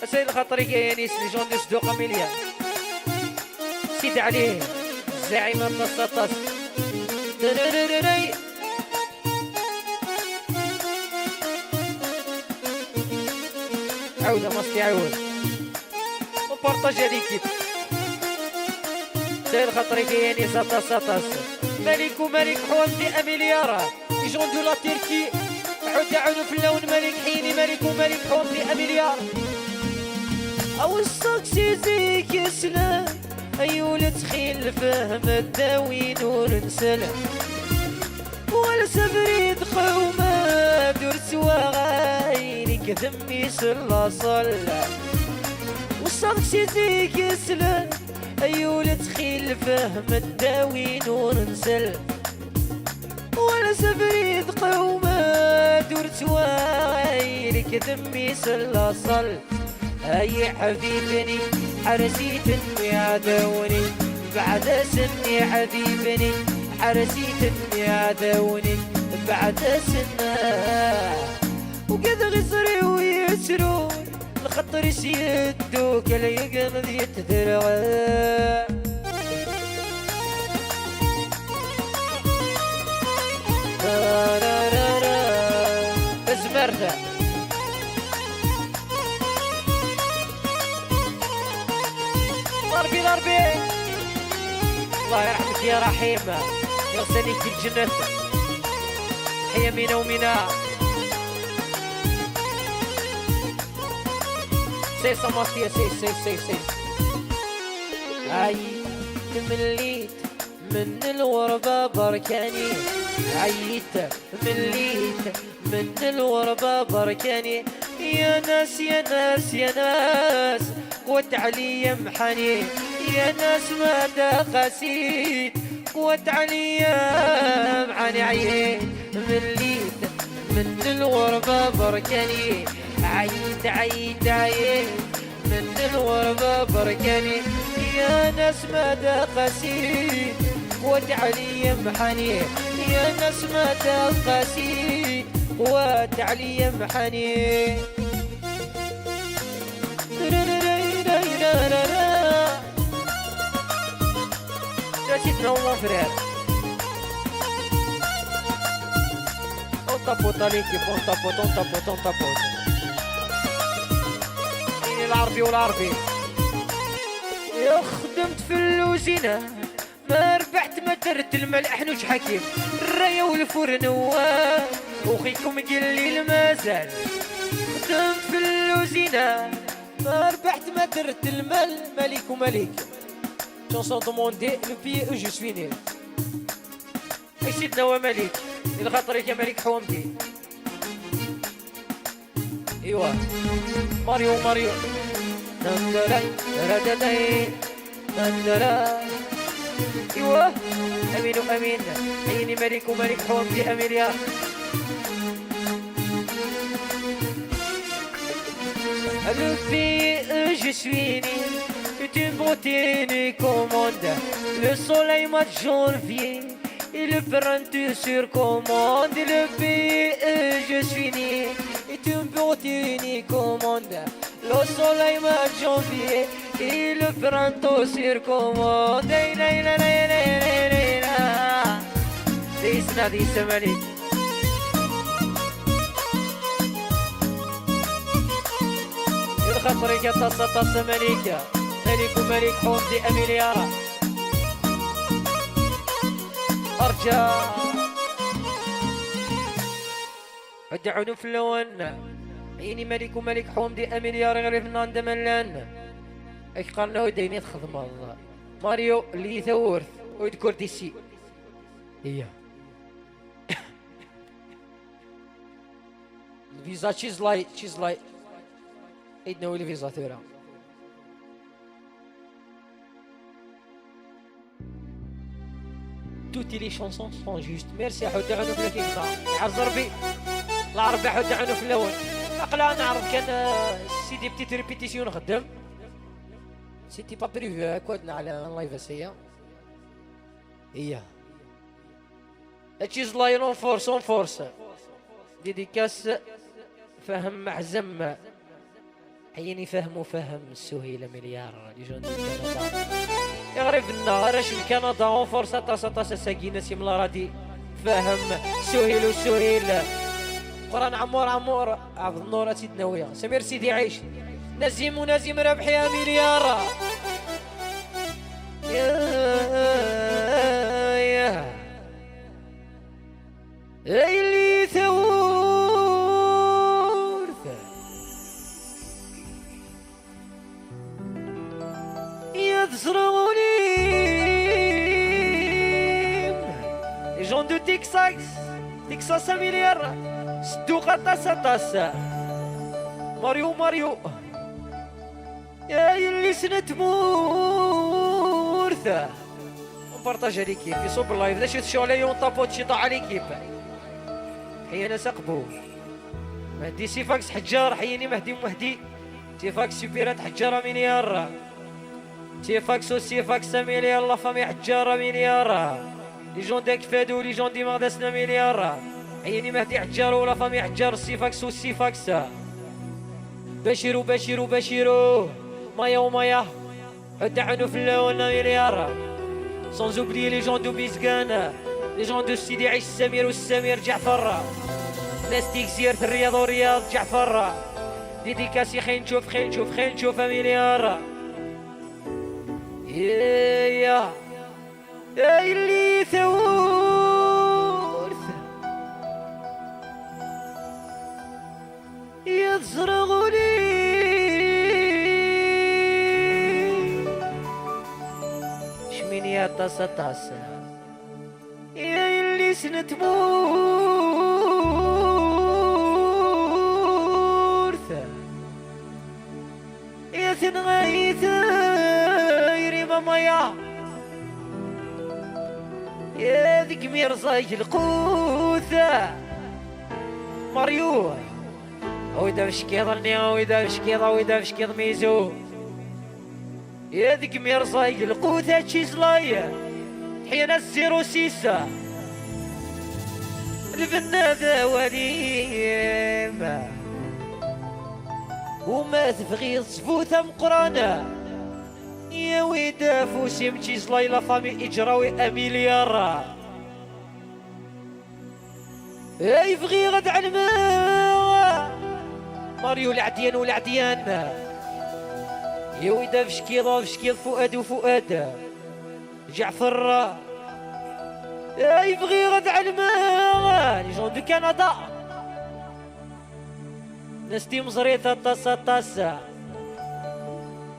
اسيد الخطري كاينيس لي جون دي صدوق مليان سيد عليه الزعيمة طاس عودة ماستي عود وبارطاجي ليكيب سيد الخطري كاينيس طاس ملك وملك حوامدي اميليارا يجون دو لا تركي عود عونو في اللون ملك حيني ملك وملك حوامدي اميليارا او الصاكسي زيك يسلم ايول تخيل فهم الداوي نور نسلم ولا سبريد قومة دور سواغاينك ذمي صلى صلى والصاكسي زيك يسلم ايول تخيل فهم الداوي نور نسلم ولا سبريد قومة دور سواغاينك ذمي صلى صلى اي حبيبني حرسيت اني عدوني بعد سني حبيبني حرسيت اني عدوني بعد سنه وقد غصري ويسرون الخطر يسيدو كلا يقضي يتدرع ازمرته ضربي ضربي الله يرحمك يا رحيمة يغسلك في الجنة حيا مينا ومينا سيس ماستيا سيس عيت مليت من الوربة بركاني عيت مليت من الوربة بركاني يا ناس يا ناس يا ناس قوت علي محني يا ناس ما دقسيت قوت علي محني عيت مليت من الغربة بركاني عيت من الغربة بركاني يا ناس ما دقسيت قوت علي محني يا ناس ما دقسيت قوت علي محني جاتيتنا هو فرير اون تابوت عليكي اون تابوت العربي والعربي يا خدمت في اللوزينة ما ربحت ما درت الملح نوش حكيم الراية والفرن وخيكم قال لي المازال خدمت في اللوزينة ما ربحت ما درت المال ملك وملك شونسون دوموندي لو بي او جو سوي نيل سيدنا وملك الخطريك يا ملك حومدي ايوا ماريو ايوا امين عيني ملك وملك حومدي اميليا Le pays je suis né, une beauté nous commande. Le soleil mois de janvier et le printemps sur commande. Le pays je suis né, une beauté nous commande. Le soleil mois de janvier et le printemps sur commande. Dis Malik. خطرك تص مليكة ملك وملك حومدي أميليارا أرجع ادعوني في اللون عيني ملك وملك حومدي أميليارا غير فنان دملان ايش قالنا ديني تخدم الله ماريو اللي ثورث ويذكر ديسي هي الفيزا تشيز لايت عيدنا ولي فيزا ثورة توتي لي شونسون سون جوست ميرسي حوت عنو في الكيكتا عرض ربي العربي حوت عنو في اللون اقلا نعرف كان سيدي بتيت ريبيتيسيون نخدم سيتي با بريفي كودنا على لايف هي هادشي زلاين اون فورس اون فورس. ديديكاس فهم محزم حيني فهم سهيل مليار لي جون دي كندا يغرب النهار اش كندا اون فورس طاسا ساكينه سي ملا رادي فهم سهيل قران عمور عبد النور سيدنا ويا سمير سيدي عيش نزيم ربحي يا مليار يا اللي ثورث يذزروني جون دو تكساس مليار صدوقة طاسة ماريو يا اللي سنة مورثة نبارطاجا ليكيب يصوب اللايف باش يتشو عليا ونطابوت شي طاع ليكيب حيانا سقبو مهدي سيفاكس حجار حياني مهدي سيفاكس سوبيرات حجارة مليار سيفاكس مليار لا فامي حجارة مليار لي جون داك فادو لي جون ديما داسنا مليار حياني مهدي حجار ولا فامي حجار السيفاكس بشيرو مايا حتى عنو في اللون مليار سون اوبلي لي جون دو بيزكان لي جون دو سيدي عيش السمير جعفر ناس تيكسير في الرياض جعفر ديديكاسي خلينا نشوف مليار يا اللي ثورث يزرغني شميني طاسة يا اللي سنة مورث يا ثنغايث يريما مايا يا ذيك ميرزاي القوثة ماريو ويدا فشكيض ميزو يا ذيك ميرزاي القوثة تشيزلاي حيانا 06 الفنادة وليم وما تبغي صفوثة مقرانة يا ويدا فوسي متشيزلاي لا فامي إجراوي أميليار يبغي غد علما ماريو العديان يا ويدا فشكيض فؤاد جعفر يبغي غد علما لي جون دو كندا نستي مزريطة طاسة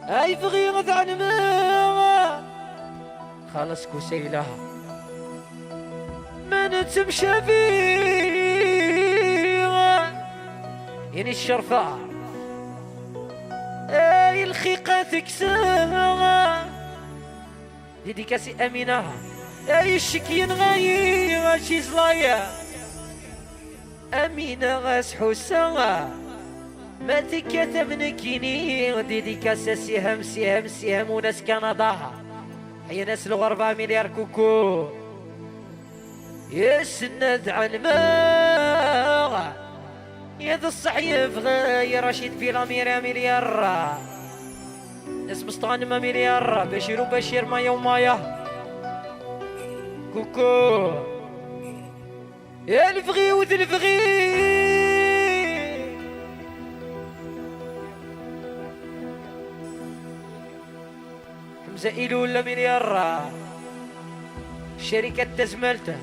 يبغي غد علما خلص كسيلة ما نتمشى فيها يعني الشرفة الخيقة تكساها ديديكاسي أمينة الشكين غاية شي زلايا أمينة غاس حسا ما تكتب كيني ديديكاسي سيهم وناس كندا هي ناس الغربة مليار كوكو يسند علما يا ذا الصحيف غاية رشيد في الأميرة مليار ناس مستغنمة مليار بشير مايا كوكو يا الفغي حمزة إيلو ولا مليار شركة تزملته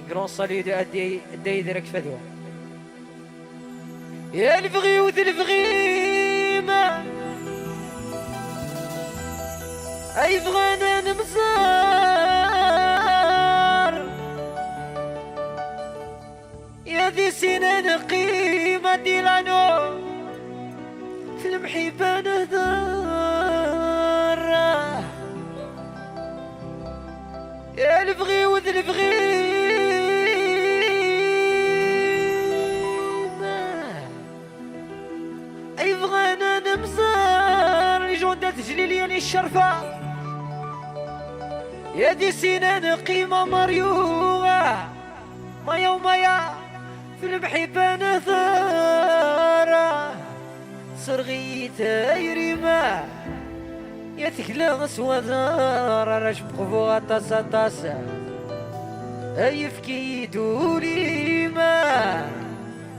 جرون صليدو أدي يدرك فدوى يا الفغي ما أي بغانا نمزار يا ذي سنان قيمة ديلانو في المحيبة نهدار يا البغي أي بغانا نمزار جودة تجليلياني الشرفة يا دي سنان قيمة مريومة مايا ومايا في المحبة نثارة صرغيتها يريمة يا تكلا سوادار راش بقفوها طاسة طاسة أيف كيدو ليما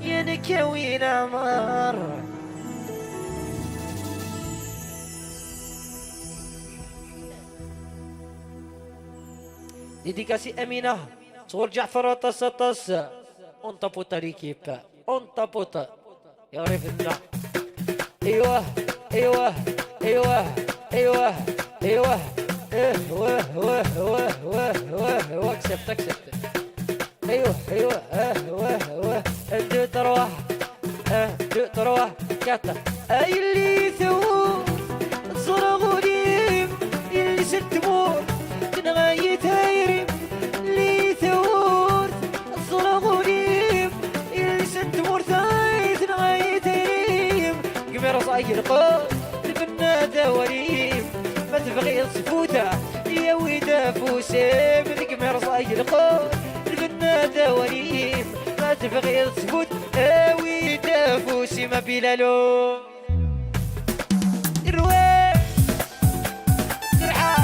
يا نكاوين عمار ديديكاسي أمينة صور جعفر طاسة طاسة اون تابوتا ليكيب اون تابوتا يا ريفنا ايوه ايوه ايوه ايوه ايوه واه واه واه واه واه واه كسبت كسبت ايوه ايوه واه واه دو تروح دو تروح كاتا اي اللي ثور صرغوا ليم اللي ستمور تنغايت هايريم اللي ثور صرغوا ليم اللي ستمور ثايت نغايت هايريم قمر صاير قول البنادة وريم ما تبغي صفوتة يا ويدا فوسيم القمر صاير قول البنادة وريم ما تبغي صفوت يا ويدا فوسي ما بلالو الرواب سرحة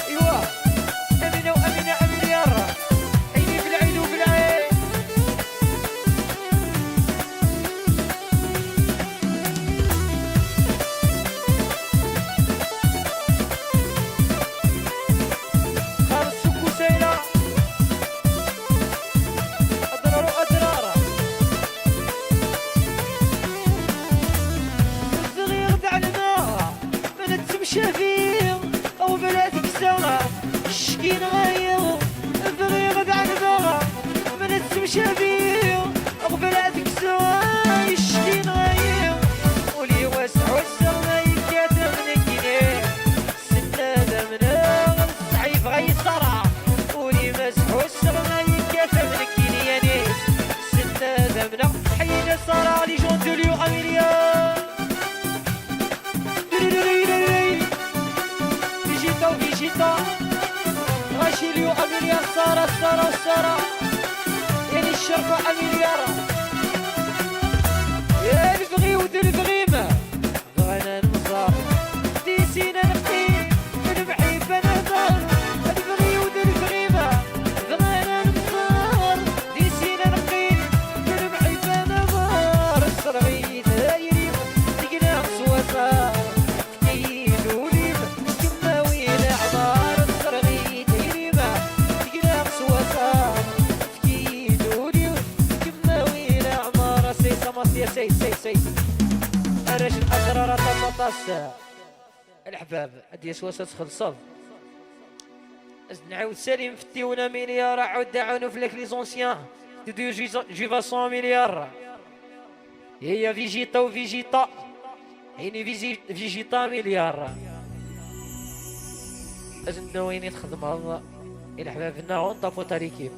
ايوه امينة وامينة امينة يارا عيني في العين وفي العين شفير او بلادك سوا شكين غير بغي غدع البغا من اسم شفير او بلادك سوا شكين غير ولي واسع وسر ما يكاتب نكيني سنادة من الصعيف غي صرع ولي مسح وسر ما يكاتب نكيني يا نيس سنادة من حين صرع لي جون دوليو اميليا فيجيتا غاشيليو اميليار سارة يعني الشرفة اميليار يا البغي ود البغيمة بغانا نمزار ديسينا نقيم المحبة نهضر البغي ود البغيمة بغانا نمزار ديسينا نقيم المحبة نهضر الصرغيت هايريم تقنا سواسار سي الرجل أزرار طاطاس الحباب هادي سواسة خلصات نعاود سالم في التيونا مليار عاود دعونو في لي زونسيان دو جيفا 100 مليار هي فيجيتا وفيجيتا يعني فيجيتا مليار أزن وين يتخدم الله الحبابنا هون طابو تاريكيب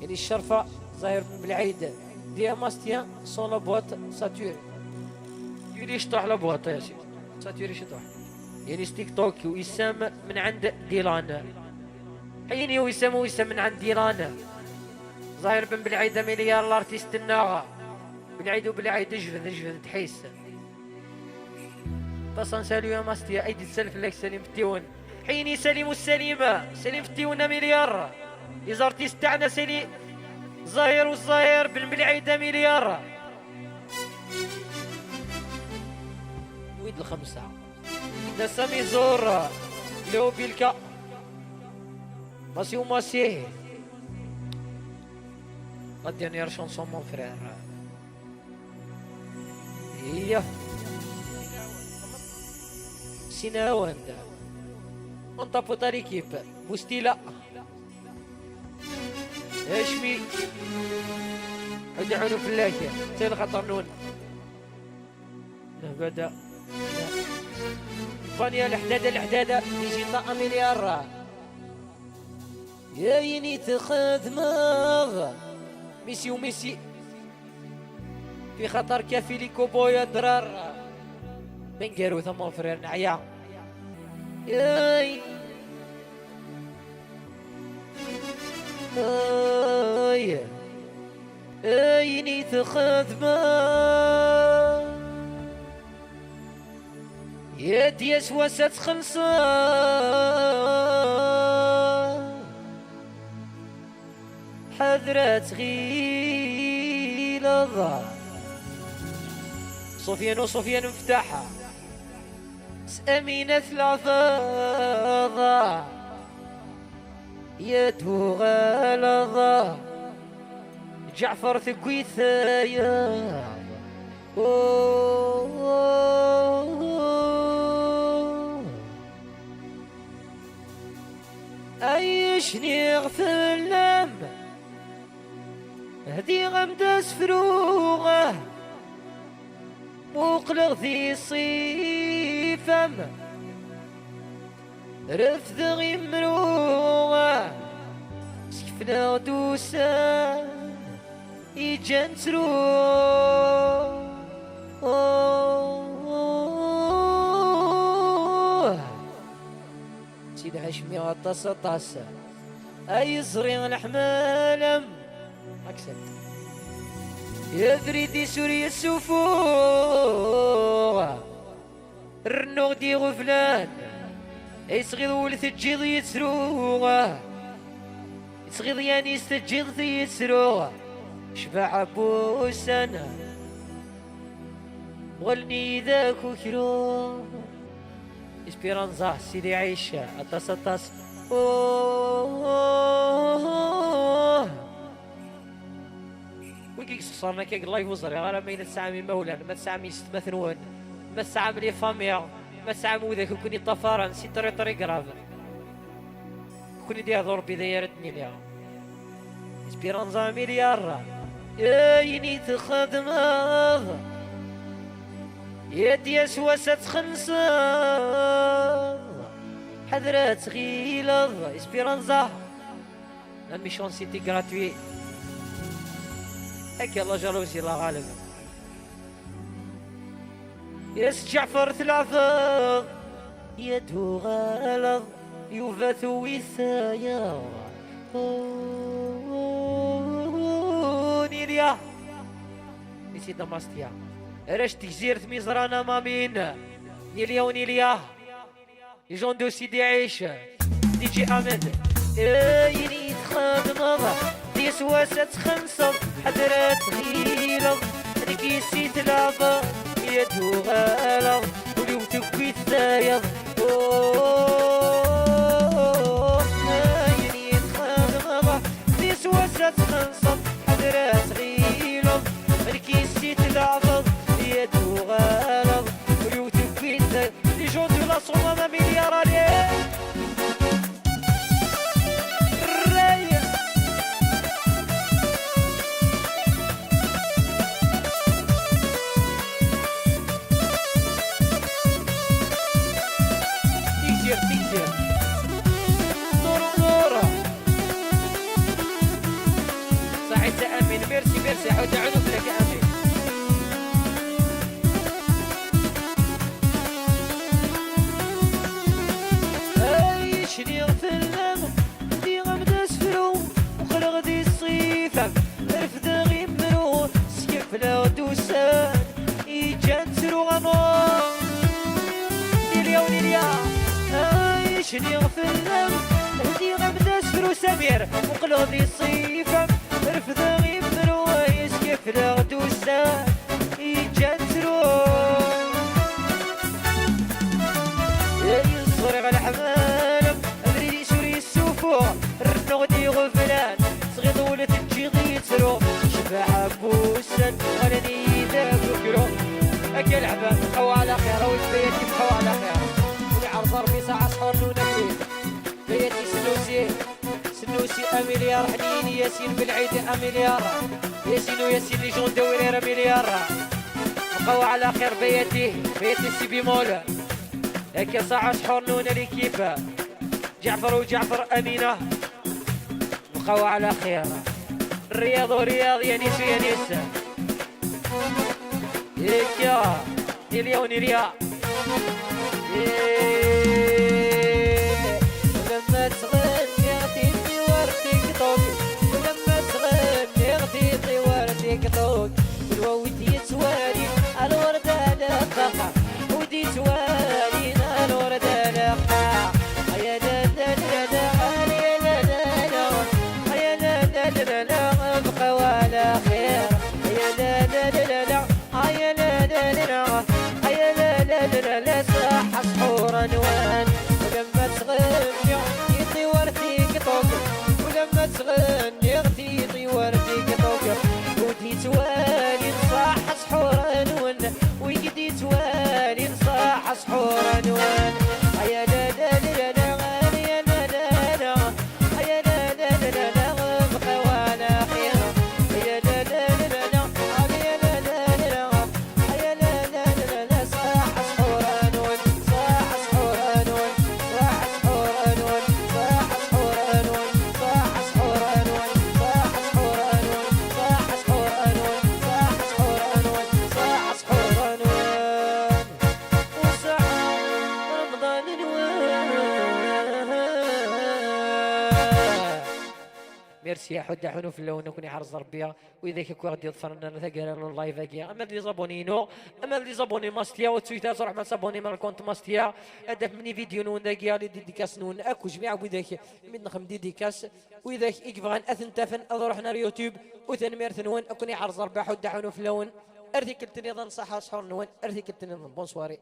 يعني الشرفة ظاهر بالعيد دياماستيا سون لا بواط ساتوري يولي يشطح لا بواط يا سيدي ساتوري يشطح يعني ستيك توك ويسام من عند ديلان حيني ويسام من عند ديلان ظاهر بن بالعيد مليار الارتيست الناغا بالعيد وبالعيد جفن تحيس بس نساليو يا ماستيا ايدي تسلف لك سليم في التيون حيني سليم السليمة سليم في التيون مليار إذا ارتيست تاعنا سليم الظاهر والظاهر بن بالعيدة مليار ويد الخمسة دا سامي زور لو بيلكا ماسي وماسي لا ديرنيير شونسون مون فرير هي سيناوند اون طابو تاريكيب بوستيلا اشمي ادعونو في اللاكة تيل خطرنون بدا فانيا الحدادة يجي طاقة مليار يا يني تخدمغ ميسي وميسي في خطر كافي لي كوبويا درار بنقارو ثم فرير نعيا اي اي اي نيت خدمة يدي اسوست خلصة حذرت غيل الظهر سفيان مفتاحة أمينة ثلاثة يدو غلظة جعفر ثقيثايا عيشني غفلم هدي غمداس فروغه مقلغ ذي صيفم رفض غمروغه سكفنا غدوسا يجنسرو سيد عشمي غطاسة طاسة أي صريغ الحمالم أكسد يدري سوريا السفوغ الرنوغ دي غفلان يصغيض ولث الجيض يتسروغ يصغيض يعني يستجيض يتسروغ شبع بوسنا غلني ذاك وكرو اسبيرانزا سيدي عيشة أطاس أطاس وكيك صارنا كيك الله يوزر يا غالا مين تسعامي مولا ما تسعامي ست مثنون ما تسعامي لي فاميا ما تسعامي وذاك كوني طفارا نسي طريق راب كوني دي هذور بدايرتني ليها اسبيرانزا مليار يني تخدم يدي اسوست خنصة حذرات غيلظ اسبيرانزا الميشون سيتي غراتوي هكا الله جالوسي الله غالب ياس جعفر ثلاثة يدو غالظ يوفا ويثايا نيليا نسي دماستيا رشت جزيرة ميزرانا مامين نيليا ونيليا يجون دو سيدي عيش دي جي أمد يني تخدم دي سواسة خمسة حضرات غيلة نكيسي ثلاثة يدو غالة ولو تكوي الثايض يني تخدم دي سواسة خمسة حضرات غيلة نكيسي ثلاثة يدو غالة ولو تكوي الثايض لي جون دو لا صومة مليار عليه ميرسي حوت عنق لك امين عيشني غفلم دي غمداس فرو وخلق دي الصيفة رفد غيمرو سكفلا ودوسان يجان سرو غنور نيليا ونيليا عيشني غفلم دي غمداس فرو سمير وخلق دي الصيفة رفد غيمرو يسكفلا ودوسان يجان سرو صريغ الحمالم أمريدي سوري السوفو الرنغدي غفلان صغيط ولت الجيضي يتسرو شباح بوسن غنني ذاك وكرو أكي العبان بقاو على خير والبيت بقاو على خير والعرض ربي ساعة صحر نونكي بيتي سنوسي أميليار حنيني ياسين بالعيد أميليار ياسين لي جون دورير أميليار بقاو على خير بيتي سيبي مولا هكا ساعة سحور نونا ليكيبا جعفر أمينة بقاو على خير الرياض ورياض يانيس ويانيس هكا نيليا ونيليا ميرسي حد حنو في اللون كوني حرز ربيا واذا كي غادي يظفرنا ثقال لو لايف اكيا اما لي زابونينو اما لي زابوني ماستيا وتسويتا تروح ما صابوني من الكونت ماستيا هدف مني فيديو نون داكيا لي ديديكاس نون اكو جميع وذاك من نخم ديديكاس واذا يبغى اثن تافن اروح نار يوتيوب وثنمير ثنون كوني حرز ربيا حد حنو في اللون ارتكلتني ظن صحه شهر نون ارتكلتني ظن بونسواري